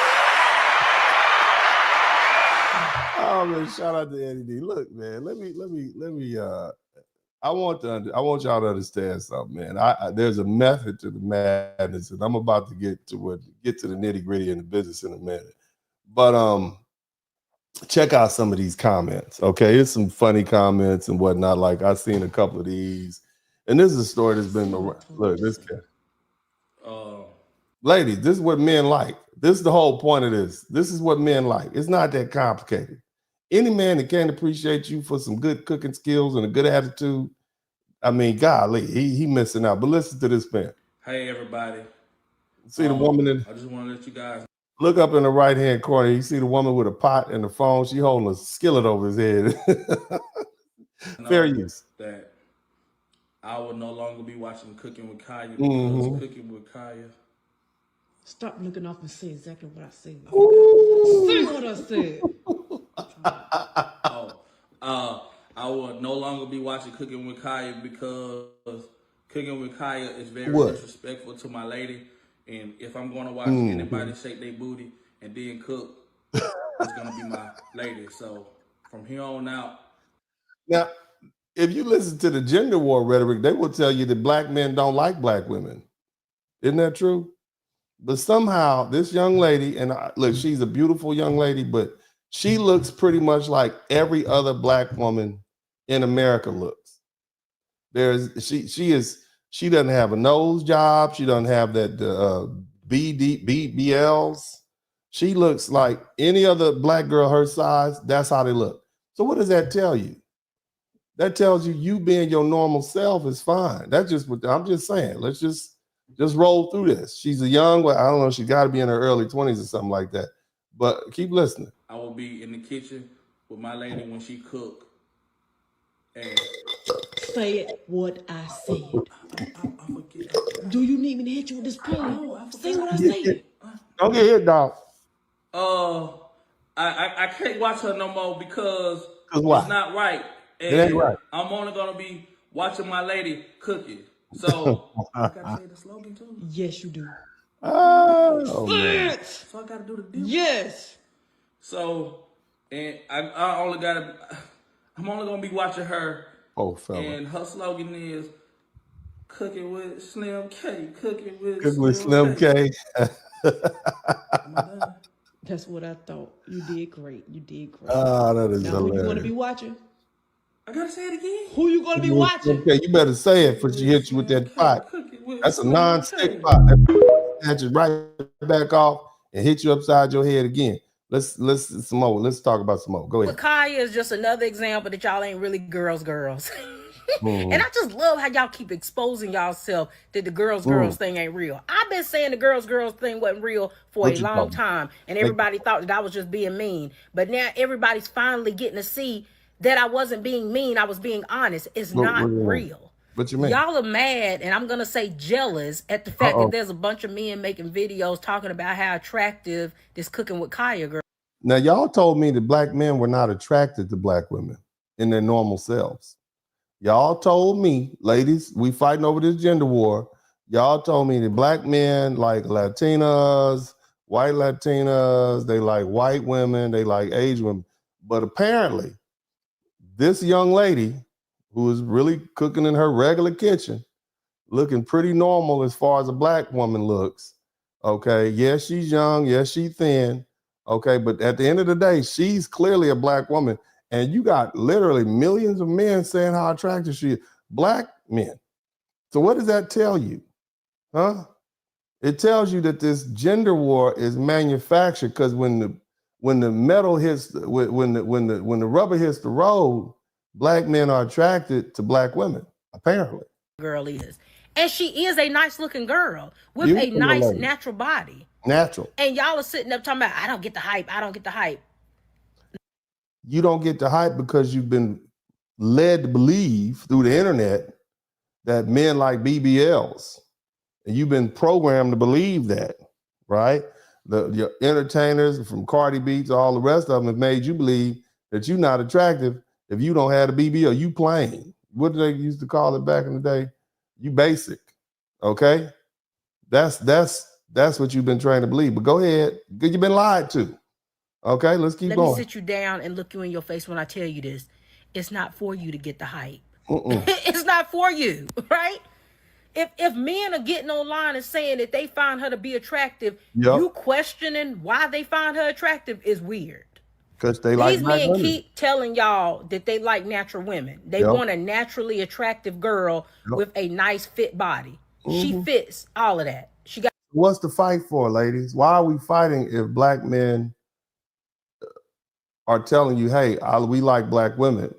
Oh man, shout out to Eddie D. Look, man, let me I want y'all to understand something, man. There's a method to the madness, and I'm about to get to the nitty-gritty in the business in a minute. But check out some of these comments. Okay, here's some funny comments and whatnot. Like I've seen a couple of these, and this is a story that's been around. Look, this guy. Ladies, this is what men like. This is the whole point of this. This is what men like. It's not that complicated. Any man that can't appreciate you for some good cooking skills and a good attitude, I mean, golly, he missing out. But listen to this man. Hey, everybody. See the woman in. I just want to let you guys look up in the right-hand corner. You see the woman with a pot and the phone. She holding a skillet over his head. Fair use. That I will no longer be watching Cooking with Kaaya because Cooking with Kaaya. Stop looking off and say exactly what I said. Say what I said. I will no longer be watching Cooking with Kaaya because Cooking with Kaaya is very disrespectful to my lady. And if I'm going to watch anybody shake their booty and then cook, it's going to be my lady. So from here on out. Now, if you listen to the gender war rhetoric, they will tell you that black men don't like black women. Isn't that true? But somehow this young lady, and look, she's a beautiful young lady, but she looks pretty much like every other black woman in America looks. She doesn't have a nose job. She doesn't have that BBLs. She looks like any other black girl her size. That's how they look. So what does that tell you? That tells you being your normal self is fine. That's just what I'm just saying. Let's just roll through this. She's a young, I don't know, she's got to be in her early 20s or something like that. But keep listening. I will be in the kitchen with my lady when she cook. And say what I said. I forget. Do you need me to hit you with this pen? Say what I said. Don't get hit, dog. I can't watch her no more because why? It's not right. And it ain't right. I'm only gonna be watching my lady cooking. So I gotta say the slogan too. Yes, you do. Oh man. So I gotta do the deal. Yes. So and I'm only gonna be watching her. Oh fella. And her slogan is cooking with Slim K. Cooking with Slim K. That's what I thought. You did great. You did great. Ah, that is now, hilarious. who you going to be watching? I gotta say it again. Who you going to be watching? Okay, you better say it before she hits you with that pot. That's a non-stick pot. That snatch it right back off and hit you upside your head again. Let's some more. Let's talk about some more. Go ahead. But Kaaya is just another example that y'all ain't really girls. And I just love how y'all keep exposing yourself that the girls thing ain't real. I've been saying the girls thing wasn't real for a long time, and everybody thought that I was just being mean. But now everybody's finally getting to see that I wasn't being mean. I was being honest. It's not real. What you mean? Y'all are mad, and I'm gonna say jealous at the fact that there's a bunch of men making videos talking about how attractive this cooking with Kaaya girl. Now, y'all told me that black men were not attracted to black women in their normal selves. Y'all told me, ladies, we fighting over this gender war. Y'all told me that black men like Latinas, white Latinas, they like white women, they like Asian women. But apparently, this young lady who is really cooking in her regular kitchen, looking pretty normal as far as a black woman looks. Okay, yes, she's young, yes, she's thin. Okay, but at the end of the day, she's clearly a black woman. And you got literally millions of men saying how attractive she is. Black men. So what does that tell you? Huh? It tells you that this gender war is manufactured because when the metal hits, when the rubber hits the road, black men are attracted to black women, apparently. Girl is. And she is a nice looking girl with a nice natural body. Natural. And y'all are sitting up talking about, I don't get the hype. I don't get the hype. You don't get the hype because you've been led to believe through the internet that men like BBLs. And you've been programmed to believe that, right? Your entertainers from Cardi B to all the rest of them have made you believe that you're not attractive if you don't have a BBL. You plain. What did they used to call it back in the day? You basic. Okay? That's what you've been trained to believe. But go ahead, because you've been lied to. Okay, let's keep going. Let me sit you down and look you in your face when I tell you this. It's not for you to get the hype. It's not for you, right? If men are getting online and saying that they find her to be attractive, you questioning why they find her attractive is weird. Because they like these men keep telling y'all that they like natural women. They want a naturally attractive girl with a nice fit body. She fits all of that. She got. What's the fight for, ladies? Why are we fighting if black men are telling you, hey, we like black women?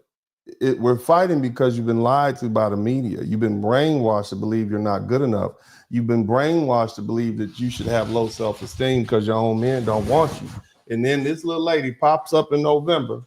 We're fighting because you've been lied to by the media. You've been brainwashed to believe you're not good enough. You've been brainwashed to believe that you should have low self-esteem because your own men don't want you. And then this little lady pops up in November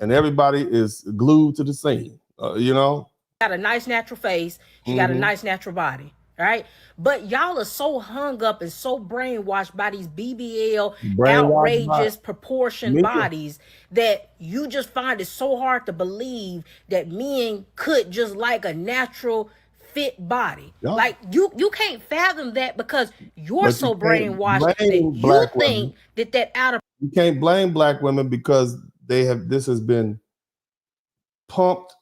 and everybody is glued to the scene, you know? Got a nice natural face. She got a nice natural body. Right? But y'all are so hung up and so brainwashed by these BBL outrageous proportion bodies that you just find it so hard to believe that men could just like a natural fit body. Like you can't fathom that because you're so brainwashed that you think that out of. You can't blame black women because this has been pumped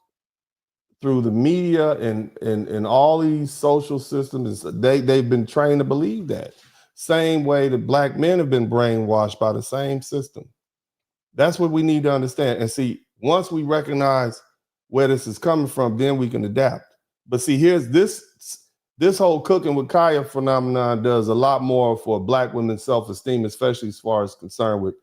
through the media and all these social systems. They've been trained to believe that. Same way that black men have been brainwashed by the same system. That's what we need to understand. And see, once we recognize where this is coming from, then we can adapt. But see, here's this whole cooking with Kaaya phenomenon does a lot more for black women's self-esteem, especially as far as concerned with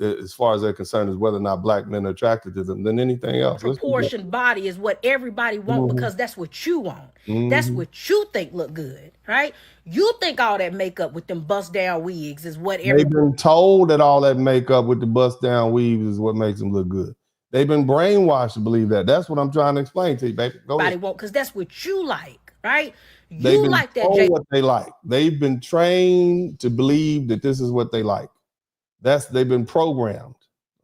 as far as they're concerned is whether or not black men are attracted to them than anything else. Proportion body is what everybody wants because that's what you want. That's what you think look good, right? You think all that makeup with them bust down wigs is what they've been told that all that makeup with the bust down weaves is what makes them look good. They've been brainwashed to believe that. That's what I'm trying to explain to you, baby. Go ahead. Because that's what you like, right? You like that. What they like. They've been trained to believe that this is what they like. They've been programmed.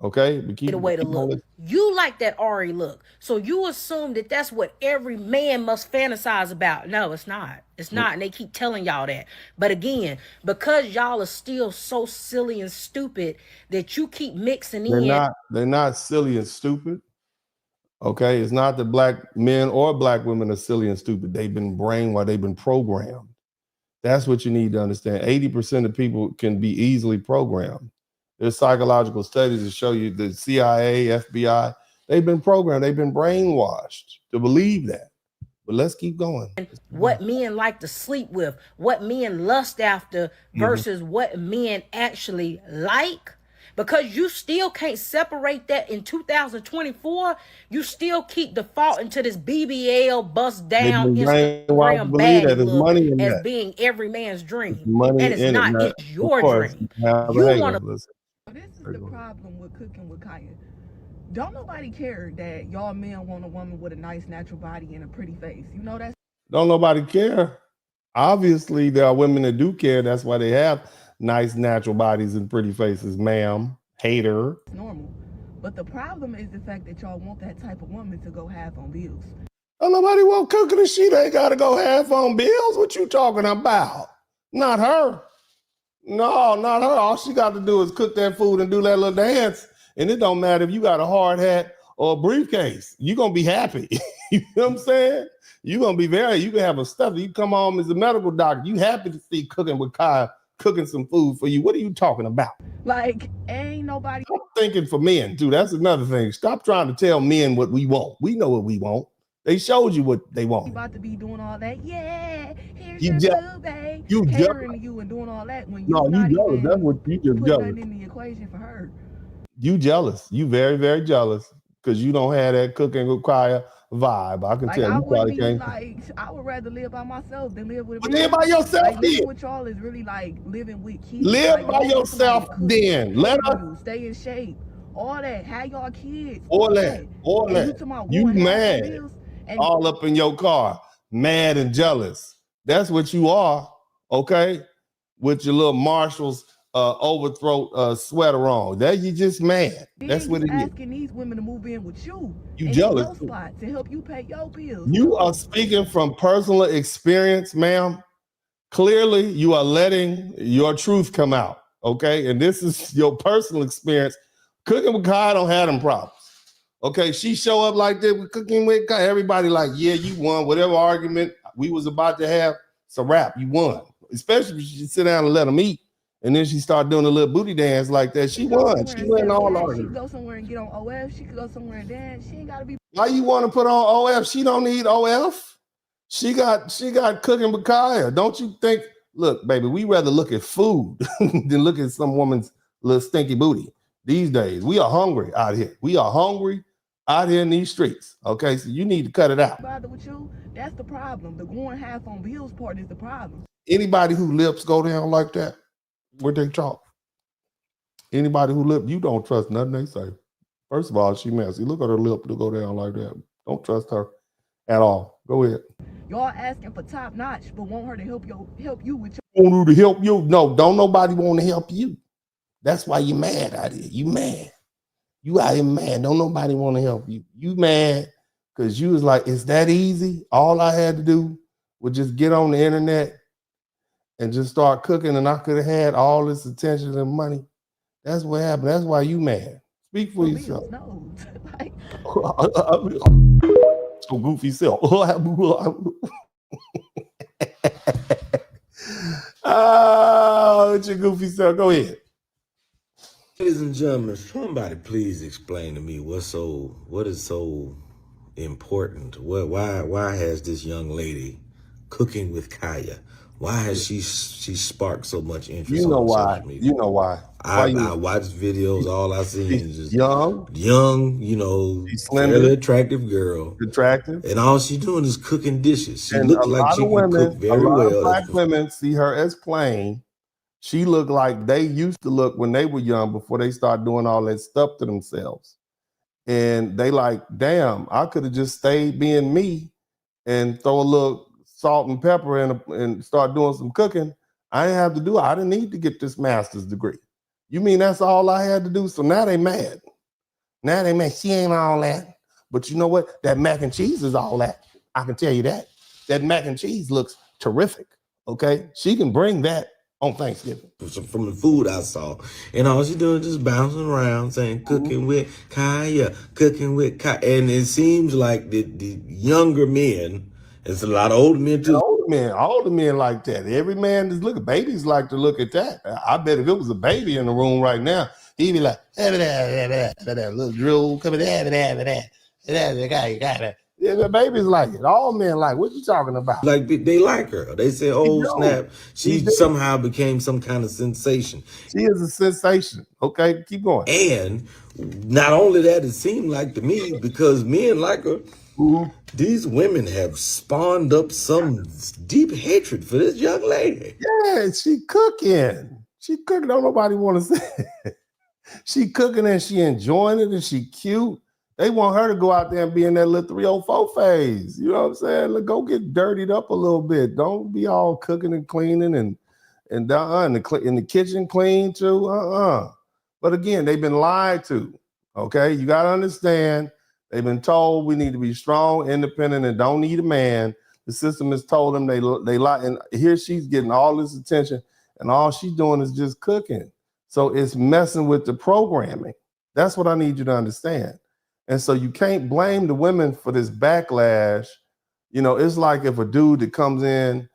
Okay, the way to look. You like that Ari look, so you assume that that's what every man must fantasize about. No, it's not. It's not, and they keep telling y'all that. But again, because y'all are still so silly and stupid that you keep mixing in. They're not silly and stupid. Okay, it's not that black men or black women are silly and stupid. They've been brainwashed. They've been programmed. That's what you need to understand. 80% of people can be easily programmed. There's psychological studies that show you the CIA, FBI, they've been programmed, they've been brainwashed to believe that. But let's keep going. What men like to sleep with, what men lust after versus what men actually like. Because you still can't separate that in 2024. You still keep defaulting to this BBL bust down Instagram bag look as being every man's dream. And it's not, it's your dream. You want to. This is the problem with cooking with Kaaya. Don't nobody care that y'all men want a woman with a nice natural body and a pretty face. You know that's. Don't nobody care. Obviously, there are women that do care. That's why they have nice natural bodies and pretty faces, ma'am. Hater. It's normal. But the problem is the fact that y'all want that type of woman to go half on bills. Don't nobody want cooking and she ain't got to go half on bills. What you talking about? Not her. No, not her. All she got to do is cook that food and do that little dance. And it don't matter if you got a hard hat or a briefcase. You're going to be happy. You know what I'm saying? You're going to be you can have a stuff. You come home as a medical doctor. You happy to see Cooking with Kaaya cooking some food for you. What are you talking about? Like, ain't nobody. I'm thinking for men, too. That's another thing. Stop trying to tell men what we want. We know what we want. They showed you what they want. You about to be doing all that. Yeah, here's you your food, babe. You catering to you and doing all that when you're not jealous. That's what you just jealous. In the equation for her. You jealous. You very, very jealous because you don't have that Cooking with Kaaya vibe. I can tell you probably can't. I would rather live by myself than live with. Live by yourself. Like, living with y'all is really like living with kids. Live by yourself then. Let us stay in shape. All that. Have y'all kids. All that. You mad. All up in your car. Mad and jealous. That's what you are. Okay? With your little Marshall's overthrow sweater on. That you just mad. That's what it is. Asking these women to move in with you. You jealous. Spot to help you pay your bills. You are speaking from personal experience, ma'am. Clearly, you are letting your truth come out. Okay, and this is your personal experience. Cooking with Kaaya don't have them problems. Okay, she show up like this with Cooking with Kaaya. Everybody like, yeah, you won. Whatever argument we was about to have, it's a wrap. You won. Especially if you sit down and let them eat. And then she started doing a little booty dance like that. She won. She won all arguments. She could go somewhere and get on OF. She could go somewhere and dance. She ain't got to be. Why you want to put on OF? She don't need OF. She got Cooking with Kaaya. Don't you think? Look, baby, we rather look at food than look at some woman's little stinky booty. These days, we are hungry out here. We are hungry out here in these streets. Okay, so you need to cut it out. Bother with you? That's the problem. The going half on bills part is the problem. Anybody who lips go down like that, where they talk. Anybody who lip, you don't trust nothing they say. First of all, she messy. Look at her lip to go down like that. Don't trust her at all. Go ahead. Y'all asking for top notch, but want her to help you with your. Want her to help you? No, don't nobody want to help you. That's why you mad out here. You mad. You out here mad. Don't nobody want to help you. You mad because you was like, it's that easy. All I had to do was just get on the internet and just start cooking, and I could have had all this attention and money. That's what happened. That's why you mad. Speak for yourself. No. So goofy self. It's your goofy self. Go ahead. Ladies and gentlemen, somebody please explain to me what is so important? Why has this young lady Cooking with Kaaya? Why has she sparked so much interest? You know on why? Social media? You know why? I watch videos. All I see is just young, fairly attractive girl, attractive, and all she's doing is cooking dishes. She looks like she can cook very well. Black women see her as plain. She looked like they used to look when they were young before they start doing all that stuff to themselves, and they like, damn, I could have just stayed being me and throw a little salt and pepper and start doing some cooking. I didn't have to do it. I didn't need to get this master's degree. You mean that's all I had to do? So now they mad. Now they mad. She ain't all that. But you know what? That mac and cheese is all that. I can tell you that. That mac and cheese looks terrific. Okay? She can bring that on Thanksgiving. From the food I saw. And all she's doing is just bouncing around saying, Cooking with Kaaya, Cooking with Kaaya. And it seems like the younger men, it's a lot of older men too. Older men like that. Every man is looking. Babies like to look at that. I bet if it was a baby in the room right now, He be like, little drool coming there. Yeah, the babies like it. All men like. What you talking about? Like they like her. They say, "Oh snap!" She somehow became some kind of sensation. She is a sensation. Okay, keep going. And not only that, it seemed like to me because men like her. These women have spawned up some deep hatred for this young lady. Yeah, she cooking. She cooking. Don't nobody want to say. She cooking and she enjoying it and she cute. They want her to go out there and be in that little 304 phase. You know what I'm saying? Look, go get dirtied up a little bit. Don't be all cooking and cleaning and in the kitchen clean too. But again, they've been lied to. Okay, you got to understand. They've been told we need to be strong, independent, and don't need a man. The system has told them they lie. And here she's getting all this attention, and all she's doing is just cooking. So it's messing with the programming. That's what I need you to understand. And so you can't blame the women for this backlash. You know, it's like if a dude that comes in,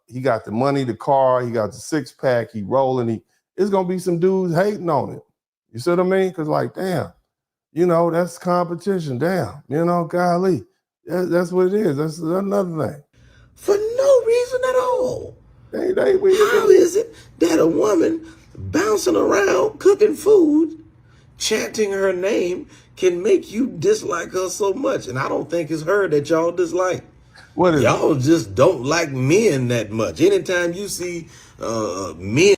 he got the money, the car, he got the six pack, he rolling, it's gonna be some dudes hating on him. You see what I mean? Because like, damn, you know, that's competition. Damn, you know, golly, that's what it is. That's another thing. For no reason at all. How is it that a woman bouncing around, cooking food, chanting her name can make you dislike her so much? And I don't think it's her that y'all dislike. What is y'all just don't like men that much. Anytime you see men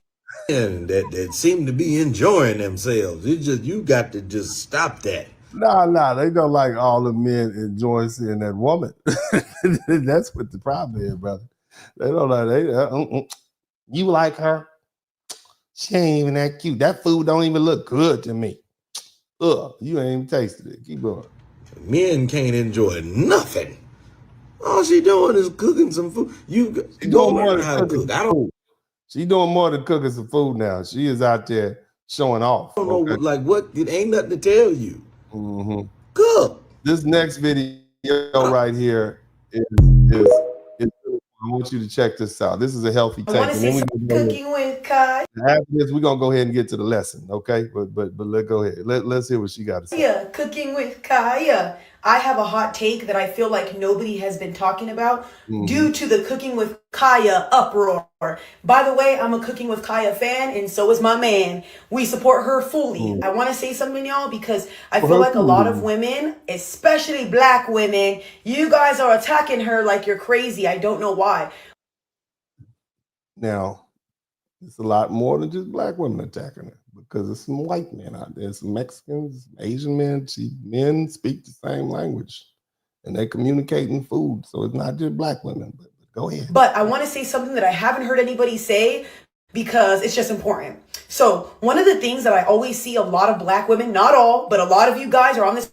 that seem to be enjoying themselves, you got to just stop that. Nah, they don't like all the men enjoying seeing that woman. That's what the problem is, brother. They don't like you like her. She ain't even that cute. That food don't even look good to me. You ain't even tasted it. Keep going. Men can't enjoy nothing. All she doing is cooking some food. She doing more than cooking. She doing more than cooking some food now. She is out there showing off. I don't know, like what? It ain't nothing to tell you. Mm-hmm. Cook. This next video right here is I want you to check this out. This is a healthy take. I want to see some cooking with Kaaya. After this, we're gonna go ahead and get to the lesson, okay? But let's go ahead. Let's hear what she got to say. Yeah, cooking with Kaaya. I have a hot take that I feel like nobody has been talking about due to the Cooking with Kaaya uproar. By the way, I'm a Cooking with Kaaya fan, and so is my man. We support her fully. I want to say something, y'all, because I feel like a lot of women, especially black women, you guys are attacking her like you're crazy. I don't know why. Now, it's a lot more than just black women attacking her, because there's some white men out there, some Mexicans, Asian men. Men speak the same language, and they communicate in food. So it's not just black women. But go ahead. But I want to say something that I haven't heard anybody say because it's just important. So one of the things that I always see a lot of black women, not all, but a lot of you guys are on this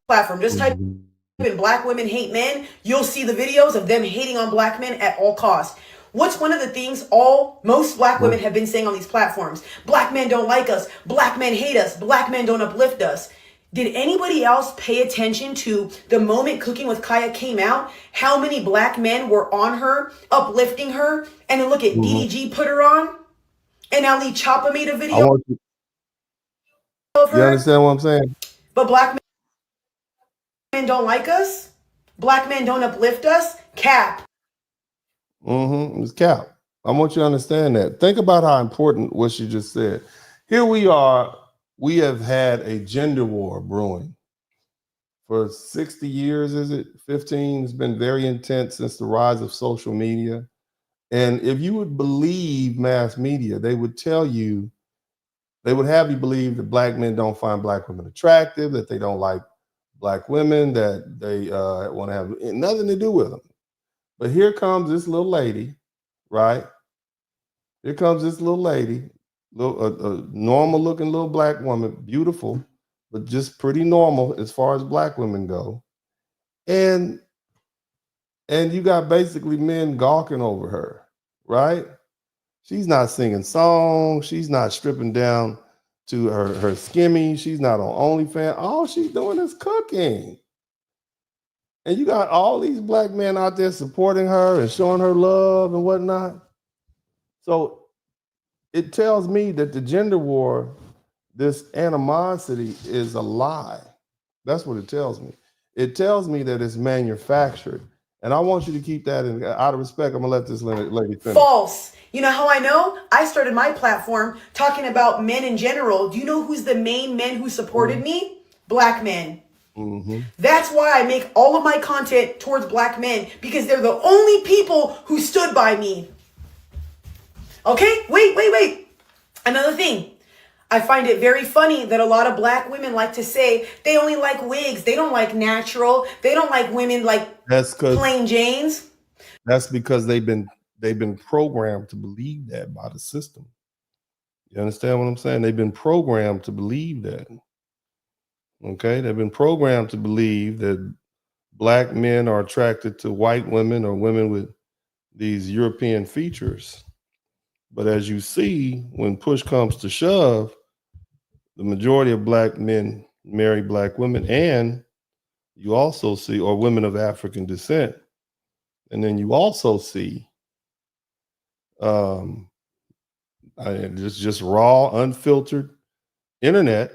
platform. Just type in black women hate men. You'll see the videos of them hating on black men at all costs. What's one of the things most black women have been saying on these platforms? Black men don't like us. Black men hate us. Black men don't uplift us. Did anybody else pay attention to the moment Cooking with Kaaya came out? How many black men were on her, uplifting her? And then look at DDG put her on. And Ali Choppa made a video of her. You understand what I'm saying? But black men don't like us. Black men don't uplift us. Cap. It's cap. I want you to understand that. Think about how important what she just said. Here we are. We have had a gender war brewing for 60 years, is it? 15? It's been very intense since the rise of social media. And if you would believe mass media, they would tell you, they would have you believe that black men don't find black women attractive, that they don't like black women, that they want to have nothing to do with them. But here comes this little lady, right? Here comes this little lady, a normal looking little black woman, beautiful, but just pretty normal as far as black women go. And you got basically men gawking over her, right? She's not singing songs. She's not stripping down to her skimmy. She's not on OnlyFans. All she's doing is cooking. And you got all these black men out there supporting her and showing her love and whatnot. So it tells me that the gender war, this animosity, is a lie. That's what it tells me. It tells me that it's manufactured. And I want you to keep that in. Out of respect, I'm going to let this lady finish. False. You know how I know? I started my platform talking about men in general. Do you know who's the main men who supported me? Black men. That's why I make all of my content towards black men, because they're the only people who stood by me. Okay? Wait. Another thing. I find it very funny that a lot of black women like to say they only like wigs. They don't like natural. They don't like women like plain Janes. That's because they've been programmed to believe that by the system. You understand what I'm saying? They've been programmed to believe that. Okay? They've been programmed to believe that black men are attracted to white women or women with these European features. But as you see, when push comes to shove, the majority of black men marry black women, and you also see, or women of African descent. And then you also see just raw, unfiltered internet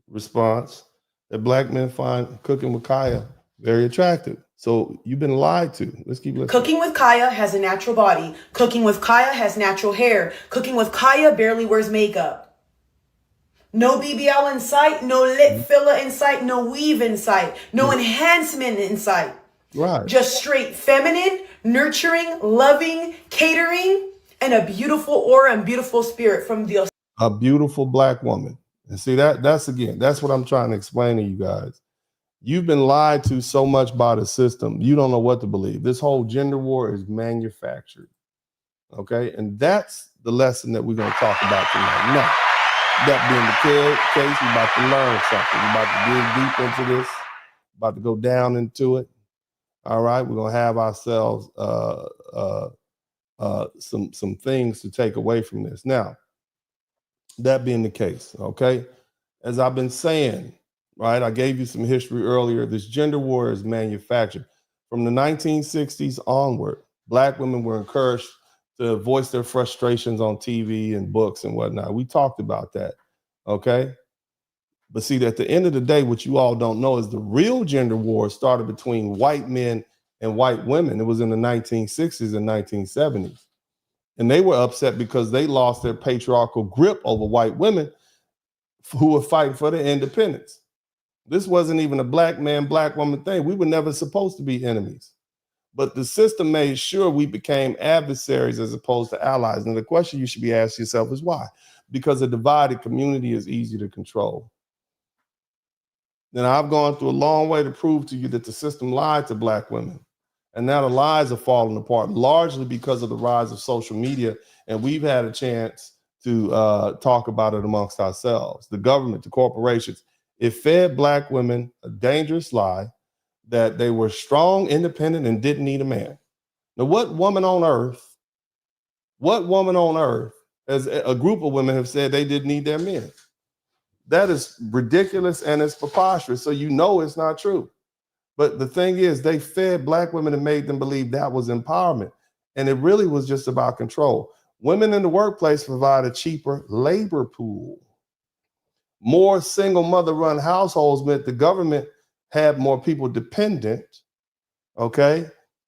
response that black men find cooking with Kaaya very attractive. So you've been lied to. Let's keep listening. Cooking with Kaaya has a natural body. Cooking with Kaaya has natural hair. Cooking with Kaaya barely wears makeup. No BBL in sight, no lip filler in sight, no weave in sight, no enhancement in sight. Right. Just straight feminine, nurturing, loving, catering, and a beautiful aura and beautiful spirit from the... A beautiful black woman. And see, that's what I'm trying to explain to you guys. You've been lied to so much by the system, you don't know what to believe. This whole gender war is manufactured. Okay? And that's the lesson that we're going to talk about tonight. Now, that being the case, we're about to learn something. We're about to dig deep into this, about to go down into it. All right, we're gonna have ourselves some things to take away from this. Now, that being the case, okay, as I've been saying, right, I gave you some history earlier. This gender war is manufactured. From the 1960s onward, black women were encouraged to voice their frustrations on TV and books and whatnot. We talked about that, okay? But see, at the end of the day, what you all don't know is the real gender war started between white men and white women. It was in the 1960s and 1970s. And they were upset because they lost their patriarchal grip over white women who were fighting for their independence. This wasn't even a black man, black woman thing. We were never supposed to be enemies. But the system made sure we became adversaries as opposed to allies. And the question you should be asking yourself is why? Because a divided community is easy to control. Now, I've gone through a long way to prove to you that the system lied to black women. And now the lies are falling apart, largely because of the rise of social media. And we've had a chance to talk about it amongst ourselves. The government, the corporations, it fed black women a dangerous lie that they were strong, independent, and didn't need a man. Now, what woman on earth, as a group of women have said they didn't need their men? That is ridiculous and it's preposterous. So you know it's not true. But the thing is, they fed black women and made them believe that was empowerment. And it really was just about control. Women in the workplace provide a cheaper labor pool. More single mother-run households meant the government had more people dependent, okay?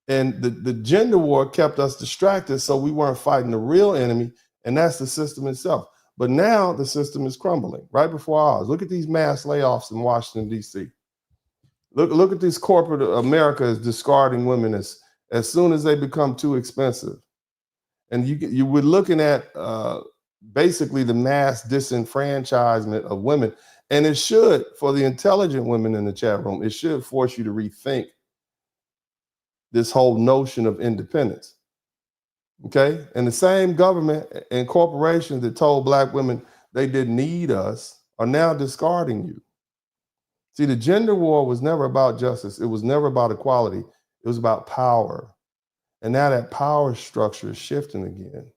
And the gender war kept us distracted, so we weren't fighting the real enemy, and that's the system itself. But now the system is crumbling right before our eyes. Look at these mass layoffs in Washington, D.C. Look at this corporate America is discarding women as soon as they become too expensive. And you were looking at basically the mass disenfranchisement of women. And it should, for the intelligent women in the chat room, it should force you to rethink this whole notion of independence. Okay? And the same government and corporations that told black women they didn't need us are now discarding you. See, the gender war was never about justice. It was never about equality. It was about power. And now that power structure is shifting again.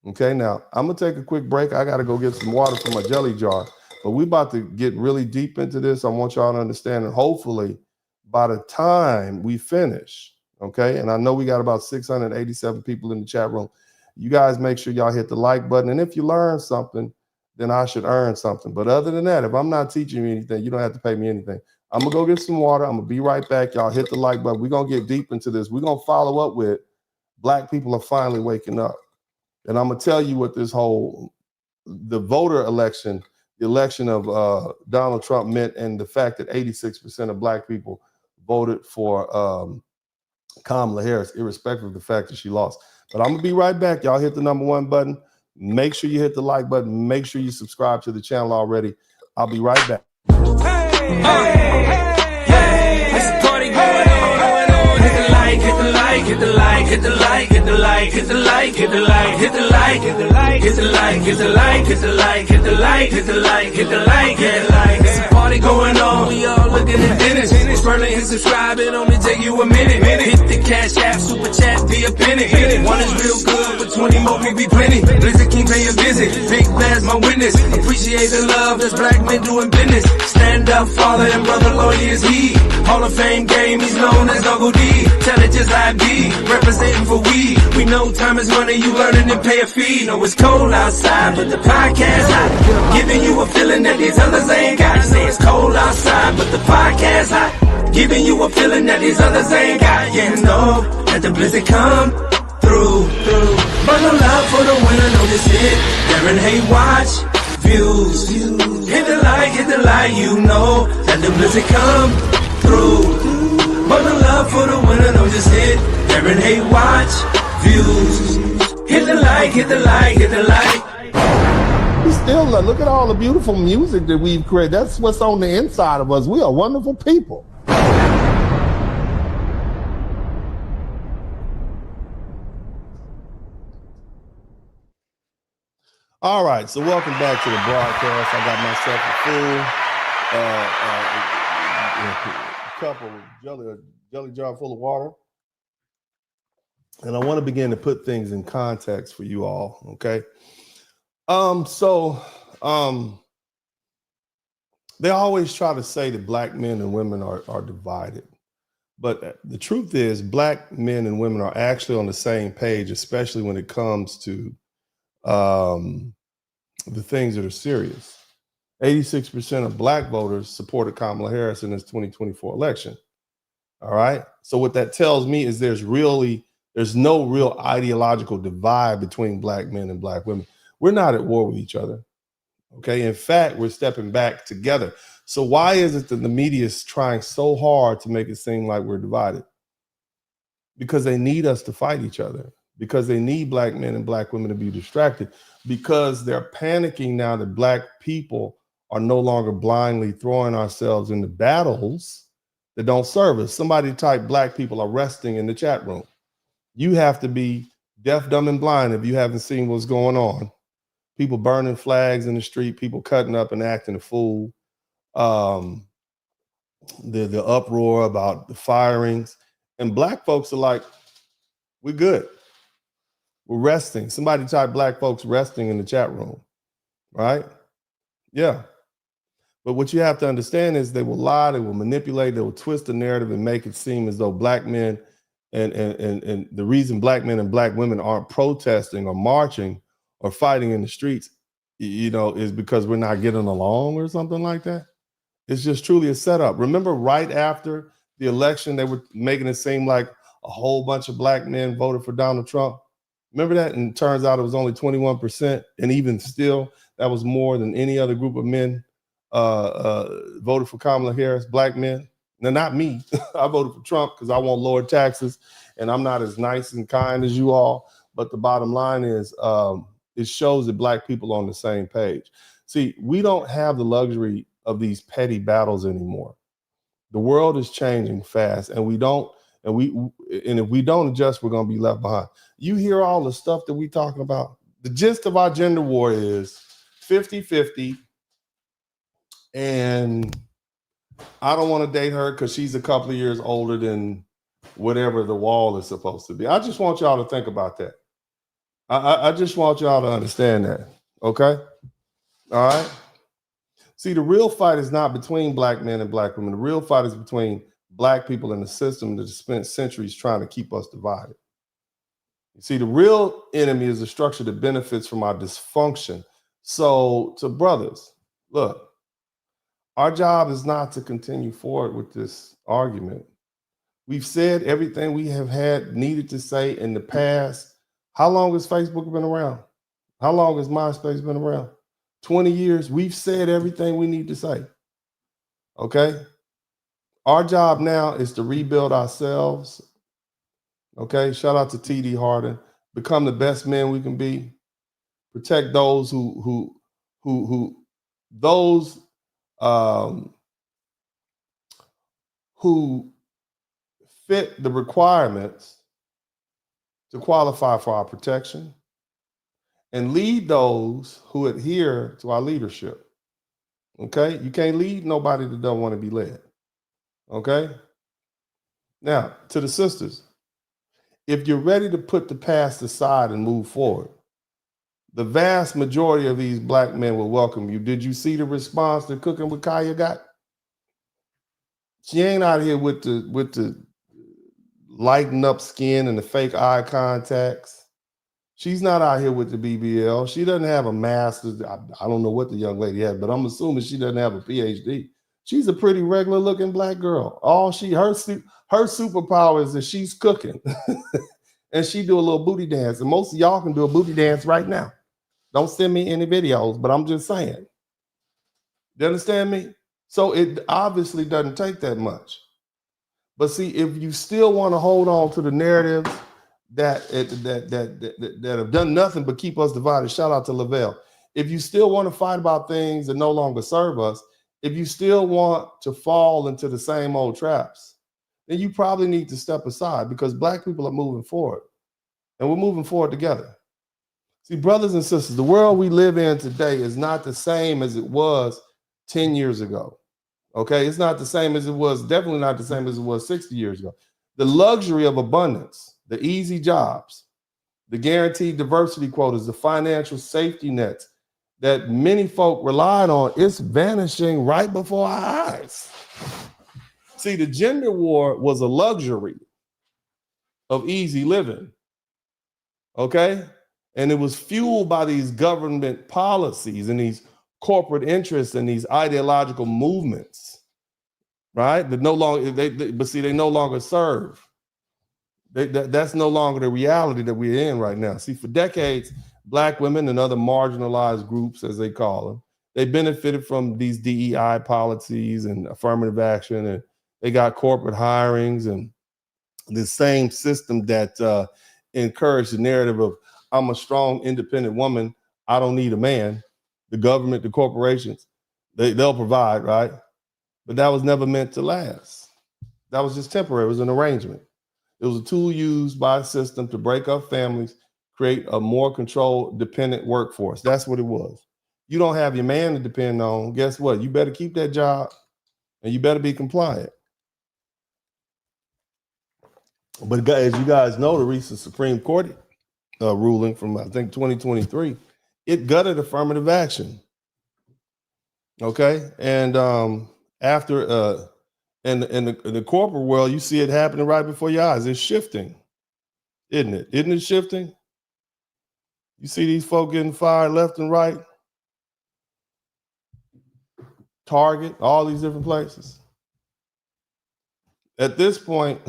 Okay, now I'm gonna take a quick break. I gotta go get some water from my jelly jar. But we're about to get really deep into this. I want y'all to understand, and hopefully by the time we finish, okay, and I know we got about 687 people in the chat room, You guys make sure y'all hit the like button. And if you learn something, then I should earn something. But other than that, if I'm not teaching you anything, you don't have to pay me anything. I'm going to go get some water. I'm going to be right back. Y'all hit the like button. We're going to get deep into this. We're going to follow up with Black people are finally waking up. And I'm going to tell you what the voter election, the election of Donald Trump meant, and the fact that 86% of Black people voted for Kamala Harris, irrespective of the fact that she lost. But I'm going to be right back. Y'all hit the #1 button. Make sure you hit the like button. Make sure you subscribe to the channel already. I'll be right back. It's a party going on. Hit the like, hit the like, hit the like, hit the like, hit the like, hit the like, hit the like, hit the like, hit the like, hit the like, hit the like, hit the like, hit the like, hit the like, hit the like, hit the like. It's a party going on. We all looking at dinners. Burning and subscribe, it only take you a minute. Hit the cash app, super chat, be a penny. One is real good, but 20 more will be plenty. Blizzard King pay a visit. Big Bass my witness. Appreciate the love that's Black men doing business. Stand up, father and brother lawyer is he. Hall of Fame game, he's known as Uncle D. Tell it just like B, representing for we. We know time is money, you learning and pay a fee. Know it's cold outside, but the podcast hot. Giving you a feeling that these others ain't got. Say it's cold outside, but the podcast hot. Giving you a feeling that these others ain't got. Yeah, know that the blizzard come through. Bundle up for the winner, know this hit. Darren Hay watch, views. Hit the like, you know that the blizzard come through. Bundle up for the winner, know this hit. Darren Hay watch, views. Hit the like, hit the like, hit the like. We still look at all the beautiful music that we've created. That's what's on the inside of us. We are wonderful people. All right, so welcome back to the broadcast. I got myself a full cup of jelly jar full of water. And I want to begin to put things in context for you all, okay? They always try to say that Black men and women are divided. But the truth is, Black men and women are actually on the same page, especially when it comes to the things that are serious. 86% of Black voters supported Kamala Harris in this 2024 election. All right. So what that tells me is there's no real ideological divide between Black men and Black women. We're not at war with each other. Okay. In fact, we're stepping back together. So why is it that the media is trying so hard to make it seem like we're divided? Because they need us to fight each other. Because they need Black men and Black women to be distracted. Because they're panicking now that Black people are no longer blindly throwing ourselves into battles that don't serve us. Somebody type Black people are resting in the chat room. You have to be deaf, dumb, and blind if you haven't seen what's going on. People burning flags in the street, people cutting up and acting a fool. The uproar about the firings. And Black folks are like, we're good. We're resting. Somebody type Black folks resting in the chat room, right? Yeah. But what you have to understand is they will lie, they will manipulate, they will twist the narrative and make it seem as though Black men and the reason Black men and Black women aren't protesting or marching or fighting in the streets, is because we're not getting along or something like that. It's just truly a setup. Remember, right after the election, they were making it seem like a whole bunch of Black men voted for Donald Trump. Remember that? And it turns out it was only 21%. And even still, that was more than any other group of men voted for Kamala Harris, Black men. Now, not me. I voted for Trump because I want lower taxes and I'm not as nice and kind as you all. But the bottom line is it shows that Black people are on the same page. See, we don't have the luxury of these petty battles anymore. The world is changing fast and if we don't adjust, we're going to be left behind. You hear all the stuff that we're talking about. The gist of our gender war is 50-50. And I don't want to date her because she's a couple of years older than whatever the wall is supposed to be. I just want y'all to think about that. I just want y'all to understand that. Okay? All right? See, the real fight is not between Black men and Black women. The real fight is between Black people and the system that has spent centuries trying to keep us divided. You see, the real enemy is the structure that benefits from our dysfunction. So to brothers, look, our job is not to continue forward with this argument. We've said everything we have needed to say in the past. How long has Facebook been around? How long has MySpace been around? 20 years. We've said everything we need to say. Okay? Our job now is to rebuild ourselves. Okay? Shout out to TD Harden. Become the best men we can be. Protect those who fit the requirements to qualify for our protection, and lead those who adhere to our leadership. Okay? You can't lead nobody that don't want to be led. Okay? Now, to the sisters, if you're ready to put the past aside and move forward, the vast majority of these black men will welcome you. Did you see the response that Cooking with Kaaya got? She ain't out here with the lighten up skin and the fake eye contacts. She's not out here with the BBL. She doesn't have a master's. I don't know what the young lady has, but I'm assuming she doesn't have a PhD. She's a pretty regular looking black girl. Her superpower is that she's cooking and she do a little booty dance. And most of y'all can do a booty dance right now. Don't send me any videos, but I'm just saying. You understand me? So it obviously doesn't take that much. But see, if you still want to hold on to the narratives that have done nothing but keep us divided, shout out to Lavelle. If you still want to fight about things that no longer serve us, if you still want to fall into the same old traps, then you probably need to step aside, because black people are moving forward and we're moving forward together. See, brothers and sisters, the world we live in today is not the same as it was 10 years ago. Okay, it's not the same as it was, definitely not the same as it was 60 years ago. The luxury of abundance, the easy jobs, the guaranteed diversity quotas, the financial safety nets that many folk relied on, is vanishing right before our eyes. See, the gender war was a luxury of easy living. Okay? And it was fueled by these government policies and these corporate interests and these ideological movements, right? That no longer, they no longer serve. That's no longer the reality that we're in right now. See, for decades, black women and other marginalized groups, as they call them, they benefited from these DEI policies and affirmative action, and they got corporate hirings and the same system that encouraged the narrative of, I'm a strong, independent woman, I don't need a man. The government, the corporations, they'll provide, right? But that was never meant to last. That was just temporary. It was an arrangement. It was a tool used by a system to break up families, create a more controlled, dependent workforce. That's what it was. You don't have your man to depend on. Guess what? You better keep that job and you better be compliant. But as you guys know, the recent Supreme Court ruling from, I think, 2023, it gutted affirmative action. Okay, and after in the corporate world, you see it happening right before your eyes. It's shifting, isn't it? Isn't it shifting? You see these folk getting fired left and right. Target, all these different places. At this point,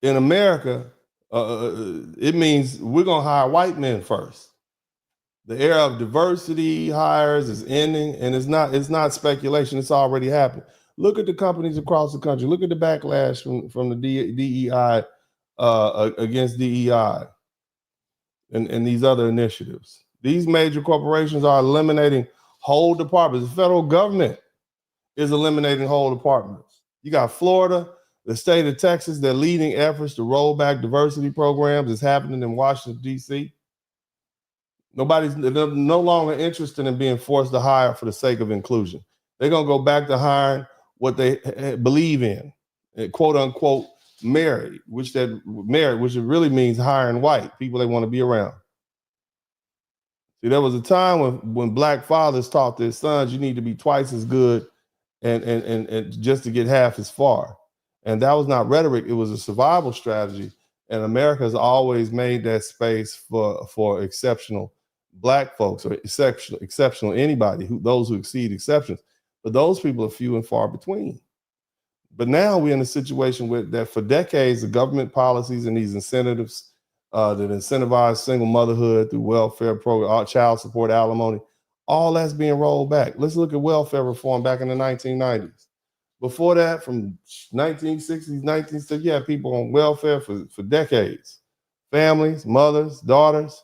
in America, it means we're gonna hire white men first. The era of diversity hires is ending, and it's not speculation. It's already happened. Look at the companies across the country. Look at the backlash from the DEI against DEI and these other initiatives. These major corporations are eliminating whole departments. The federal government is eliminating whole departments. You got Florida, the state of Texas, they're leading efforts to roll back diversity programs. It's happening in Washington, D.C. They're no longer interested in being forced to hire for the sake of inclusion. They're going to go back to hiring what they believe in, quote unquote, married, which it really means hiring white people they want to be around. See, there was a time when black fathers taught their sons, you need to be twice as good and just to get half as far. And that was not rhetoric. It was a survival strategy And America has always made that space for exceptional Black folks, or exceptional anybody, those who exceed exceptions. But those people are few and far between. But now we're in a situation where that for decades, the government policies and these incentives that incentivize single motherhood through welfare program, child support, alimony, all that's being rolled back. Let's look at welfare reform back in the 1990s. Before that, from 1960s, 1960s, you had people on welfare for decades. Families, mothers, daughters.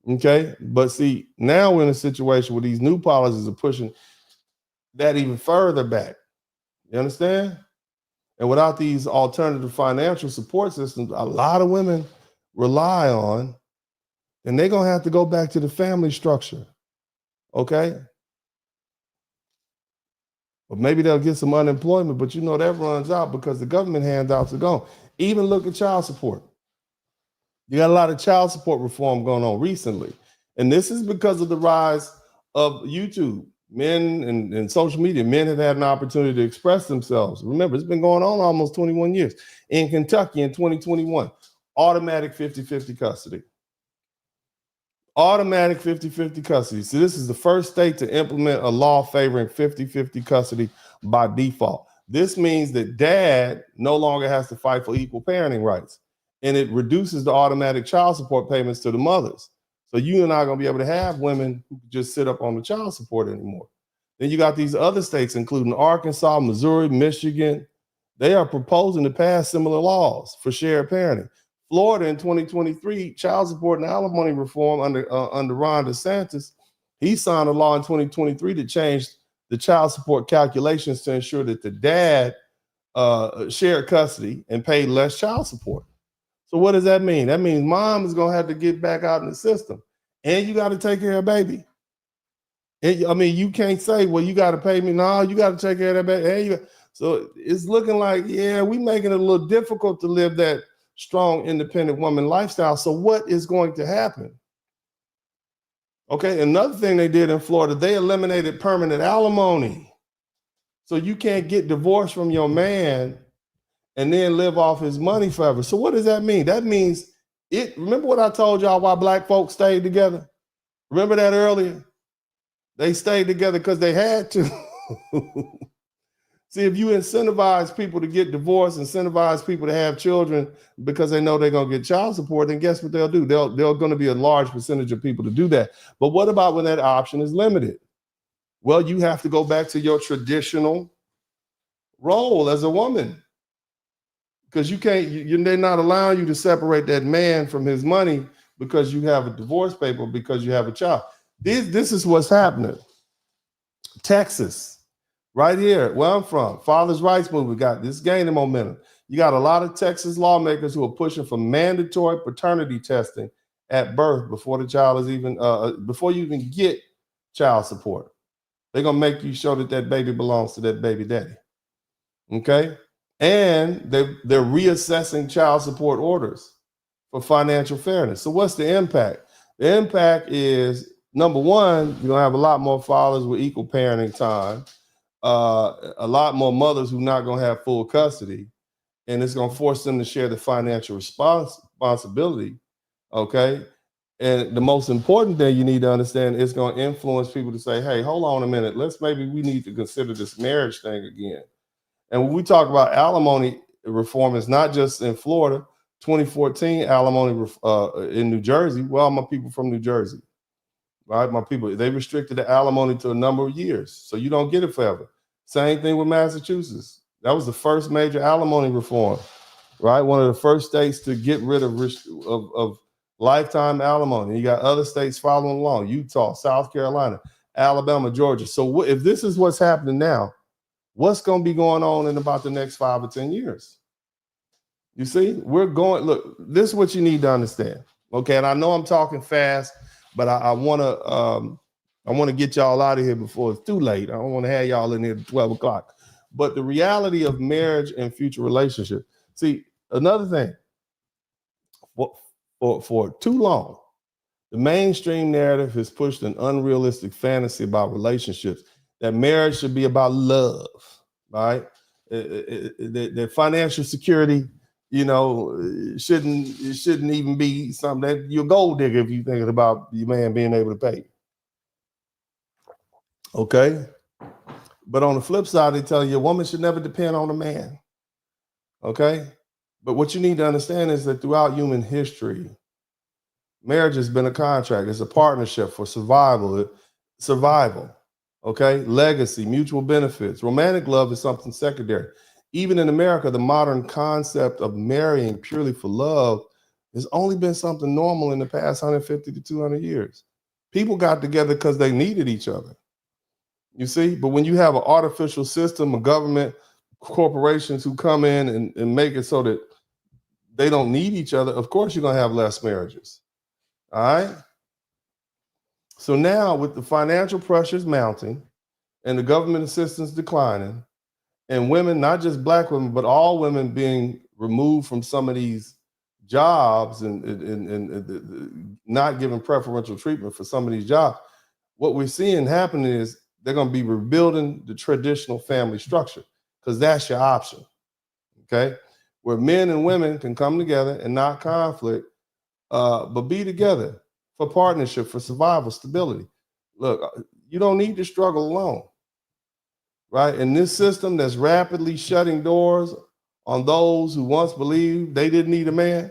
Okay. But see, now we're in a situation where these new policies are pushing that even further back. You understand? And without these alternative financial support systems, a lot of women rely on, and they're going to have to go back to the family structure. Okay. But maybe they'll get some unemployment, but that runs out because the government handouts are gone. Even look at child support. You got a lot of child support reform going on recently. And this is because of the rise of YouTube. Men and social media, men have had an opportunity to express themselves. Remember, it's been going on almost 21 years. In Kentucky in 2021, automatic 50-50 custody. Automatic 50-50 custody. So this is the first state to implement a law favoring 50-50 custody by default. This means that dad no longer has to fight for equal parenting rights. And it reduces the automatic child support payments to the mothers. So you and I are going to be able to have women who just sit up on the child support anymore. Then you got these other states, including Arkansas, Missouri, Michigan. They are proposing to pass similar laws for shared parenting. Florida in 2023, child support and alimony reform under Ron DeSantis, he signed a law in 2023 to change the child support calculations to ensure that the dad shared custody and paid less child support. So what does that mean? That means mom is going to have to get back out in the system. And you got to take care of baby. And, you can't say, well, you got to pay me. No, you got to take care of that baby. So it's looking like, yeah, we're making it a little difficult to live that strong, independent woman lifestyle. So what is going to happen? Okay, another thing they did in Florida, they eliminated permanent alimony. So you can't get divorced from your man and then live off his money forever. So what does that mean? That means remember what I told y'all why Black folks stayed together? Remember that earlier? They stayed together because they had to. See, if you incentivize people to get divorced, incentivize people to have children because they know they're going to get child support, then guess what they'll do? They're going to be a large percentage of people to do that. But what about when that option is limited? Well, you have to go back to your traditional role as a woman. Because you can't, they're not allowing you to separate that man from his money because you have a divorce paper, because you have a child. This is what's happening. Texas, right here, where I'm from, Fathers' Rights Movement got this gaining momentum. You got a lot of Texas lawmakers who are pushing for mandatory paternity testing at birth before the child is even, before you even get child support. They're going to make you show that baby belongs to that baby daddy. Okay? And they're reassessing child support orders for financial fairness. So what's the impact? The impact is, number one, you're going to have a lot more fathers with equal parenting time, a lot more mothers who are not going to have full custody, and it's going to force them to share the financial responsibility, okay? And the most important thing you need to understand, it's going to influence people to say, hey, hold on a minute, maybe we need to consider this marriage thing again. And when we talk about alimony reform, it's not just in Florida. 2014 alimony in New Jersey. Well, my people from New Jersey, right? My people, they restricted the alimony to a number of years, so you don't get it forever. Same thing with Massachusetts. That was the first major alimony reform, right? One of the first states to get rid of lifetime alimony. You got other states following along: Utah, South Carolina, Alabama, Georgia. So if this is what's happening now, what's going to be going on in about the next 5 or 10 years? You see, look, this is what you need to understand. Okay. And I know I'm talking fast, but I want to get y'all out of here before it's too late. I don't want to have y'all in here at 12 o'clock. But the reality of marriage and future relationships. See, another thing, for too long, the mainstream narrative has pushed an unrealistic fantasy about relationships, that marriage should be about love, right? The financial security you know, it shouldn't even be something that you're a gold digger if you're thinking about your man being able to pay. Okay? But on the flip side, they tell you a woman should never depend on a man. Okay? But what you need to understand is that throughout human history, marriage has been a contract. It's a partnership for survival. Okay? Legacy, mutual benefits. Romantic love is something secondary. Even in America, the modern concept of marrying purely for love has only been something normal in the past 150 to 200 years. People got together because they needed each other. You see? But when you have an artificial system, a government, corporations who come in and make it so that they don't need each other, of course you're going to have less marriages. All right? So now with the financial pressures mounting and the government assistance declining, and women, not just Black women, but all women being removed from some of these jobs and not given preferential treatment for some of these jobs, what we're seeing happening is they're going to be rebuilding the traditional family structure because that's your option, okay? Where men and women can come together and not conflict, but be together for partnership, for survival, stability. Look, you don't need to struggle alone. Right? In this system that's rapidly shutting doors on those who once believed they didn't need a man,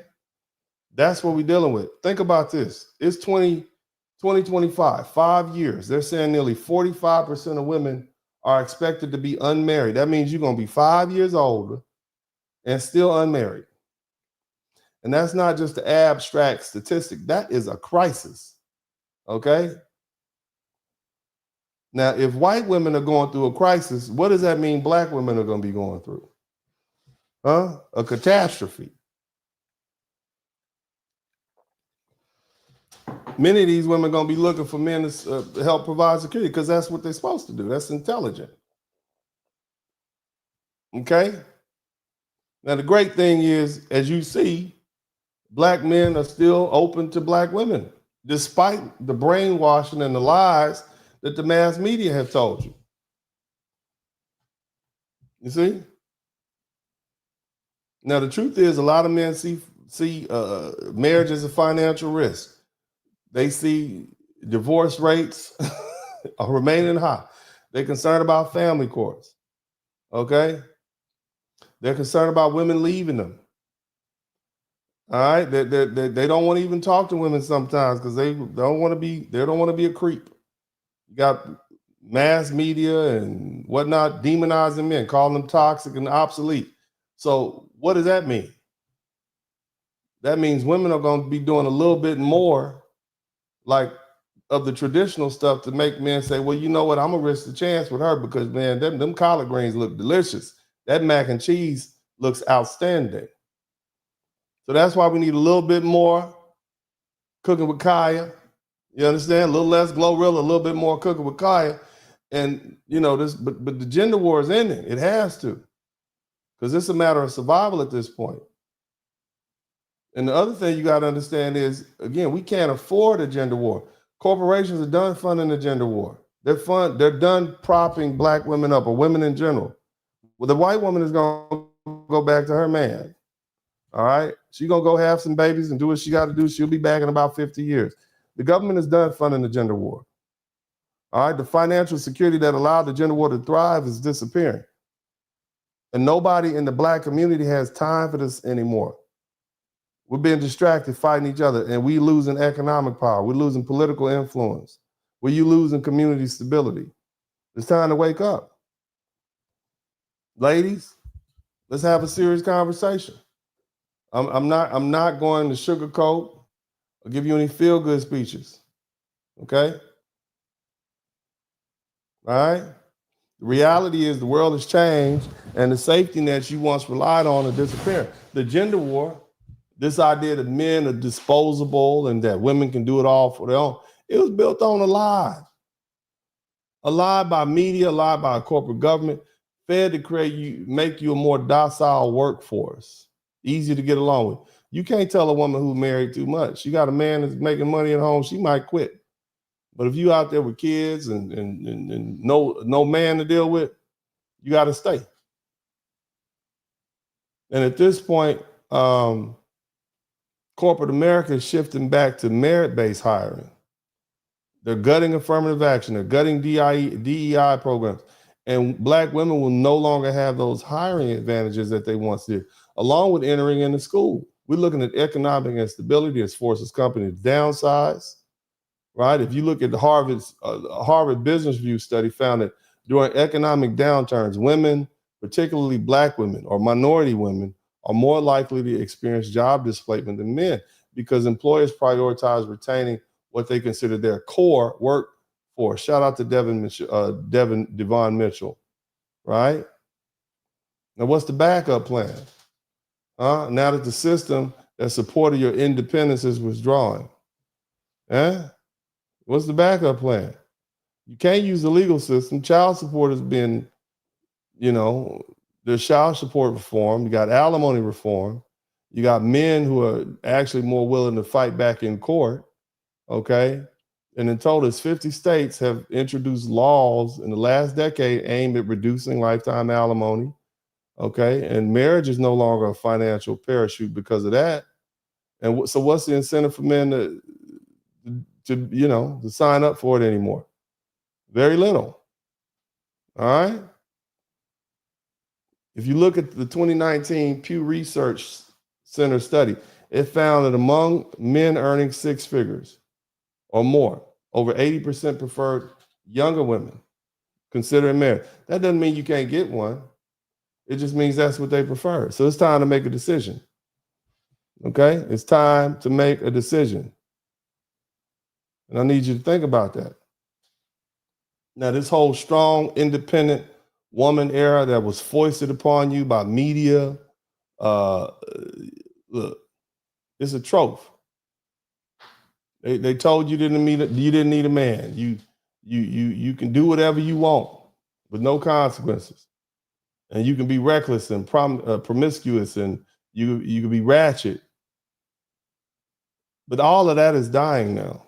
that's what we're dealing with. Think about this. It's 2025, 5 years. They're saying nearly 45% of women are expected to be unmarried. That means you're going to be 5 years older and still unmarried. And that's not just an abstract statistic. That is a crisis. Okay? Now, if white women are going through a crisis, what does that mean Black women are going to be going through? Huh? A catastrophe. Many of these women are going to be looking for men to help provide security because that's what they're supposed to do. That's intelligent. Okay? Now, the great thing is, as you see, Black men are still open to Black women, despite the brainwashing and the lies that the mass media have told you. You see? Now, the truth is, a lot of men see marriage as a financial risk. They see divorce rates are remaining high. They're concerned about family courts. Okay? They're concerned about women leaving them. All right? They don't want to even talk to women sometimes because they don't want to be a creep. You got mass media and whatnot demonizing men, calling them toxic and obsolete. So what does that mean? That means women are going to be doing a little bit more like of the traditional stuff to make men say, well, you know what, I'm gonna risk the chance with her because man, them collard greens look delicious. That mac and cheese looks outstanding. So that's why we need a little bit more cooking with Kaaya. You understand? A little less GloRilla, a little bit more cooking with Kaaya. And you know, but the gender war is ending. It has to. Because it's a matter of survival at this point. And the other thing you got to understand is, again, we can't afford a gender war. Corporations are done funding the gender war. They're done propping Black women up, or women in general. Well, the white woman is going to go back to her man. All right? She's going to go have some babies and do what she got to do. She'll be back in about 50 years. The government is done funding the gender war. All right? The financial security that allowed the gender war to thrive is disappearing. And nobody in the Black community has time for this anymore. We're being distracted fighting each other, and we losing economic power. We're losing political influence. We're losing community stability. It's time to wake up. Ladies, let's have a serious conversation. I'm not going to sugarcoat or give you any feel-good speeches. Okay? All right? The reality is the world has changed, and the safety nets you once relied on are disappearing. The gender war, this idea that men are disposable and that women can do it all for their own, it was built on a lie. A lie by media, a lie by a corporate government, fed to make you a more docile workforce, easier to get along with. You can't tell a woman who's married too much. She got a man that's making money at home, she might quit. But if you out there with kids and no man to deal with, you got to stay. And at this point, corporate America is shifting back to merit-based hiring. They're gutting affirmative action. They're gutting DEI programs. And Black women will no longer have those hiring advantages that they once did, along with entering into school. We're looking at economic instability as forces companies to downsize, right? If you look at the Harvard Business Review study, found that during economic downturns, women, particularly Black women or minority women, are more likely to experience job displacement than men because employers prioritize retaining what they consider their core workforce. Shout out to Devon Mitchell, right? Now, what's the backup plan? Now that the system that supported your independence is withdrawing, what's the backup plan? You can't use the legal system. Child support has been, there's child support reform. You got alimony reform. You got men who are actually more willing to fight back in court, okay? And in total, 50 states have introduced laws in the last decade aimed at reducing lifetime alimony, okay? And marriage is no longer a financial parachute because of that. And so what's the incentive for men to sign up for it anymore? Very little, all right? If you look at the 2019 Pew Research Center study, it found that among men earning six figures or more, over 80% preferred younger women considering marriage. That doesn't mean you can't get one. It just means that's what they prefer. So it's time to make a decision. Okay? It's time to make a decision. And I need you to think about that. Now, this whole strong, independent woman era that was foisted upon you by media, look, it's a trope. They told you you didn't need a man. You can do whatever you want with no consequences, and you can be reckless and promiscuous, and you can be ratchet. But all of that is dying now.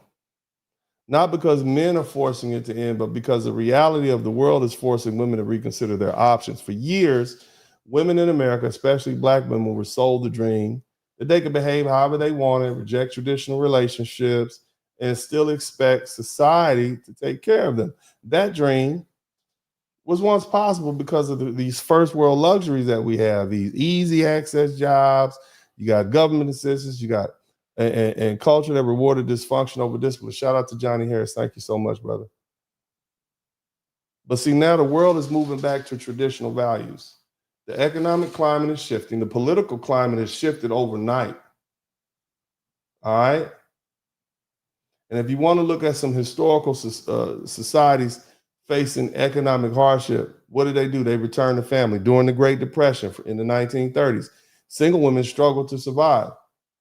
Not because men are forcing it to end, but because the reality of the world is forcing women to reconsider their options. For years, women in America, especially Black women, were sold the dream that they could behave however they wanted, reject traditional relationships, and still expect society to take care of them. That dream was once possible because of these first world luxuries that we have, these easy access jobs. You got government assistance, you got and culture that rewarded dysfunction over discipline. Shout out to Johnny Harris. Thank you so much, brother. But see, now the world is moving back to traditional values. The economic climate is shifting. The political climate has shifted overnight. All right? And if you want to look at some historical societies facing economic hardship, what did they do? They returned to family. During the Great Depression in the 1930s, single women struggled to survive.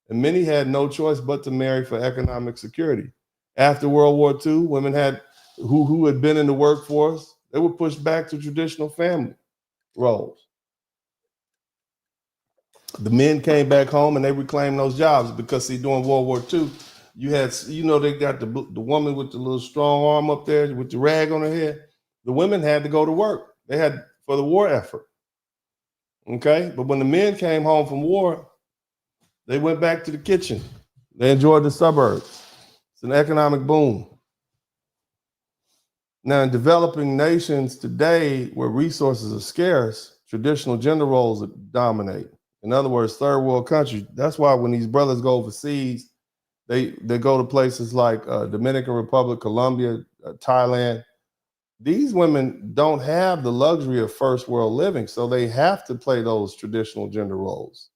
And many had no choice but to marry for economic security. After World War II, women who had been in the workforce, they were pushed back to traditional family roles. The men came back home and they reclaimed those jobs because, see, during World War II, you had, they got the woman with the little strong arm up there with the rag on her head. The women had to go to work. They had for the war effort. Okay? But when the men came home from war, they went back to the kitchen. They enjoyed the suburbs. It's an economic boom. Now, in developing nations today where resources are scarce, traditional gender roles dominate. In other words, third world countries. That's why when these brothers go overseas, they go to places like Dominican Republic, Colombia, Thailand. These women don't have the luxury of first world living, so they have to play those traditional gender roles.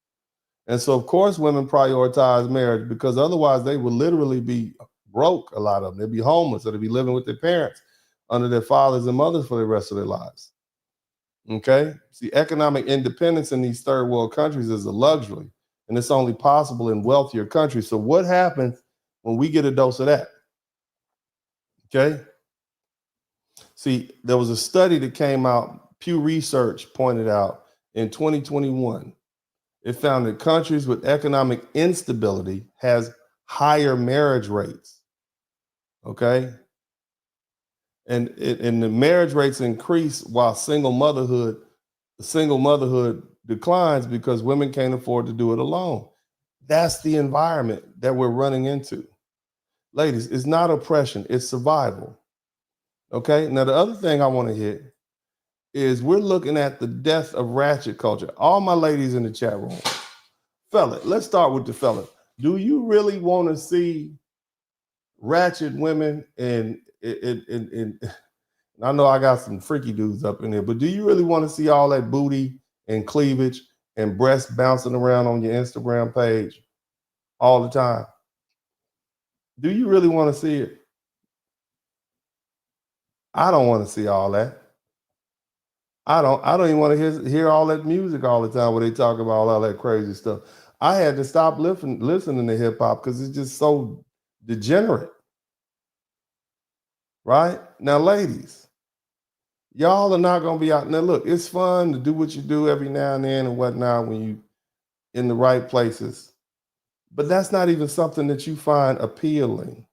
And so, of course, women prioritize marriage because otherwise they would literally be broke, a lot of them. They'd be homeless, or they'd be living with their parents under their fathers and mothers for the rest of their lives. Okay? See, economic independence in these third world countries is a luxury, and it's only possible in wealthier countries. So what happens when we get a dose of that? Okay? See, there was a study that came out, Pew Research pointed out in 2021. It found that countries with economic instability has higher marriage rates. Okay? And the marriage rates increase while single motherhood declines because women can't afford to do it alone. That's the environment that we're running into. Ladies, it's not oppression, it's survival. Okay, now the other thing I want to hit is we're looking at the death of ratchet culture. All my ladies in the chat room, fella, let's start with the fella. Do you really want to see ratchet women in I know I got some freaky dudes up in here, but do you really want to see all that booty and cleavage and breasts bouncing around on your Instagram page all the time? Do you really want to see it? I don't want to see all that. I don't even want to hear all that music all the time where they talk about all that crazy stuff. I had to stop listening to hip hop because it's just so degenerate. Right? Now, ladies, y'all are not going to be out. Now, look, it's fun to do what you do every now and then and whatnot when you in the right places. But that's not even something that you find appealing.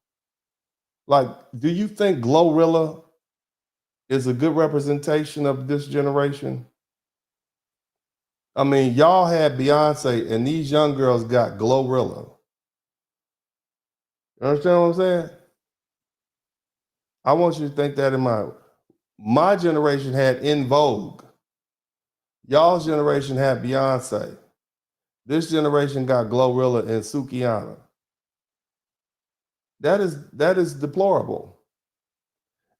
Like, do you think GloRilla is a good representation of this generation? I mean, y'all had Beyonce and these young girls got GloRilla. You understand what I'm saying? I want you to think that in mind. My generation had In Vogue. Y'all's generation had Beyonce. This generation got GloRilla and Sukihana. That is deplorable.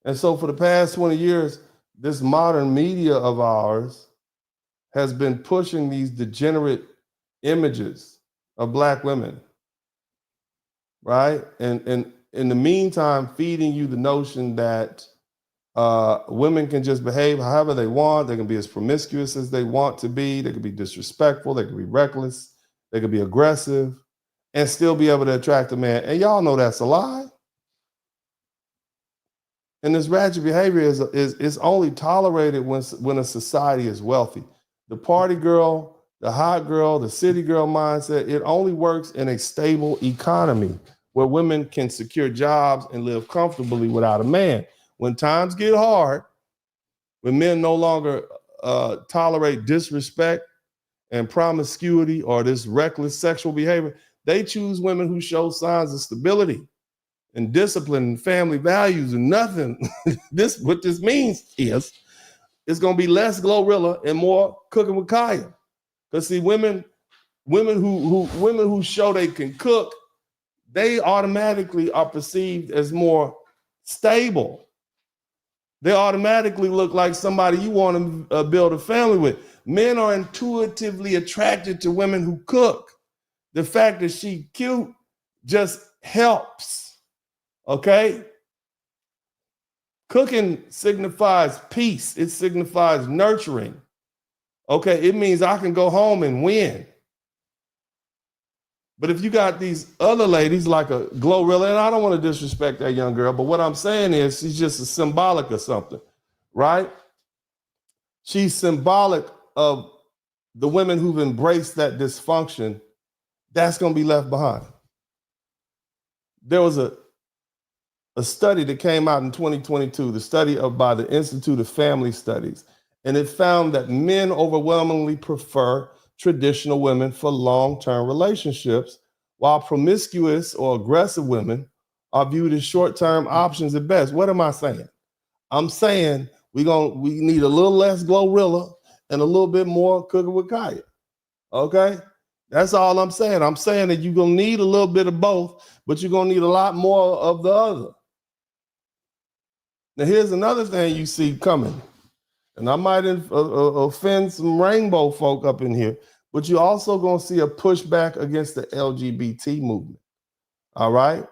And so for the past 20 years, this modern media of ours has been pushing these degenerate images of Black women, right? And in the meantime, feeding you the notion that women can just behave however they want. They can be as promiscuous as they want to be. They can be disrespectful. They can be reckless. They can be aggressive and still be able to attract a man. And y'all know that's a lie. And this ratchet behavior is only tolerated when a society is wealthy. The party girl, the hot girl, the city girl mindset, it only works in a stable economy where women can secure jobs and live comfortably without a man. When times get hard, when men no longer tolerate disrespect and promiscuity or this reckless sexual behavior, they choose women who show signs of stability and discipline and family values and nothing. What this means is it's going to be less GloRilla and more cooking with Kaaya. Because see, women who show they can cook, they automatically are perceived as more stable. They automatically look like somebody you want to build a family with. Men are intuitively attracted to women who cook. The fact that she's cute just helps, okay? Cooking signifies peace. It signifies nurturing, okay? It means I can go home and win. But if you got these other ladies like a GloRilla, and I don't want to disrespect that young girl, but what I'm saying is she's just a symbolic of something, right? She's symbolic of the women who've embraced that dysfunction. That's going to be left behind. There was a study that came out in 2022, the study by the Institute of Family Studies, and it found that men overwhelmingly prefer traditional women for long-term relationships, while promiscuous or aggressive women are viewed as short-term options at best. What am I saying? I'm saying we need a little less GloRilla and a little bit more cooking with Kaaya. Okay? That's all I'm saying. I'm saying that you're going to need a little bit of both, but you're going to need a lot more of the other. Now, here's another thing you see coming, and I might offend some rainbow folk up in here, but you're also going to see a pushback against the LGBT movement. All right?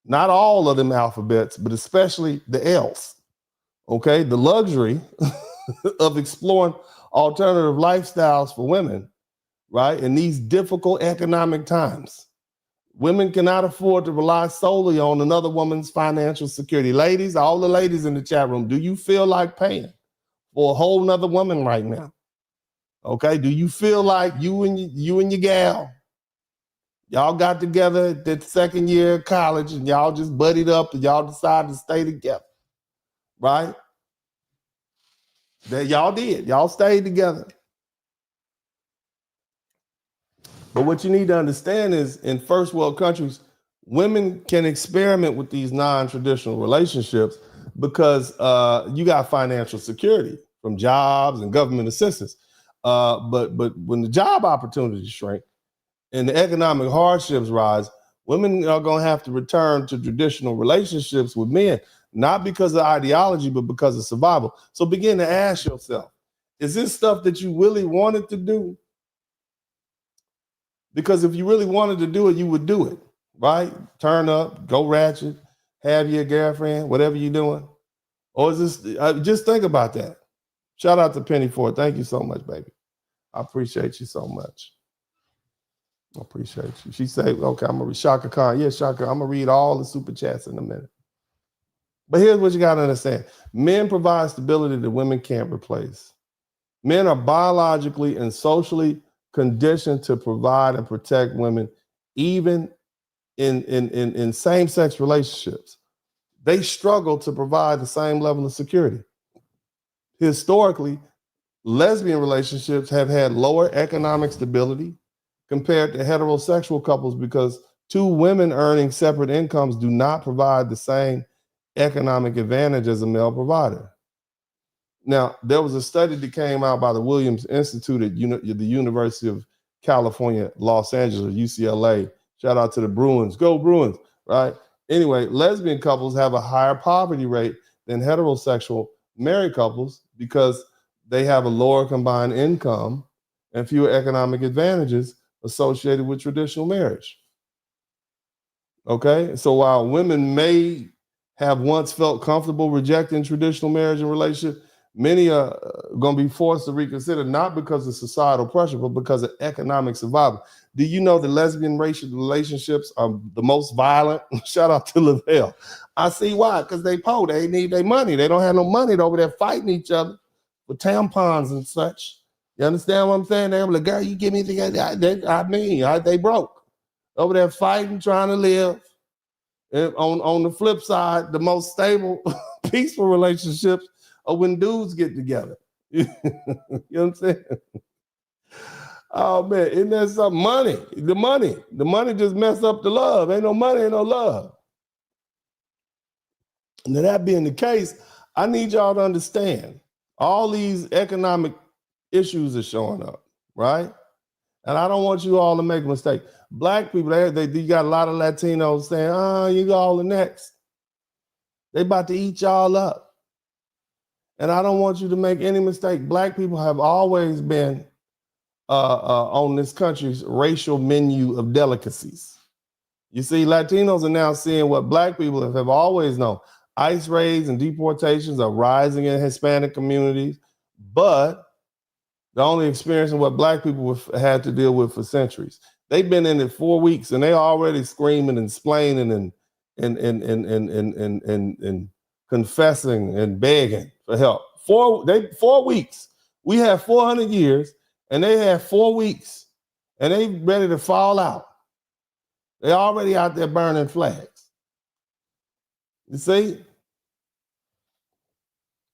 Not all of them alphabets, but especially the L's. Okay? The luxury of exploring alternative lifestyles for women, right? In these difficult economic times. Women cannot afford to rely solely on another woman's financial security. Ladies, all the ladies in the chat room, do you feel like paying for a whole nother woman right now? Okay, do you feel like you and your gal, y'all got together at the second year of college and y'all just buddied up and y'all decided to stay together, right? That y'all did. Y'all stayed together. But what you need to understand is in first world countries, women can experiment with these non-traditional relationships because you got financial security from jobs and government assistance. But when the job opportunities shrink and the economic hardships rise, women are going to have to return to traditional relationships with men, not because of ideology, but because of survival. So begin to ask yourself, is this stuff that you really wanted to do? Because if you really wanted to do it, you would do it, right? Turn up, go ratchet, have your girlfriend, whatever you're doing. Or is this, just think about that. Shout out to Penny Ford. Thank you so much, baby. I appreciate you so much. I appreciate you. She said, okay, I'm going to read Shaka Khan. Yeah, Shaka, I'm going to read all the super chats in a minute. But here's what you got to understand. Men provide stability that women can't replace. Men are biologically and socially conditioned to provide and protect women, even in same-sex relationships. They struggle to provide the same level of security. Historically, lesbian relationships have had lower economic stability compared to heterosexual couples because two women earning separate incomes do not provide the same economic advantage as a male provider. Now, there was a study that came out by the Williams Institute at the University of California, Los Angeles, UCLA. Shout out to the Bruins. Go Bruins, right? Anyway, lesbian couples have a higher poverty rate than heterosexual married couples because they have a lower combined income and fewer economic advantages associated with traditional marriage. Okay, so while women may have once felt comfortable rejecting traditional marriage and relationship, many are going to be forced to reconsider, not because of societal pressure, but because of economic survival. Do you know that lesbian racial relationships are the most violent? Shout out to Lavelle. I see why, because they poor. They need their money. They don't have no money. They're over there fighting each other with tampons and such. You understand what I'm saying? They're like, girl, you give me the, they broke. Over there fighting, trying to live. And on the flip side, the most stable, peaceful relationships are when dudes get together. You know what I'm saying? Oh man, isn't that something? The money just messed up the love. Ain't no money, ain't no love. Now that being the case, I need y'all to understand all these economic issues are showing up, right? And I don't want you all to make a mistake. Black people, you got a lot of Latinos saying, oh, you all the next. They about to eat y'all up. And I don't want you to make any mistake. Black people have always been on this country's racial menu of delicacies. You see, Latinos are now seeing what Black people have always known. ICE raids and deportations are rising in Hispanic communities, but they're only experiencing what Black people had to deal with for centuries. They've been in it 4 weeks and they're already screaming and splaining and confessing and begging for help. 4 weeks. We have 400 years and they have 4 weeks and they ready to fall out. They're already out there burning flags. You see?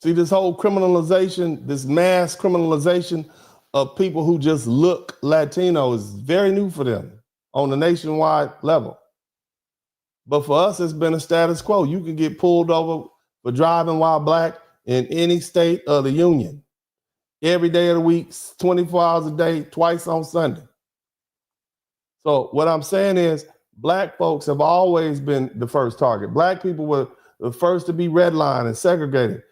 See, this whole criminalization, this mass criminalization of people who just look Latino is very new for them on a nationwide level. But for us, it's been a status quo. You can get pulled over for driving while Black in any state of the union. Every day of the week, 24 hours a day, twice on Sunday. So what I'm saying is Black folks have always been the first target. Black people were the first to be redlined and segregated,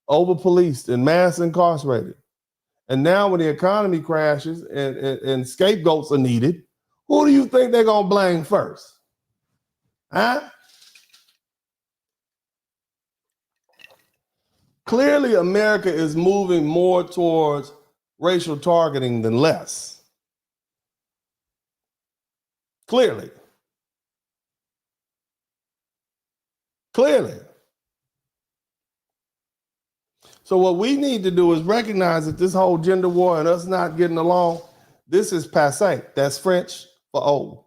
over-policed and mass incarcerated. And now when the economy crashes and scapegoats are needed, who do you think they're going to blame first? Huh? Clearly, America is moving more towards racial targeting than less. Clearly. So what we need to do is recognize that this whole gender war and us not getting along, this is passé. That's French for old.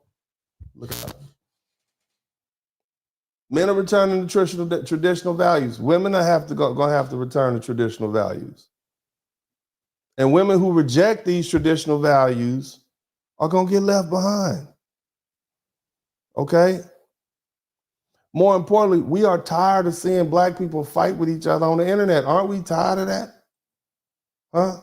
Look at that. Men are returning to traditional values. Women are going to have to return to traditional values. And women who reject these traditional values are going to get left behind. Okay? More importantly, we are tired of seeing black people fight with each other on the internet. Aren't we tired of that? Huh?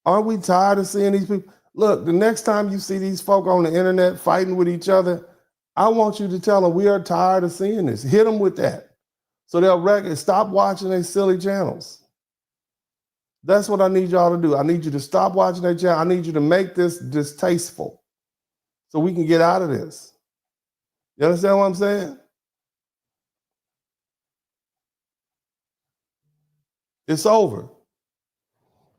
Aren't we tired of seeing these people? Look, the next time you see these folk on the internet fighting with each other, I want you to tell them we are tired of seeing this. Hit them with that. So they'll stop watching these silly channels. That's what I need y'all to do. I need you to stop watching that channel. I need you to make this distasteful so we can get out of this. You understand what I'm saying? It's over.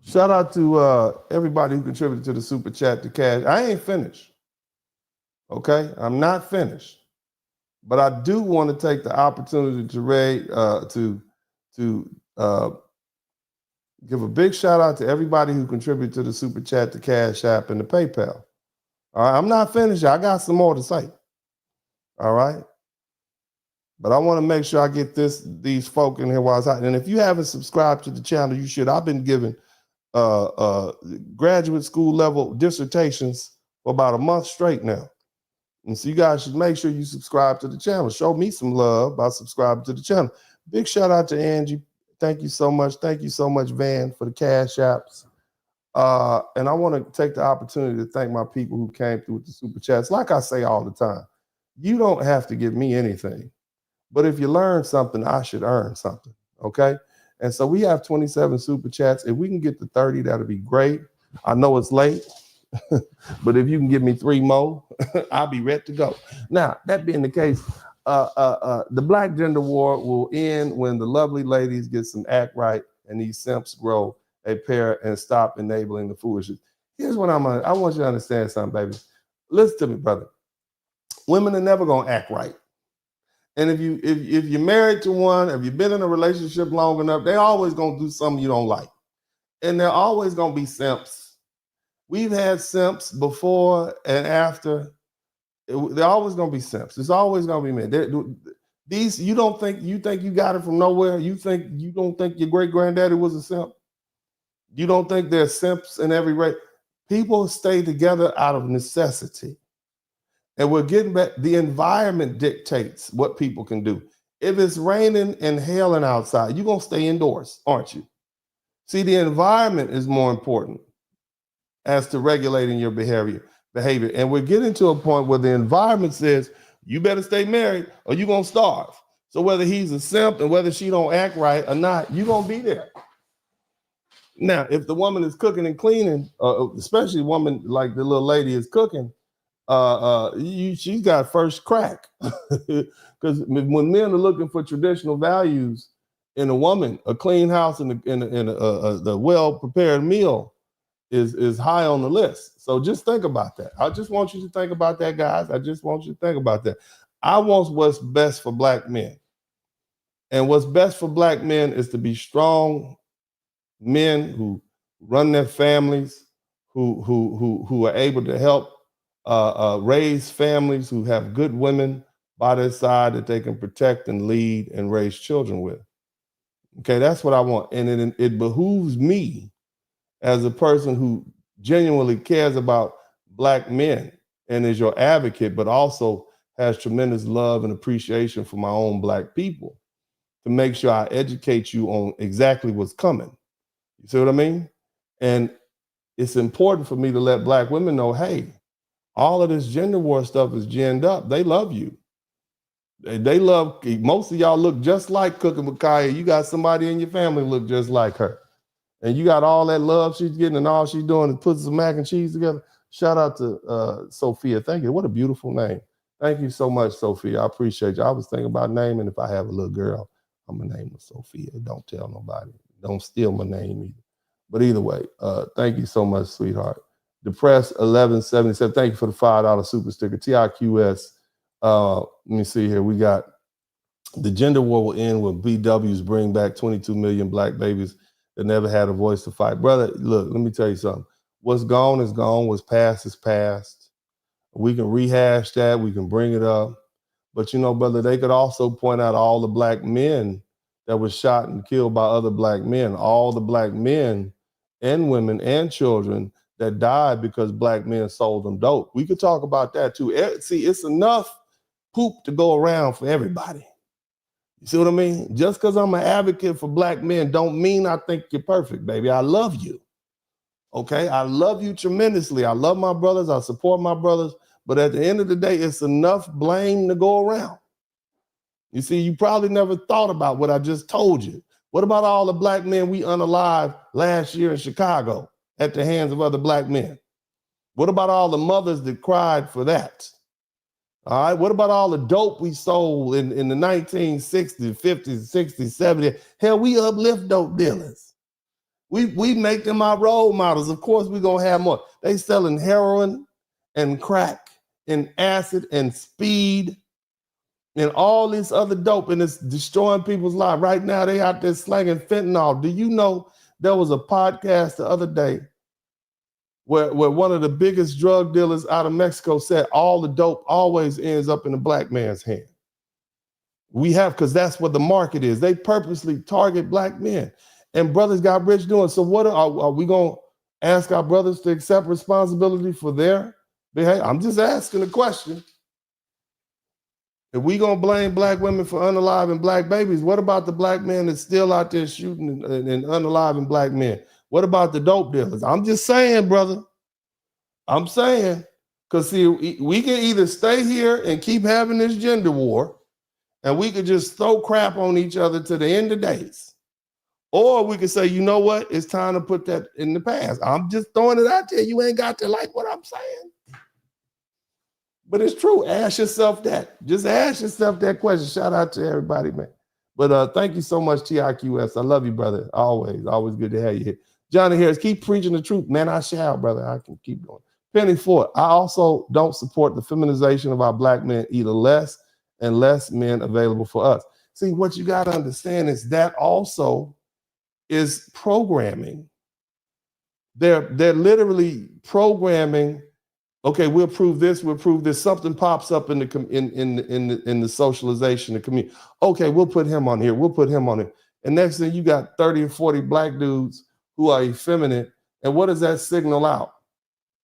Shout out to everybody who contributed to the super chat to cash. I ain't finished. Okay? I'm not finished. But I do want to take the opportunity to give a big shout out to everybody who contributed to the super chat, the Cash App, and the PayPal. All right, I'm not finished. I got some more to say. All right. But I want to make sure I get these folk in here while it's out. And if you haven't subscribed to the channel, you should. I've been giving graduate school level dissertations for about a month straight now. And so you guys should make sure you subscribe to the channel. Show me some love by subscribing to the channel. Big shout out to Angie. Thank you so much. Thank you so much, Van, for the Cash Apps. And I want to take the opportunity to thank my people who came through with the super chats. Like I say all the time, you don't have to give me anything. But if you learn something, I should earn something. Okay? And so we have 27 super chats. If we can get to 30, that'll be great. I know it's late. But if you can give me 3 more, I'll be ready to go. Now, that being the case, the black gender war will end when the lovely ladies get some act right and these simps grow a pair and stop enabling the foolishness. Here's what I want you to understand something, baby. Listen to me, brother. Women are never gonna act right. And if you're married to one, if you've been in a relationship long enough, they're always gonna do something you don't like. And they're always gonna be simps. We've had simps before and after. They're always going to be simps. It's always going to be men. You think you got it from nowhere? You don't think your great granddaddy was a simp? You don't think there's simps in every race? People stay together out of necessity. And we're getting back. The environment dictates what people can do. If it's raining and hailing outside, you're going to stay indoors, aren't you? See, the environment is more important as to regulating your behavior. And we're getting to a point where the environment says, you better stay married or you're going to starve. So whether he's a simp and whether she don't act right or not, you're going to be there. Now, if the woman is cooking and cleaning, especially a woman like the little lady is cooking, she's got first crack. Because when men are looking for traditional values in a woman, a clean house and the well-prepared meal is high on the list. So just think about that. I just want you to think about that, guys. I just want you to think about that. I want what's best for black men. And what's best for black men is to be strong men who run their families, who are able to help raise families, who have good women by their side that they can protect and lead and raise children with. Okay, that's what I want. And it behooves me as a person who genuinely cares about black men and is your advocate, but also has tremendous love and appreciation for my own black people, to make sure I educate you on exactly what's coming. You see what I mean? And it's important for me to let black women know, hey, all of this gender war stuff is ginned up. They love you. They love, most of y'all look just like Cooking with Kaaya. You got somebody in your family look just like her. And you got all that love she's getting, and all she's doing is putting some mac and cheese together. Shout out to Sophia. Thank you. What a beautiful name. Thank you so much, Sophia. I appreciate you. I was thinking about naming, if I have a little girl, I'm going to name her Sophia. Don't tell nobody. Don't steal my name either. But either way, thank you so much, sweetheart. Depressed 1177. Thank you for the $5 super sticker. TIQS. Let me see here. We got the gender war will end when BWs bring back 22 million black babies that never had a voice to fight. Brother, look, let me tell you something. What's gone is gone. What's past is past. We can rehash that. We can bring it up. But, you know, brother, they could also point out all the black men that were shot and killed by other black men, all the black men and women and children that died because black men sold them dope. We could talk about that too. See, it's enough poop to go around for everybody. You see what I mean? Just because I'm an advocate for black men don't mean I think you're perfect, baby. I love you. Okay? I love you tremendously. I love my brothers. I support my brothers. But at the end of the day, it's enough blame to go around. You see, you probably never thought about what I just told you. What about all the black men we unalived last year in Chicago at the hands of other black men? What about all the mothers that cried for that? All right, what about all the dope we sold in the 1960s, 50s, 60s, 70s? Hell, we uplift dope dealers. We make them our role models. Of course, we're going to have more. They selling heroin and crack and acid and speed and all this other dope, and it's destroying people's lives. Right now, they out there slanging fentanyl. Do you know there was a podcast the other day where one of the biggest drug dealers out of Mexico said all the dope always ends up in the black man's hand. We have, because that's what the market is. They purposely target black men. And brothers got rich doing. So what are we going to ask our brothers to accept responsibility for their behavior? I'm just asking a question. If we going to blame black women for unaliving black babies, what about the black men that's still out there shooting and unaliving black men? What about the dope dealers? I'm just saying, brother. I'm saying, because see, we can either stay here and keep having this gender war, and we could just throw crap on each other to the end of days. Or we could say, you know what? It's time to put that in the past. I'm just throwing it out there. You ain't got to like what I'm saying. But it's true. Ask yourself that. Just ask yourself that question. Shout out to everybody, man. But thank you so much, TIQS. I love you, brother. Always good to have you here. Johnny Harris, keep preaching the truth. Man, I shall, brother. I can keep going. Penny Ford, I also don't support the feminization of our black men, either less and less men available for us. See, what you got to understand is that also is programming. They're literally programming. Okay, we'll prove this. We'll prove this. Something pops up in the socialization, the community. Okay, we'll put him on here. We'll put him on it. And next thing you got 30 or 40 black dudes who are effeminate. And what does that signal out?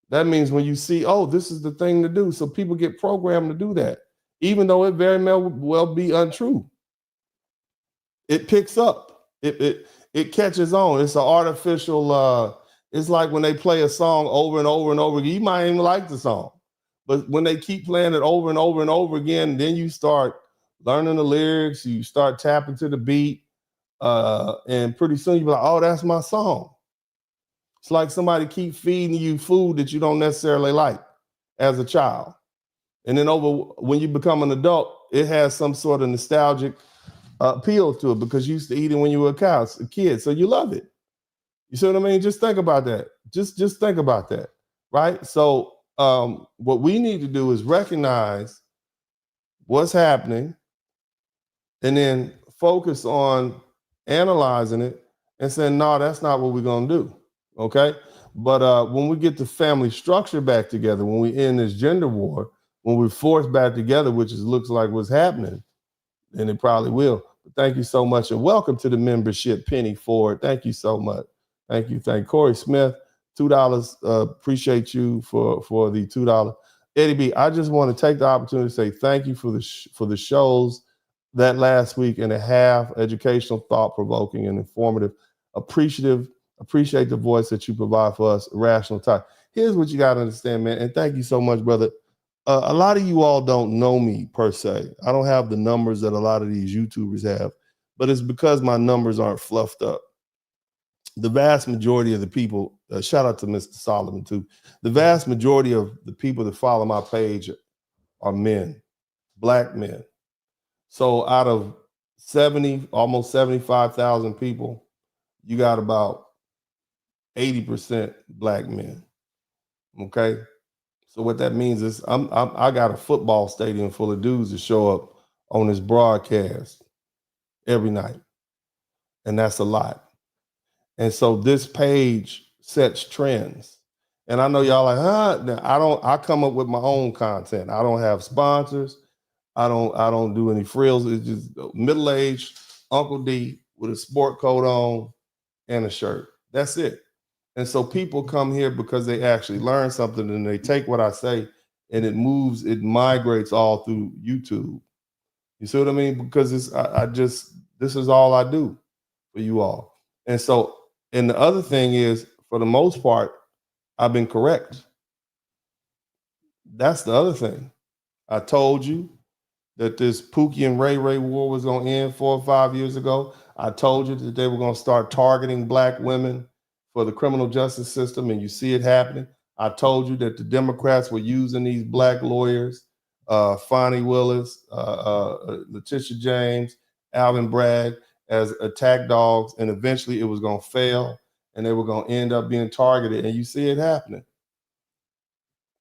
That means when you see, oh, this is the thing to do. So people get programmed to do that, even though it very well be untrue. It picks up. It catches on. It's an artificial. It's like when they play a song over and over and over again. You might even like the song, but when they keep playing it over and over and over again, then you start learning the lyrics. You start tapping to the beat, and pretty soon you be like, "Oh, that's my song." It's like somebody keep feeding you food that you don't necessarily like as a child, and then when you become an adult, it has some sort of nostalgic appeal to it because you used to eat it when you were a kid, so you love it. You see what I mean? Just think about that. Just think about that, right? So what we need to do is recognize what's happening and then focus on analyzing it and saying, no, that's not what we're going to do, okay? But when we get the family structure back together, when we end this gender war, when we're forced back together, which looks like what's happening, then it probably will. But thank you so much, and welcome to the membership, Penny Ford. Thank you so much. Thank you. Corey Smith, $2. Appreciate you for the $2. Eddie B, I just want to take the opportunity to say thank you for the shows that last week and a half, educational, thought-provoking, and informative. Appreciate the voice that you provide for us, Rational Talk. Here's what you got to understand, man, and thank you so much, brother. A lot of you all don't know me per se. I don't have the numbers that a lot of these YouTubers have, but it's because my numbers aren't fluffed up. The vast majority of the people, shout out to Mr. Solomon too, the vast majority of the people that follow my page are men, black men. So out of almost 75,000 people, you got about 80% black men, okay? So what that means is I got a football stadium full of dudes that show up on this broadcast every night, and that's a lot. And so this page sets trends. And I know y'all like, huh? I come up with my own content. I don't have sponsors. I don't do any frills. It's just middle-aged Uncle D with a sport coat on and a shirt. That's it. And so people come here because they actually learn something, and they take what I say and it migrates all through YouTube. You see what I mean? Because this is all I do for you all. And so, and the other thing is, for the most part, I've been correct. That's the other thing. I told you that this Pookie and Ray Ray war was going to end 4 or 5 years ago. I told you that they were going to start targeting Black women for the criminal justice system, and you see it happening. I told you that the Democrats were using these Black lawyers, Fonnie Willis, Letitia James, Alvin Bragg, as attack dogs, and eventually it was going to fail, and they were going to end up being targeted, and you see it happening.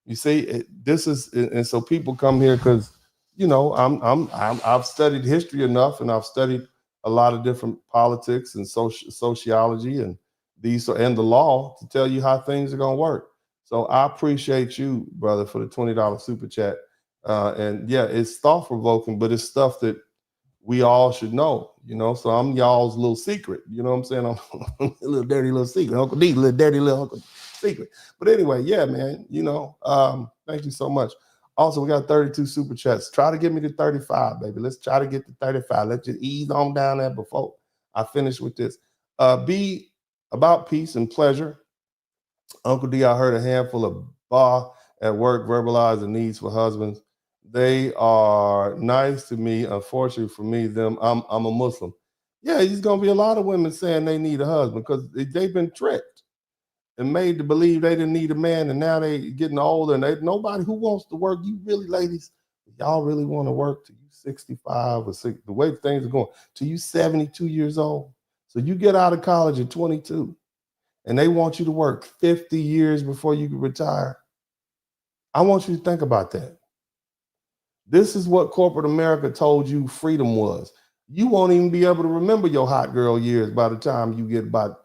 You see, and so people come here because, you know, I've studied history enough, and I've studied a lot of different politics and sociology and the law to tell you how things are going to work. So I appreciate you, brother, for the $20 super chat. And yeah, it's thought provoking, but it's stuff that we all should know, you know. So I'm y'all's little secret, you know what I'm saying? I'm a little dirty little secret, Uncle D, little dirty little Uncle secret. But anyway, yeah, man, you know, thank you so much. Also, we got 32 super chats. Try to get me to 35, baby. Let's try to get to 35. Let's just ease on down there before I finish with this. Be about peace and pleasure. Uncle D, I heard a handful of bah at work verbalize the needs for husbands. They are nice to me. Unfortunately for me, I'm a Muslim. Yeah, there's gonna be a lot of women saying they need a husband because they've been tricked and made to believe they didn't need a man, and now they getting older, and nobody who wants to work. You really, ladies, y'all really want to work till you 65 or 60, the way things are going, till you 72 years old. So you get out of college at 22, and they want you to work 50 years before you can retire. I want you to think about that. This is what corporate America told you freedom was. You won't even be able to remember your hot girl years by the time you get about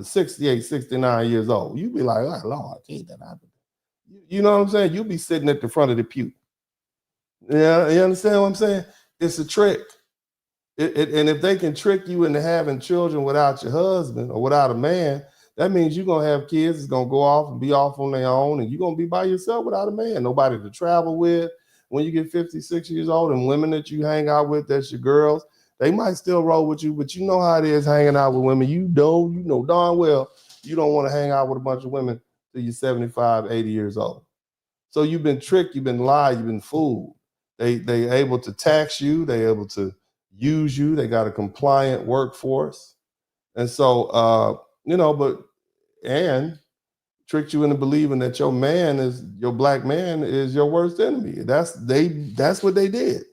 68, 69 years old. You'll be like, oh, Lord, you know what I'm saying? You'll be sitting at the front of the pew. Yeah, you understand what I'm saying? It's a trick. And if they can trick you into having children without your husband or without a man, that means you're going to have kids that's going to go off and be off on their own, and you're going to be by yourself without a man, nobody to travel with. When you get 56 years old, and women that you hang out with, that's your girls, they might still roll with you, but you know how it is hanging out with women. You know darn well you don't want to hang out with a bunch of women till you're 75, 80 years old. So you've been tricked, you've been lied, you've been fooled. They able to tax you, they able to use you, they got a compliant workforce. And so, you know, and tricked you into believing that your Black man is your worst enemy. That's what they did.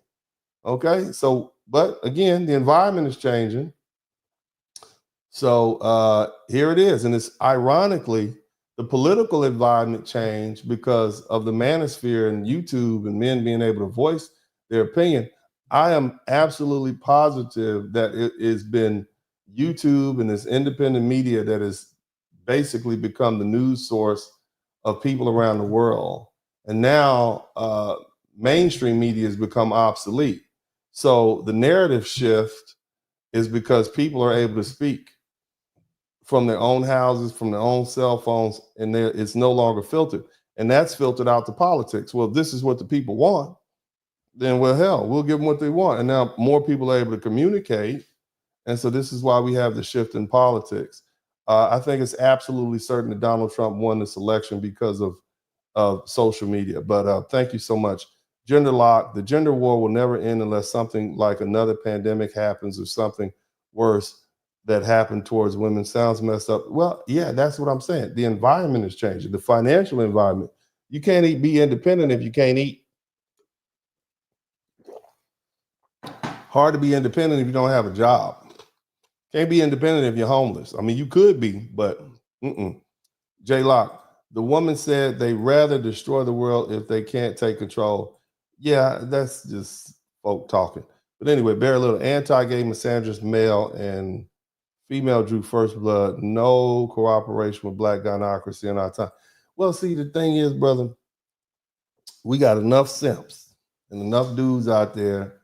Okay. So, but again, the environment is changing. So here it is. And it's ironically, the political environment changed because of the manosphere and YouTube and men being able to voice their opinion. I am absolutely positive that it has been YouTube and this independent media that has basically become the news source of people around the world. And now mainstream media has become obsolete. So the narrative shift is because people are able to speak from their own houses, from their own cell phones, and it's no longer filtered. And that's filtered out to politics. Well, this is what the people want. Then, well, hell, we'll give them what they want. And now more people are able to communicate. And so this is why we have the shift in politics. I think it's absolutely certain that Donald Trump won this election because of social media. But thank you so much. Gender lock, the gender war will never end unless something like another pandemic happens or something worse that happened towards women. Sounds messed up. Well, yeah, that's what I'm saying. The environment is changing, the financial environment. You can't be independent if you can't eat. Hard to be independent if you don't have a job. Can't be independent if you're homeless. I mean, you could be, but J Lock, the woman said they rather destroy the world if they can't take control. Yeah, that's just folk talking. But anyway, Barry Little, anti-gay misandrist male and female drew first blood. No cooperation with Black gynocracy in our time. Well, see, the thing is, brother, we got enough simps and enough dudes out there.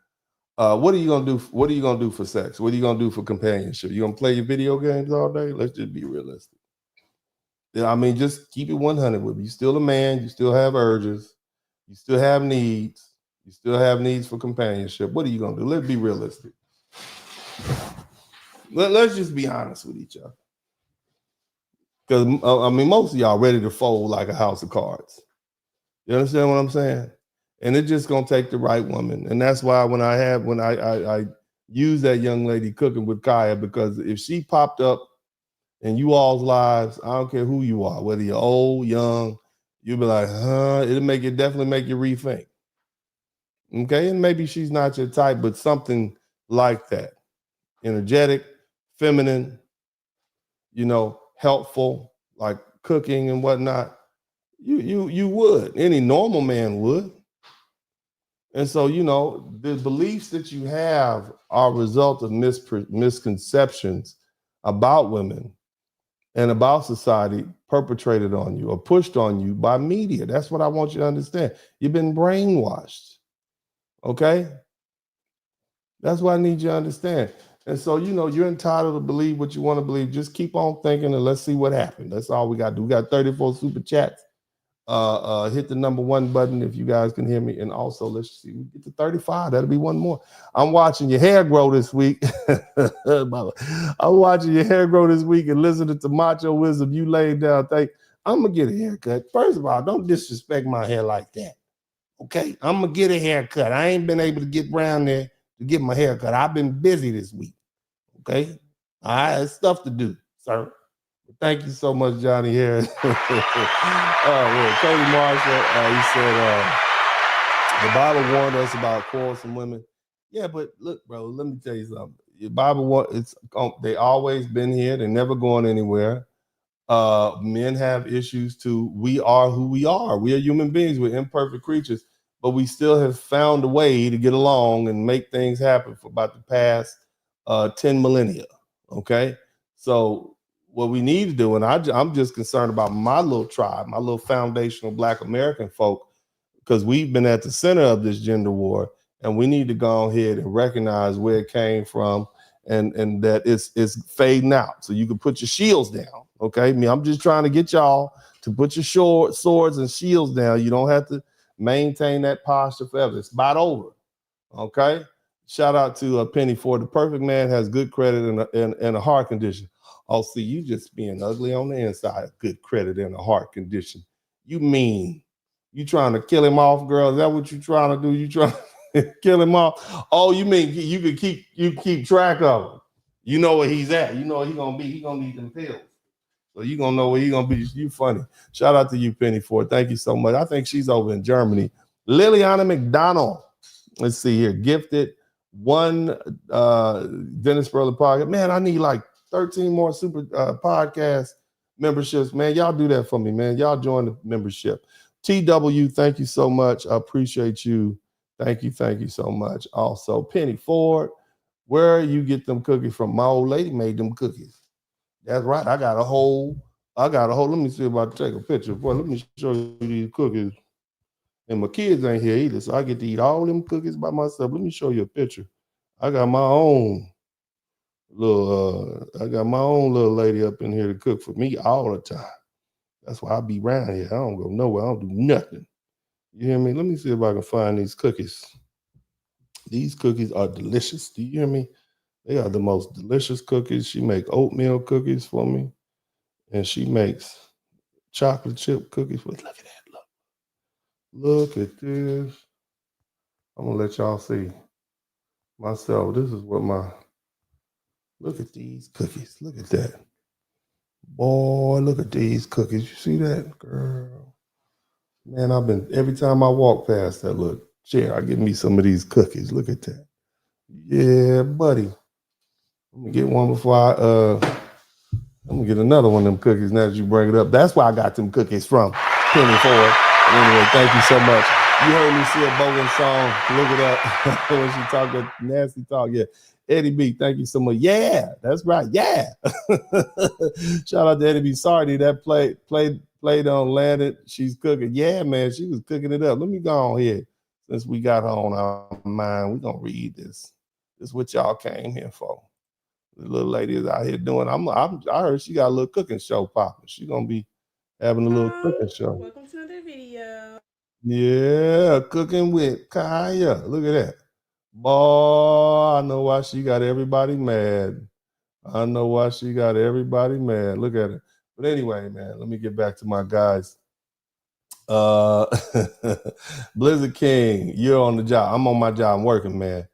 What are you gonna do? What are you gonna do for sex? What are you gonna do for companionship? You gonna play your video games all day? Let's just be realistic. I mean, just keep it 100 with me. You still a man. You still have urges. You still have needs. You still have needs for companionship. What are you gonna do? Let's be realistic. Let's just be honest with each other. Because I mean, most of y'all ready to fold like a house of cards. You understand what I'm saying? And it's just gonna take the right woman. And that's why when I use that young lady cooking with Kaaya, because if she popped up in you all's lives, I don't care who you are, whether you're old, young, you'll be like, it'll definitely make you rethink. Okay, and maybe she's not your type, but something like that. Energetic, feminine, helpful, like cooking and whatnot. You would. Any normal man would. And so, the beliefs that you have are a result of misconceptions about women and about society perpetrated on you or pushed on you by media. That's what I want you to understand. You've been brainwashed. Okay? That's what I need you to understand. And so, you're entitled to believe what you want to believe. Just keep on thinking and let's see what happens. That's all we got to do. We got 34 super chats. Hit the number 1 button if you guys can hear me. And also, let's see, we get to 35. That'll be one more. I'm watching your hair grow this week. I'm watching your hair grow this week and listening to Macho Wisdom. You laid down. I'm going to get a haircut. First of all, don't disrespect my hair like that. Okay? I'm going to get a haircut. I ain't been able to get around there to get my haircut. I've been busy this week. Okay? All right, it's stuff to do, sir. Thank you so much, Johnny Harris. Cody Marshall, he said, the Bible warned us about quarrelsome women. Yeah, but look, bro, let me tell you something. The Bible, they always been here. They're never going anywhere. Men have issues too. We are who we are. We are human beings. We're imperfect creatures, but we still have found a way to get along and make things happen for about the past 10 millennia. Okay? So what we need to do, and I'm just concerned about my little tribe, my little foundational Black American folk, because we've been at the center of this gender war, and we need to go ahead and recognize where it came from, and that it's fading out. So you can put your shields down. Okay, I'm just trying to get y'all to put your swords and shields down. You don't have to maintain that posture forever. It's about over. Okay. Shout out to Penny Ford. The perfect man has good credit and a heart condition. Oh, see, you just being ugly on the inside. Good credit and a heart condition. You mean you trying to kill him off, girl? Is that what you trying to do? You trying to kill him off? Oh, you mean you keep track of him? You know where he's at. You know where he's gonna be. He's gonna need them pills. So you gonna know where he's gonna be. You funny. Shout out to you, Penny Ford. Thank you so much. I think she's over in Germany. Liliana McDonald. Let's see here. Gifted 1 Dennis Burley podcast. Man, I need like 13 more super podcast memberships. Man, y'all do that for me, man. Y'all join the membership. TW, thank you so much. I appreciate you. Thank you so much. Also, Penny Ford, where you get them cookies from? My old lady made them cookies. That's right. I got a whole. Let me see if I can take a picture. Boy, let me show you these cookies. And my kids ain't here either, so I get to eat all them cookies by myself. Let me show you a picture. I got my own little lady up in here to cook for me all the time. That's why I be around here. I don't go nowhere. I don't do nothing. You hear me? Let me see if I can find these cookies. These cookies are delicious. Do you hear me? They are the most delicious cookies. She make oatmeal cookies for me, and she makes chocolate chip cookies. Look at that. Look at this. I'm gonna let y'all see myself. This is what look at these cookies. Look at that. Boy, look at these cookies. You see that, girl? Man, every time I walk past that little chair, I get me some of these cookies. Look at that. Yeah, buddy. I'm gonna get one before I'm gonna get another one of them cookies now that you bring it up. That's where I got them cookies from. Penny Ford. Anyway, thank you so much. You heard me see a Bogan song. Look it up when she talked that nasty talk. Yeah. Eddie B, thank you so much. Yeah, that's right. Yeah. Shout out to Eddie B. Sorry that played on landed. She's cooking. Yeah, man, she was cooking it up. Let me go on here. Since we got her on our mind, we're gonna read this. This is what y'all came here for. The little lady is out here doing. I heard she got a little cooking show popping. She's gonna be having a little cooking show. Welcome to another video. Yeah, cooking with Kaaya. Look at that. Boy, I know why she got everybody mad. I know why she got everybody mad. Look at it. But anyway, man, let me get back to my guys. Blizzard King, you're on the job. I'm on my job. I'm working, man.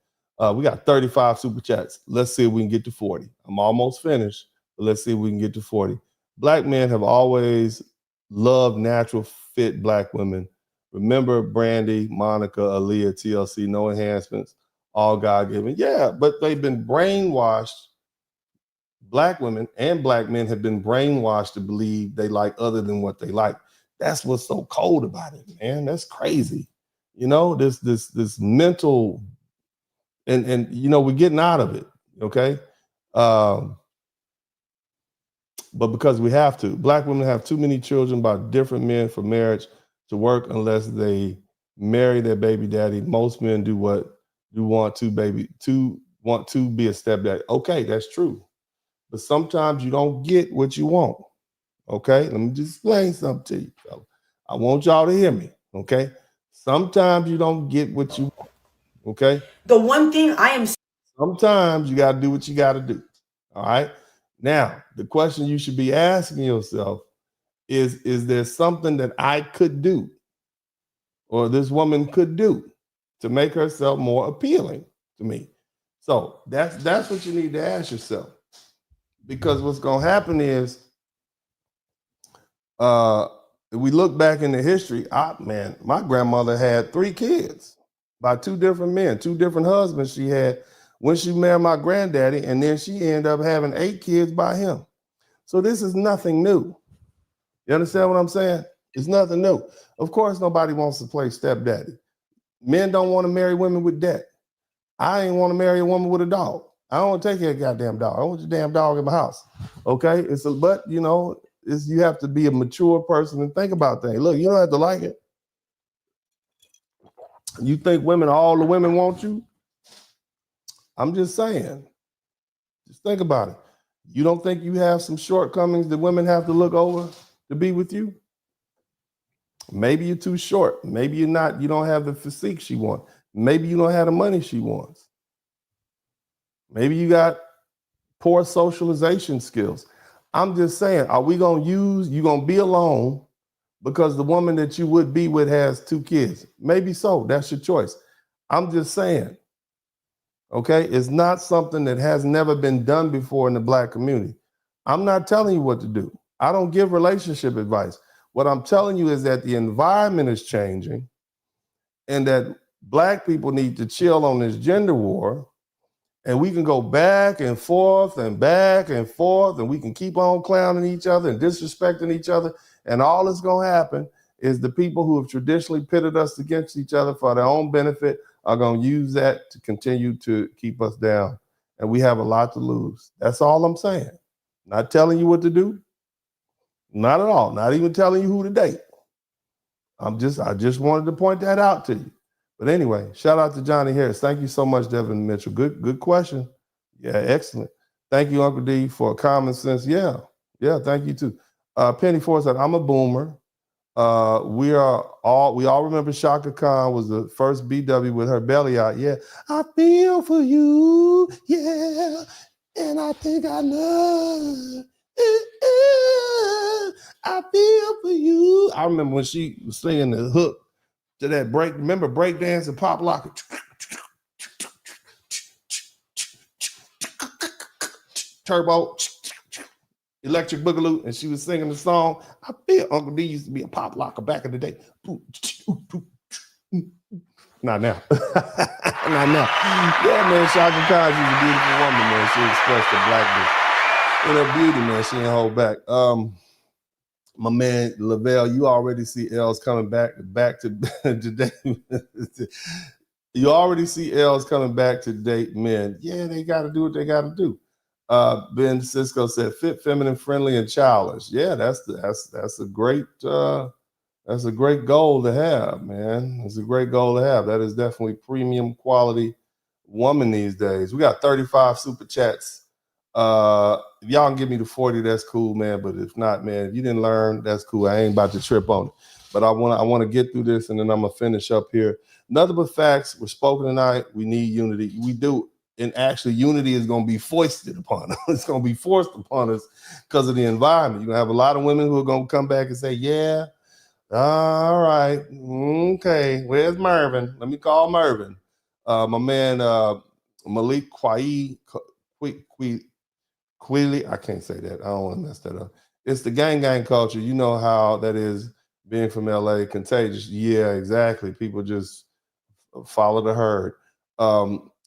We got 35 super chats. Let's see if we can get to 40. I'm almost finished, but let's see if we can get to 40. Black men have always loved natural fit black women. Remember Brandy, Monica, Aaliyah, TLC, no enhancements, all God-given. Yeah, but they've been brainwashed. Black women and black men have been brainwashed to believe they like other than what they like. That's what's so cold about it, man. That's crazy. You know, this mental, and you know, we're getting out of it, okay? But because we have to. Black women have too many children by different men for marriage to work unless they marry their baby daddy. Most men want to be a stepdaddy. Okay, that's true. But sometimes you don't get what you want. Okay, let me just explain something to you. So I want y'all to hear me. Okay, sometimes you don't get what you want. Okay, the one thing sometimes you got to do what you got to do. All right. Now, the question you should be asking yourself is there something that I could do or this woman could do to make herself more appealing to me? So that's what you need to ask yourself. Because what's going to happen is, if we look back into history, my grandmother had 3 kids by 2 different men, 2 different husbands she had when she married my granddaddy, and then she ended up having 8 kids by him. So this is nothing new. You understand what I'm saying? It's nothing new. Of course, nobody wants to play stepdaddy. Men don't want to marry women with debt. I ain't want to marry a woman with a dog. I don't want to take your goddamn dog. I want your damn dog in my house. Okay? But you know, you have to be a mature person and think about things. Look, you don't have to like it. You think all the women want you? I'm just saying. Just think about it. You don't think you have some shortcomings that women have to look over to be with you? Maybe you're too short. Maybe you don't have the physique she wants. Maybe you don't have the money she wants. Maybe you got poor socialization skills. I'm just saying, are we going to be alone because the woman that you would be with has 2 kids? Maybe so. That's your choice. I'm just saying, okay? It's not something that has never been done before in the Black community. I'm not telling you what to do. I don't give relationship advice. What I'm telling you is that the environment is changing and that Black people need to chill on this gender war, and we can go back and forth and we can keep on clowning each other and disrespecting each other, and all that's going to happen is the people who have traditionally pitted us against each other for their own benefit are going to use that to continue to keep us down, and we have a lot to lose. That's all I'm saying. Not telling you what to do. Not at all. Not even telling you who to date. I just wanted to point that out to you. But anyway, shout out to Johnny Harris. Thank you so much, Devin Mitchell. Good question. Yeah, excellent. Thank you, Uncle D, for common sense. Yeah, thank you too. Penny Ford said, I'm a boomer. We all remember Shaka Khan was the first BW with her belly out. Yeah, I feel for you. Yeah, and I think I know. I feel for you. I remember when she was singing the hook to that break. Remember break dance and pop lock? Turbo, electric boogaloo, and she was singing the song. I feel Uncle D used to be a pop locker back in the day. Not now. Not now. Yeah, man, Shaka Khan, she's a beautiful woman, man. She expressed her blackness in her beauty, man. She didn't hold back. My man Lavelle, you already see L's coming back to today. You already see L's coming back to date men. Yeah, they got to do what they got to do. Ben Cisco said, "Fit, feminine, friendly, and childish." Yeah, that's a great goal to have, man. It's a great goal to have. That is definitely premium quality woman these days. We got 35 super chats. If y'all can give me the 40, that's cool, man. But if not, man, if you didn't learn, that's cool. I ain't about to trip on it. But I want to get through this, and then I'm gonna finish up here. Nothing but facts were spoken tonight. We need unity. We do. And actually, unity is going to be foisted upon us. It's going to be forced upon us because of the environment. You're going to have a lot of women who are going to come back and say, yeah, all right, okay, where's Mervin? Let me call Mervin. My man, Malik Quili, I can't say that. I don't want to mess that up. It's the gang culture. You know how that is, being from LA, contagious. Yeah, exactly. People just follow the herd.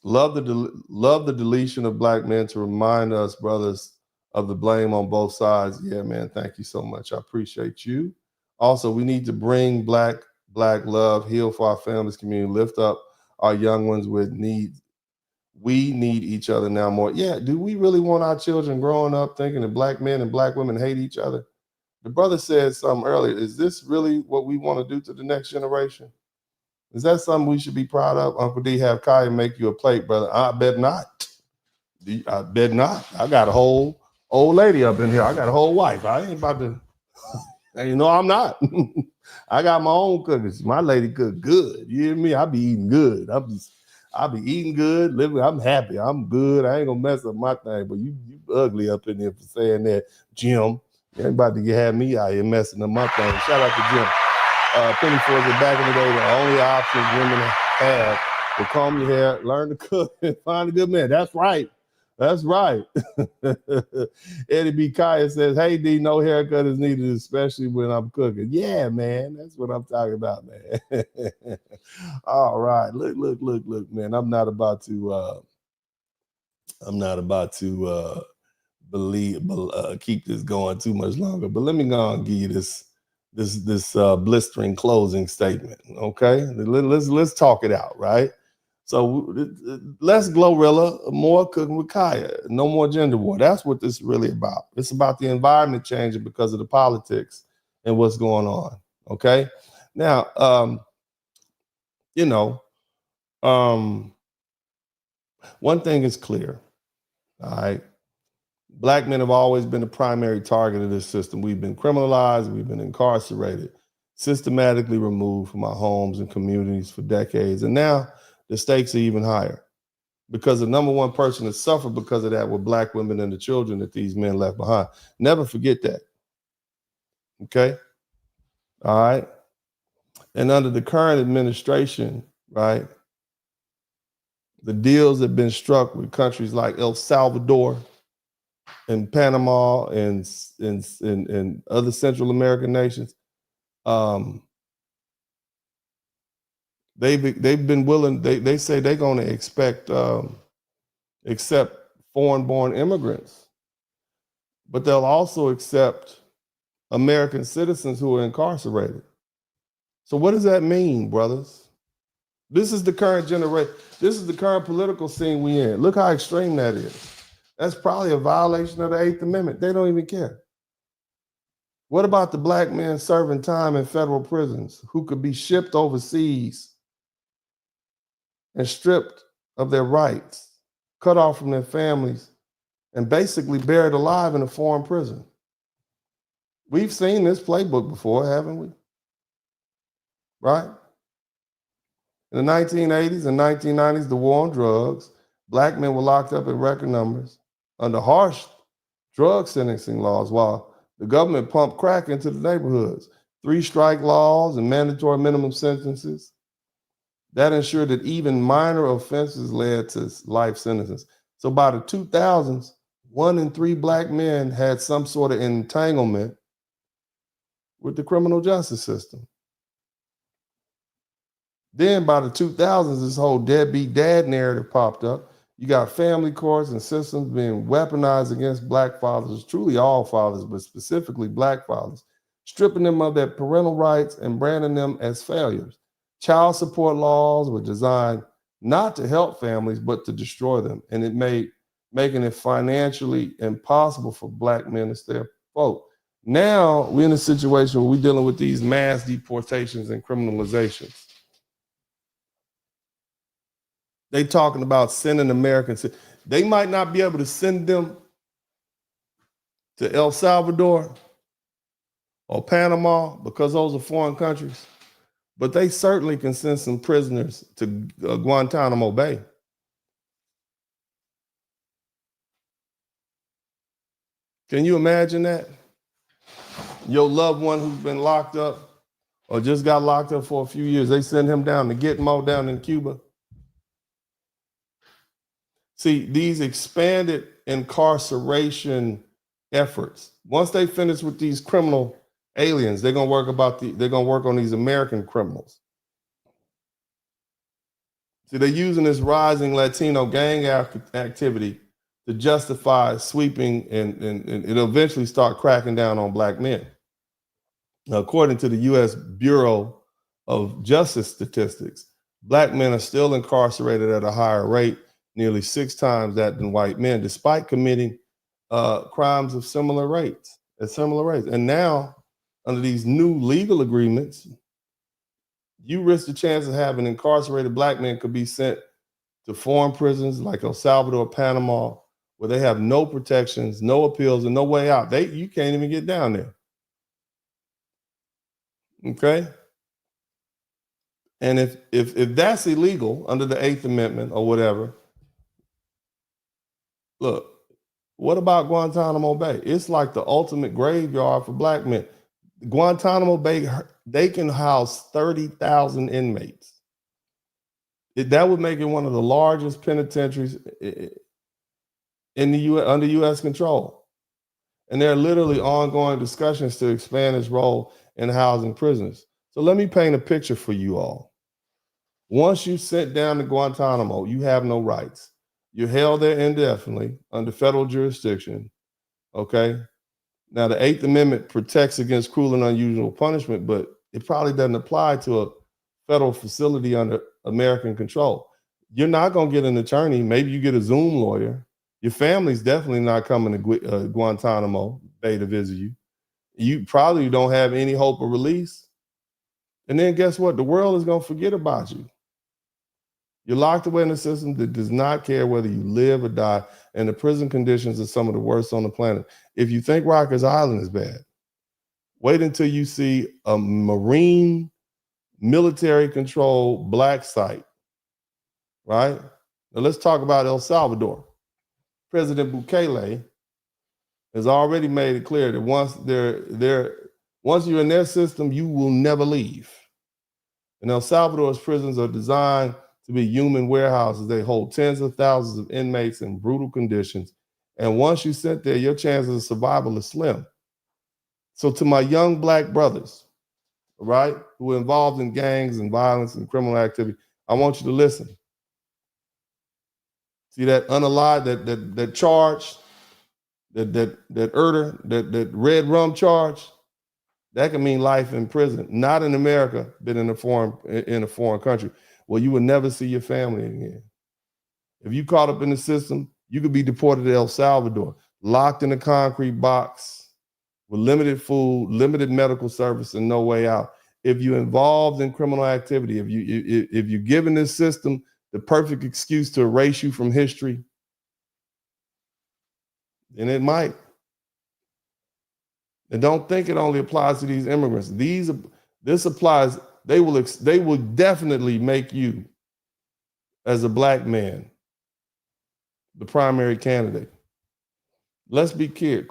Love the deletion of black men to remind us, brothers, of the blame on both sides. Yeah, man, thank you so much. I appreciate you. Also, we need to bring black love, heal for our families, community, lift up our young ones with needs. We need each other now more. Yeah, do we really want our children growing up thinking that black men and black women hate each other? The brother said something earlier. Is this really what we want to do to the next generation? Is that something we should be proud of? Uncle D, have Kaaya make you a plate, brother. I bet not. I bet not. I got a whole old lady up in here. I got a whole wife. I ain't about to, you know, I'm not. I got my own cookies. My lady cook good. You hear me? I be eating good. I be eating good, living. I'm happy. I'm good. I ain't gonna mess up my thing. But you ugly up in there for saying that, Jim. You ain't about to have me out here messing up my thing. Shout out to Jim. Penny Force, back in the day, the only options women had to comb your hair, learn to cook, and find a good man. That's right. That's right. Eddie B. Kaaya says, hey, D, no haircut is needed, especially when I'm cooking. Yeah, man. That's what I'm talking about, man. All right. Look, man. I'm not about to keep this going too much longer. But let me go and give you this blistering closing statement. Okay, let's talk it out, right? So let's GloRilla, more cooking with Kaaya, no more gender war. That's what this is really about. It's about the environment changing because of the politics and what's going on. Okay, now one thing is clear. All right. Black men have always been the primary target of this system. We've been criminalized, we've been incarcerated, systematically removed from our homes and communities for decades. And now the stakes are even higher because the number one person that suffered because of that were black women and the children that these men left behind. Never forget that. Okay? All right? And under the current administration, right, the deals have been struck with countries like El Salvador, in Panama and other Central American nations, they've been willing. They say they're going to accept foreign-born immigrants, but they'll also accept American citizens who are incarcerated. So what does that mean, brothers? This is the current generation. This is the current political scene we in. Look how extreme that is. That's probably a violation of the 8th Amendment. They don't even care. What about the black men serving time in federal prisons who could be shipped overseas and stripped of their rights, cut off from their families, and basically buried alive in a foreign prison? We've seen this playbook before, haven't we? Right? In the 1980s and 1990s, the war on drugs, black men were locked up in record numbers under harsh drug sentencing laws while the government pumped crack into the neighborhoods. 3-strike laws and mandatory minimum sentences that ensured that even minor offenses led to life sentences. So by the 2000s, 1 in 3 black men had some sort of entanglement with the criminal justice system. Then by the 2000s, this whole deadbeat dad narrative popped up. You got family courts and systems being weaponized against black fathers, truly all fathers, but specifically black fathers, stripping them of their parental rights and branding them as failures. Child support laws were designed not to help families, but to destroy them. And it making it financially impossible for black men to stay afloat. Now we're in a situation where we're dealing with these mass deportations and criminalizations. They talking about sending Americans. They might not be able to send them to El Salvador or Panama, because those are foreign countries, but they certainly can send some prisoners to Guantanamo Bay. Can you imagine that? Your loved one who's been locked up or just got locked up for a few years, they send him down to Gitmo down in Cuba. See, these expanded incarceration efforts, once they finish with these criminal aliens, they're gonna work on these American criminals. See, they're using this rising Latino gang activity to justify sweeping and it'll eventually start cracking down on Black men. Now, according to the U.S. Bureau of Justice Statistics, Black men are still incarcerated at a higher rate, nearly 6 times that than white men, despite committing crimes of similar rates. And now, under these new legal agreements, you risk the chance of having incarcerated Black men could be sent to foreign prisons like El Salvador, Panama, where they have no protections, no appeals, and no way out. You can't even get down there. Okay? And if that's illegal under the 8th Amendment or whatever, look, what about Guantanamo Bay? It's like the ultimate graveyard for Black men. Guantanamo Bay, they can house 30,000 inmates. That would make it one of the largest penitentiaries in the U.S. under U.S. control. And there are literally ongoing discussions to expand its role in housing prisoners. So let me paint a picture for you all. Once you sent down to Guantanamo, you have no rights. You're held there indefinitely under federal jurisdiction, okay? Now, the 8th Amendment protects against cruel and unusual punishment, but it probably doesn't apply to a federal facility under American control. You're not going to get an attorney. Maybe you get a Zoom lawyer. Your family's definitely not coming to Guantanamo Bay to visit you. You probably don't have any hope of release. And then guess what? The world is going to forget about you. You're locked away in a system that does not care whether you live or die, and the prison conditions are some of the worst on the planet. If you think Rikers Island is bad, wait until you see a Marine military-controlled Black site, right? Now let's talk about El Salvador. President Bukele has already made it clear that once you're in their system, you will never leave. And El Salvador's prisons are designed to be human warehouses. They hold tens of thousands of inmates in brutal conditions. And once you sit there, your chances of survival is slim. So to my young Black brothers, right, who are involved in gangs and violence and criminal activity, I want you to listen. See that unalived, that charge, that red rum charge, that can mean life in prison. Not in America, but in a foreign country. Well, you will never see your family again. If you caught up in the system, you could be deported to El Salvador, locked in a concrete box with limited food, limited medical service, and no way out. If you're involved in criminal activity, if you're given this system the perfect excuse to erase you from history, then it might. And don't think it only applies to these immigrants. This applies. They will definitely make you, as a Black man, the primary candidate. Let's be clear.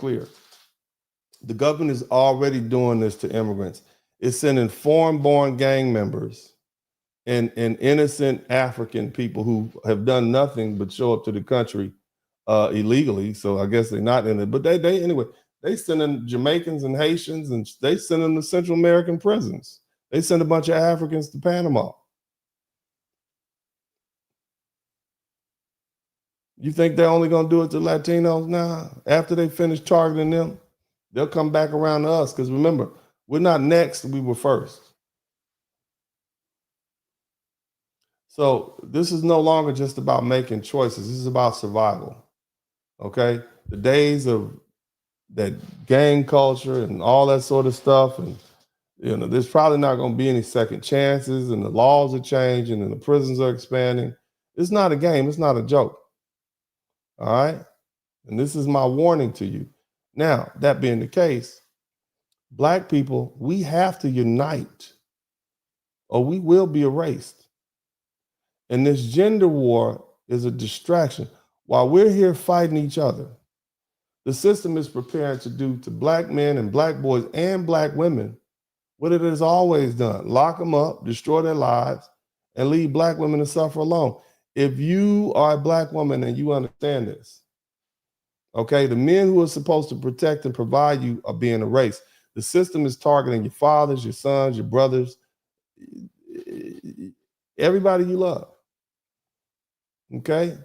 The government is already doing this to immigrants. It's sending foreign-born gang members and innocent African people who have done nothing but show up to the country illegally. So I guess they're not in it. But anyway, they send in Jamaicans and Haitians, and they send them to Central American prisons. They send a bunch of Africans to Panama. You think they're only going to do it to Latinos now? After they finish targeting them, they'll come back around to us. Because remember, we're not next, we were first. So this is no longer just about making choices. This is about survival. Okay? The days of that gang culture and all that sort of stuff, and there's probably not going to be any second chances, and the laws are changing, and the prisons are expanding. It's not a game. It's not a joke. All right? And this is my warning to you. Now, that being the case, Black people, we have to unite or we will be erased. And this gender war is a distraction. While we're here fighting each other, the system is preparing to do to Black men and Black boys and Black women what it has always done: lock them up, destroy their lives, and leave Black women to suffer alone. If you are a Black woman and you understand this, okay, the men who are supposed to protect and provide you are being erased. The system is targeting your fathers, your sons, your brothers, everybody you love. Okay?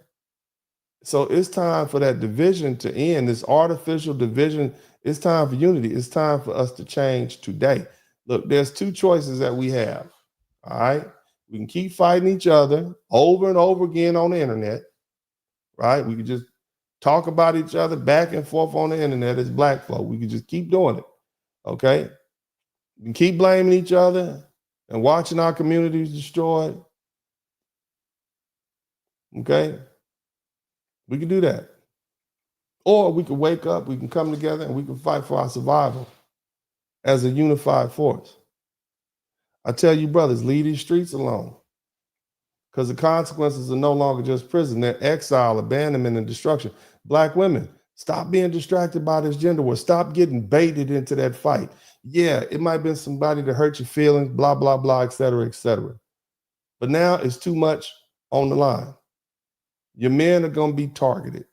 So it's time for that division to end, this artificial division. It's time for unity. It's time for us to change today. Look, there's two choices that we have. All right? We can keep fighting each other over and over again on the internet, right? We can just talk about each other back and forth on the internet as Black folk. We can just keep doing it, okay? We can keep blaming each other and watching our communities destroyed, okay? We can do that. Or we can wake up, we can come together, and we can fight for our survival as a unified force. I tell you, brothers, leave these streets alone, because the consequences are no longer just prison. They're exile, abandonment, and destruction. Black women, stop being distracted by this gender war. Stop getting baited into that fight. Yeah, it might have been somebody that hurt your feelings, blah, blah, blah, et cetera, et cetera. But now it's too much on the line. Your men are going to be targeted.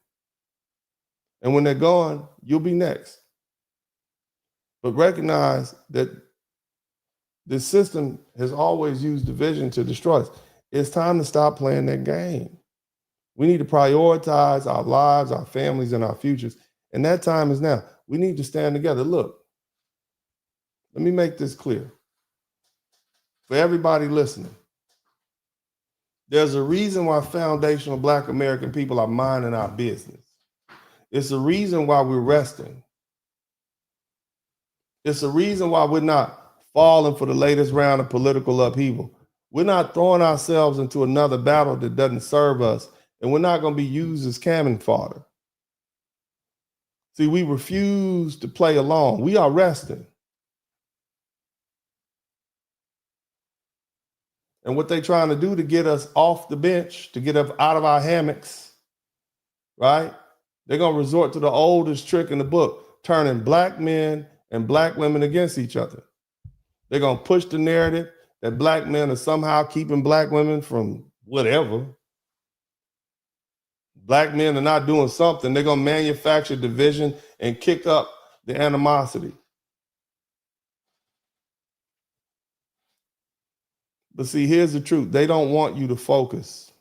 And when they're gone, you'll be next. But recognize that this system has always used division to destroy us. It's time to stop playing that game. We need to prioritize our lives, our families, and our futures. And that time is now. We need to stand together. Look, let me make this clear. For everybody listening, there's a reason why foundational Black American people are minding our business. It's a reason why we're resting. It's a reason why we're not falling for the latest round of political upheaval. We're not throwing ourselves into another battle that doesn't serve us, and we're not going to be used as cannon fodder. See, we refuse to play along. We are resting. And what they're trying to do to get us off the bench, to get us out of our hammocks, right? They're going to resort to the oldest trick in the book, turning Black men and Black women against each other. They're going to push the narrative that Black men are somehow keeping Black women from whatever. Black men are not doing something. They're going to manufacture division and kick up the animosity. But see, here's the truth. They don't want you to focus.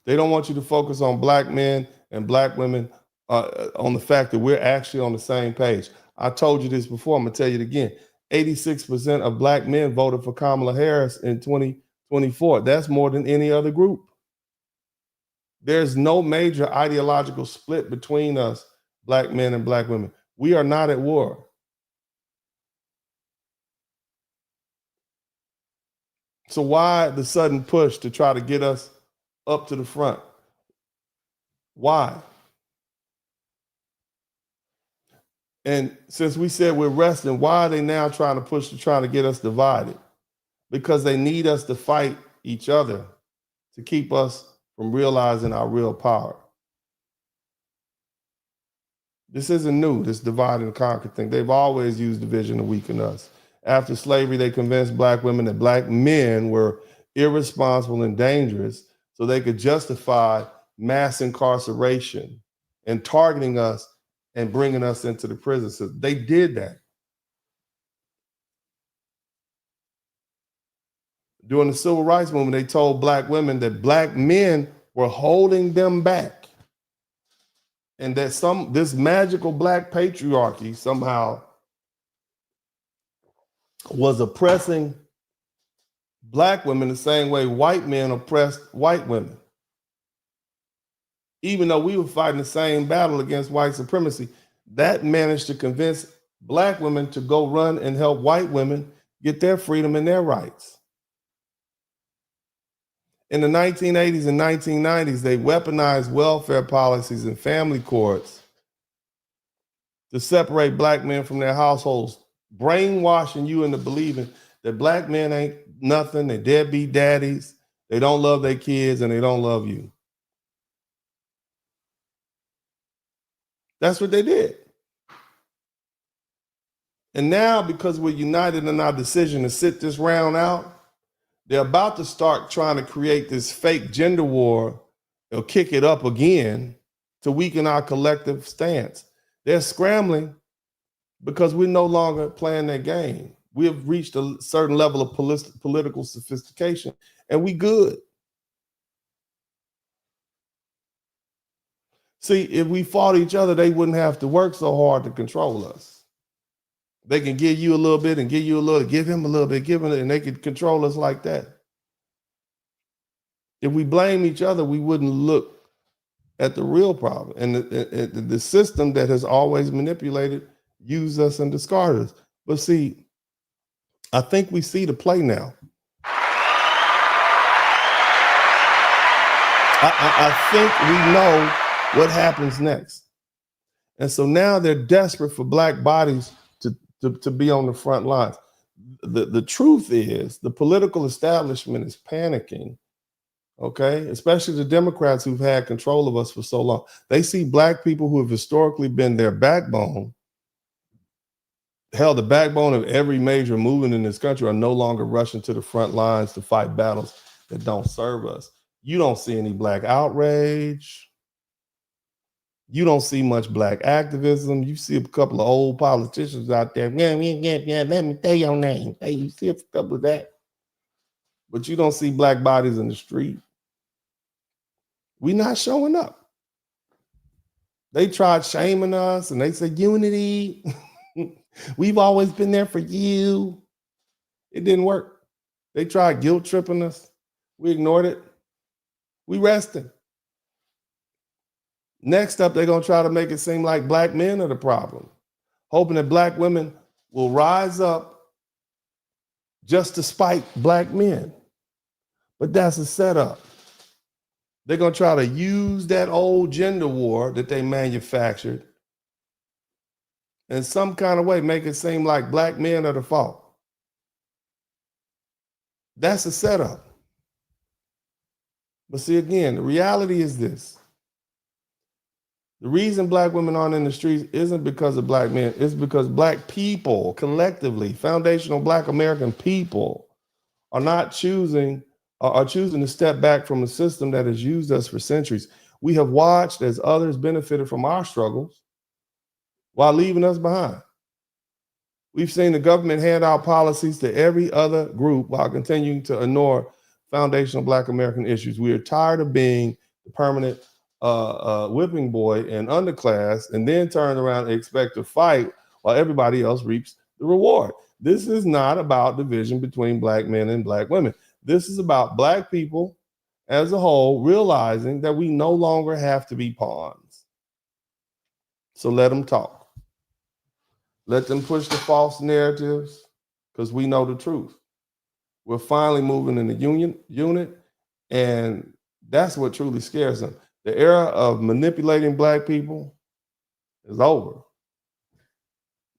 They don't want you to focus on Black men and Black women, on the fact that we're actually on the same page. I told you this before. I'm going to tell you it again. 86% of Black men voted for Kamala Harris in 2024. That's more than any other group. There's no major ideological split between us, Black men and Black women. We are not at war. So why the sudden push to try to get us up to the front? Why? And since we said we're resting, why are they now trying to get us divided? Because they need us to fight each other to keep us from realizing our real power. This isn't new, this divide and conquer thing. They've always used division to weaken us. After slavery, they convinced Black women that Black men were irresponsible and dangerous so they could justify mass incarceration and targeting us and bringing us into the prison system. They did that. During the Civil Rights Movement, they told Black women that Black men were holding them back, and that this magical Black patriarchy somehow was oppressing Black women the same way white men oppressed white women. Even though we were fighting the same battle against white supremacy, that managed to convince Black women to go run and help white women get their freedom and their rights. In the 1980s and 1990s, they weaponized welfare policies and family courts to separate black men from their households, brainwashing you into believing that black men ain't nothing, they deadbeat daddies, they don't love their kids, and they don't love you. That's what they did. And now, because we're united in our decision to sit this round out, they're about to start trying to create this fake gender war. They'll kick it up again to weaken our collective stance. They're scrambling because we're no longer playing their game. We have reached a certain level of political sophistication, and we good. See, if we fought each other, they wouldn't have to work so hard to control us. They can give you a little bit and give you a little, give him a little bit, give him, and they could control us like that. If we blame each other, we wouldn't look at the real problem. And the system that has always manipulated, used us and discarded us. But see, I think we see the play now. I think we know what happens next. And so now they're desperate for black bodies to be on the front lines. The truth is the political establishment is panicking, okay? Especially the Democrats who've had control of us for so long. They see black people who have historically been their backbone. Hell, the backbone of every major movement in this country are no longer rushing to the front lines to fight battles that don't serve us. You don't see any black outrage. You don't see much black activism. You see a couple of old politicians out there. Yeah, let me tell your name. Hey, you see a couple of that. But you don't see black bodies in the street. We're not showing up. They tried shaming us and they said, unity. We've always been there for you. It didn't work. They tried guilt tripping us. We ignored it. We rested. Next up, they're going to try to make it seem like black men are the problem, hoping that black women will rise up just to spite black men. But that's a setup. They're going to try to use that old gender war that they manufactured in some kind of way, make it seem like black men are the fault. That's a setup. But see, again, the reality is this. The reason black women aren't in the streets isn't because of black men. It's because black people collectively, foundational black American people, are choosing to step back from a system that has used us for centuries. We have watched as others benefited from our struggles while leaving us behind. We've seen the government hand out policies to every other group while continuing to ignore foundational black American issues. We are tired of being the permanent whipping boy and underclass, and then turn around and expect to fight while everybody else reaps the reward. This is not about division between black men and black women. This is about black people as a whole realizing that we no longer have to be pawns. So let them talk. Let them push the false narratives, because we know the truth. We're finally moving in the unit, and that's what truly scares them. The era of manipulating black people is over.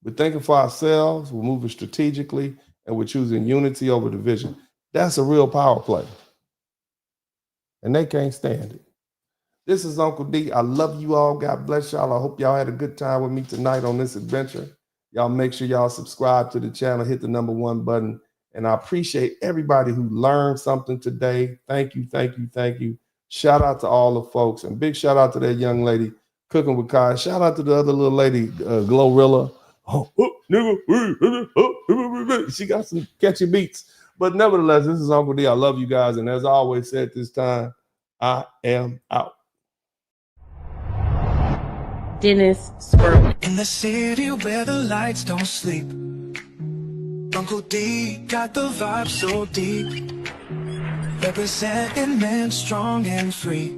We're thinking for ourselves, we're moving strategically, and we're choosing unity over division. That's a real power play. And they can't stand it. This is Uncle D. I love you all. God bless y'all. I hope y'all had a good time with me tonight on this adventure. Y'all make sure y'all subscribe to the channel, hit the #1 button. And I appreciate everybody who learned something today. Thank you, thank you, thank you. Shout out to all the folks, and big shout out to that young lady cooking with Kaaya. Shout out to the other little lady, GloRilla. She got some catchy beats. But nevertheless, this is Uncle D. I love you guys. And as I always said this time, I am out. Dennis Sperm. In the city where the lights don't sleep, Uncle D got the vibe so deep. Representing men strong and free.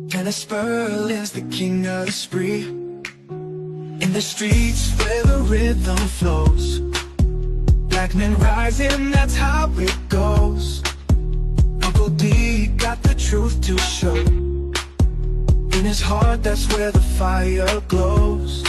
Dennis Sperl is the king of the spree. In the streets where the rhythm flows, black men rising, that's how it goes. Uncle D got the truth to show. In his heart, that's where the fire glows.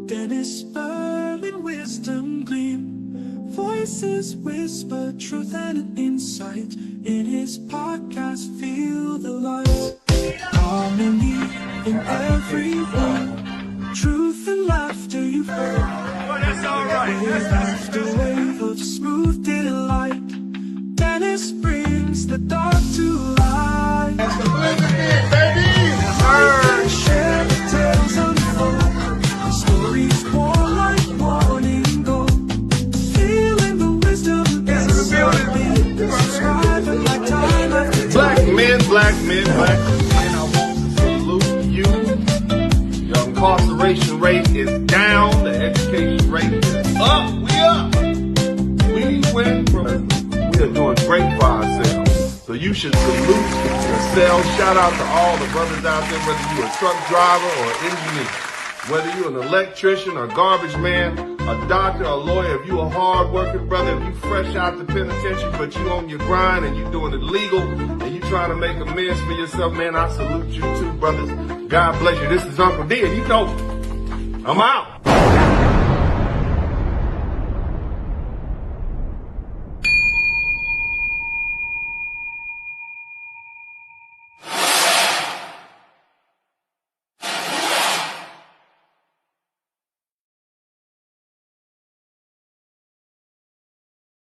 Dennis Berlin wisdom gleam. Voices whisper truth and insight. In his podcast, feel the light. Harmony in every word. Truth and laughter you've heard. That's all right. Wave after wave of smooth delight. Dennis brings the dark to light. Masculinity, baby! Share the tales unfold. The stories pour like morning gold. Feeling the wisdom inside me. Subscribing like time after time. Black men, black men, black men, I want to salute you. The incarceration rate is down. The education rate is up. We up. We went from, we are doing great for ourselves. So you should salute yourself. Shout out to all the brothers out there, whether you're a truck driver or engineer, whether you're an electrician or garbage man, a doctor, a lawyer, if you're a hard-working brother, if you fresh out the penitentiary, but you on your grind and you doing it legal and you trying to make amends for yourself, man, I salute you too, brothers. God bless you. This is Uncle D, and you know, I'm out.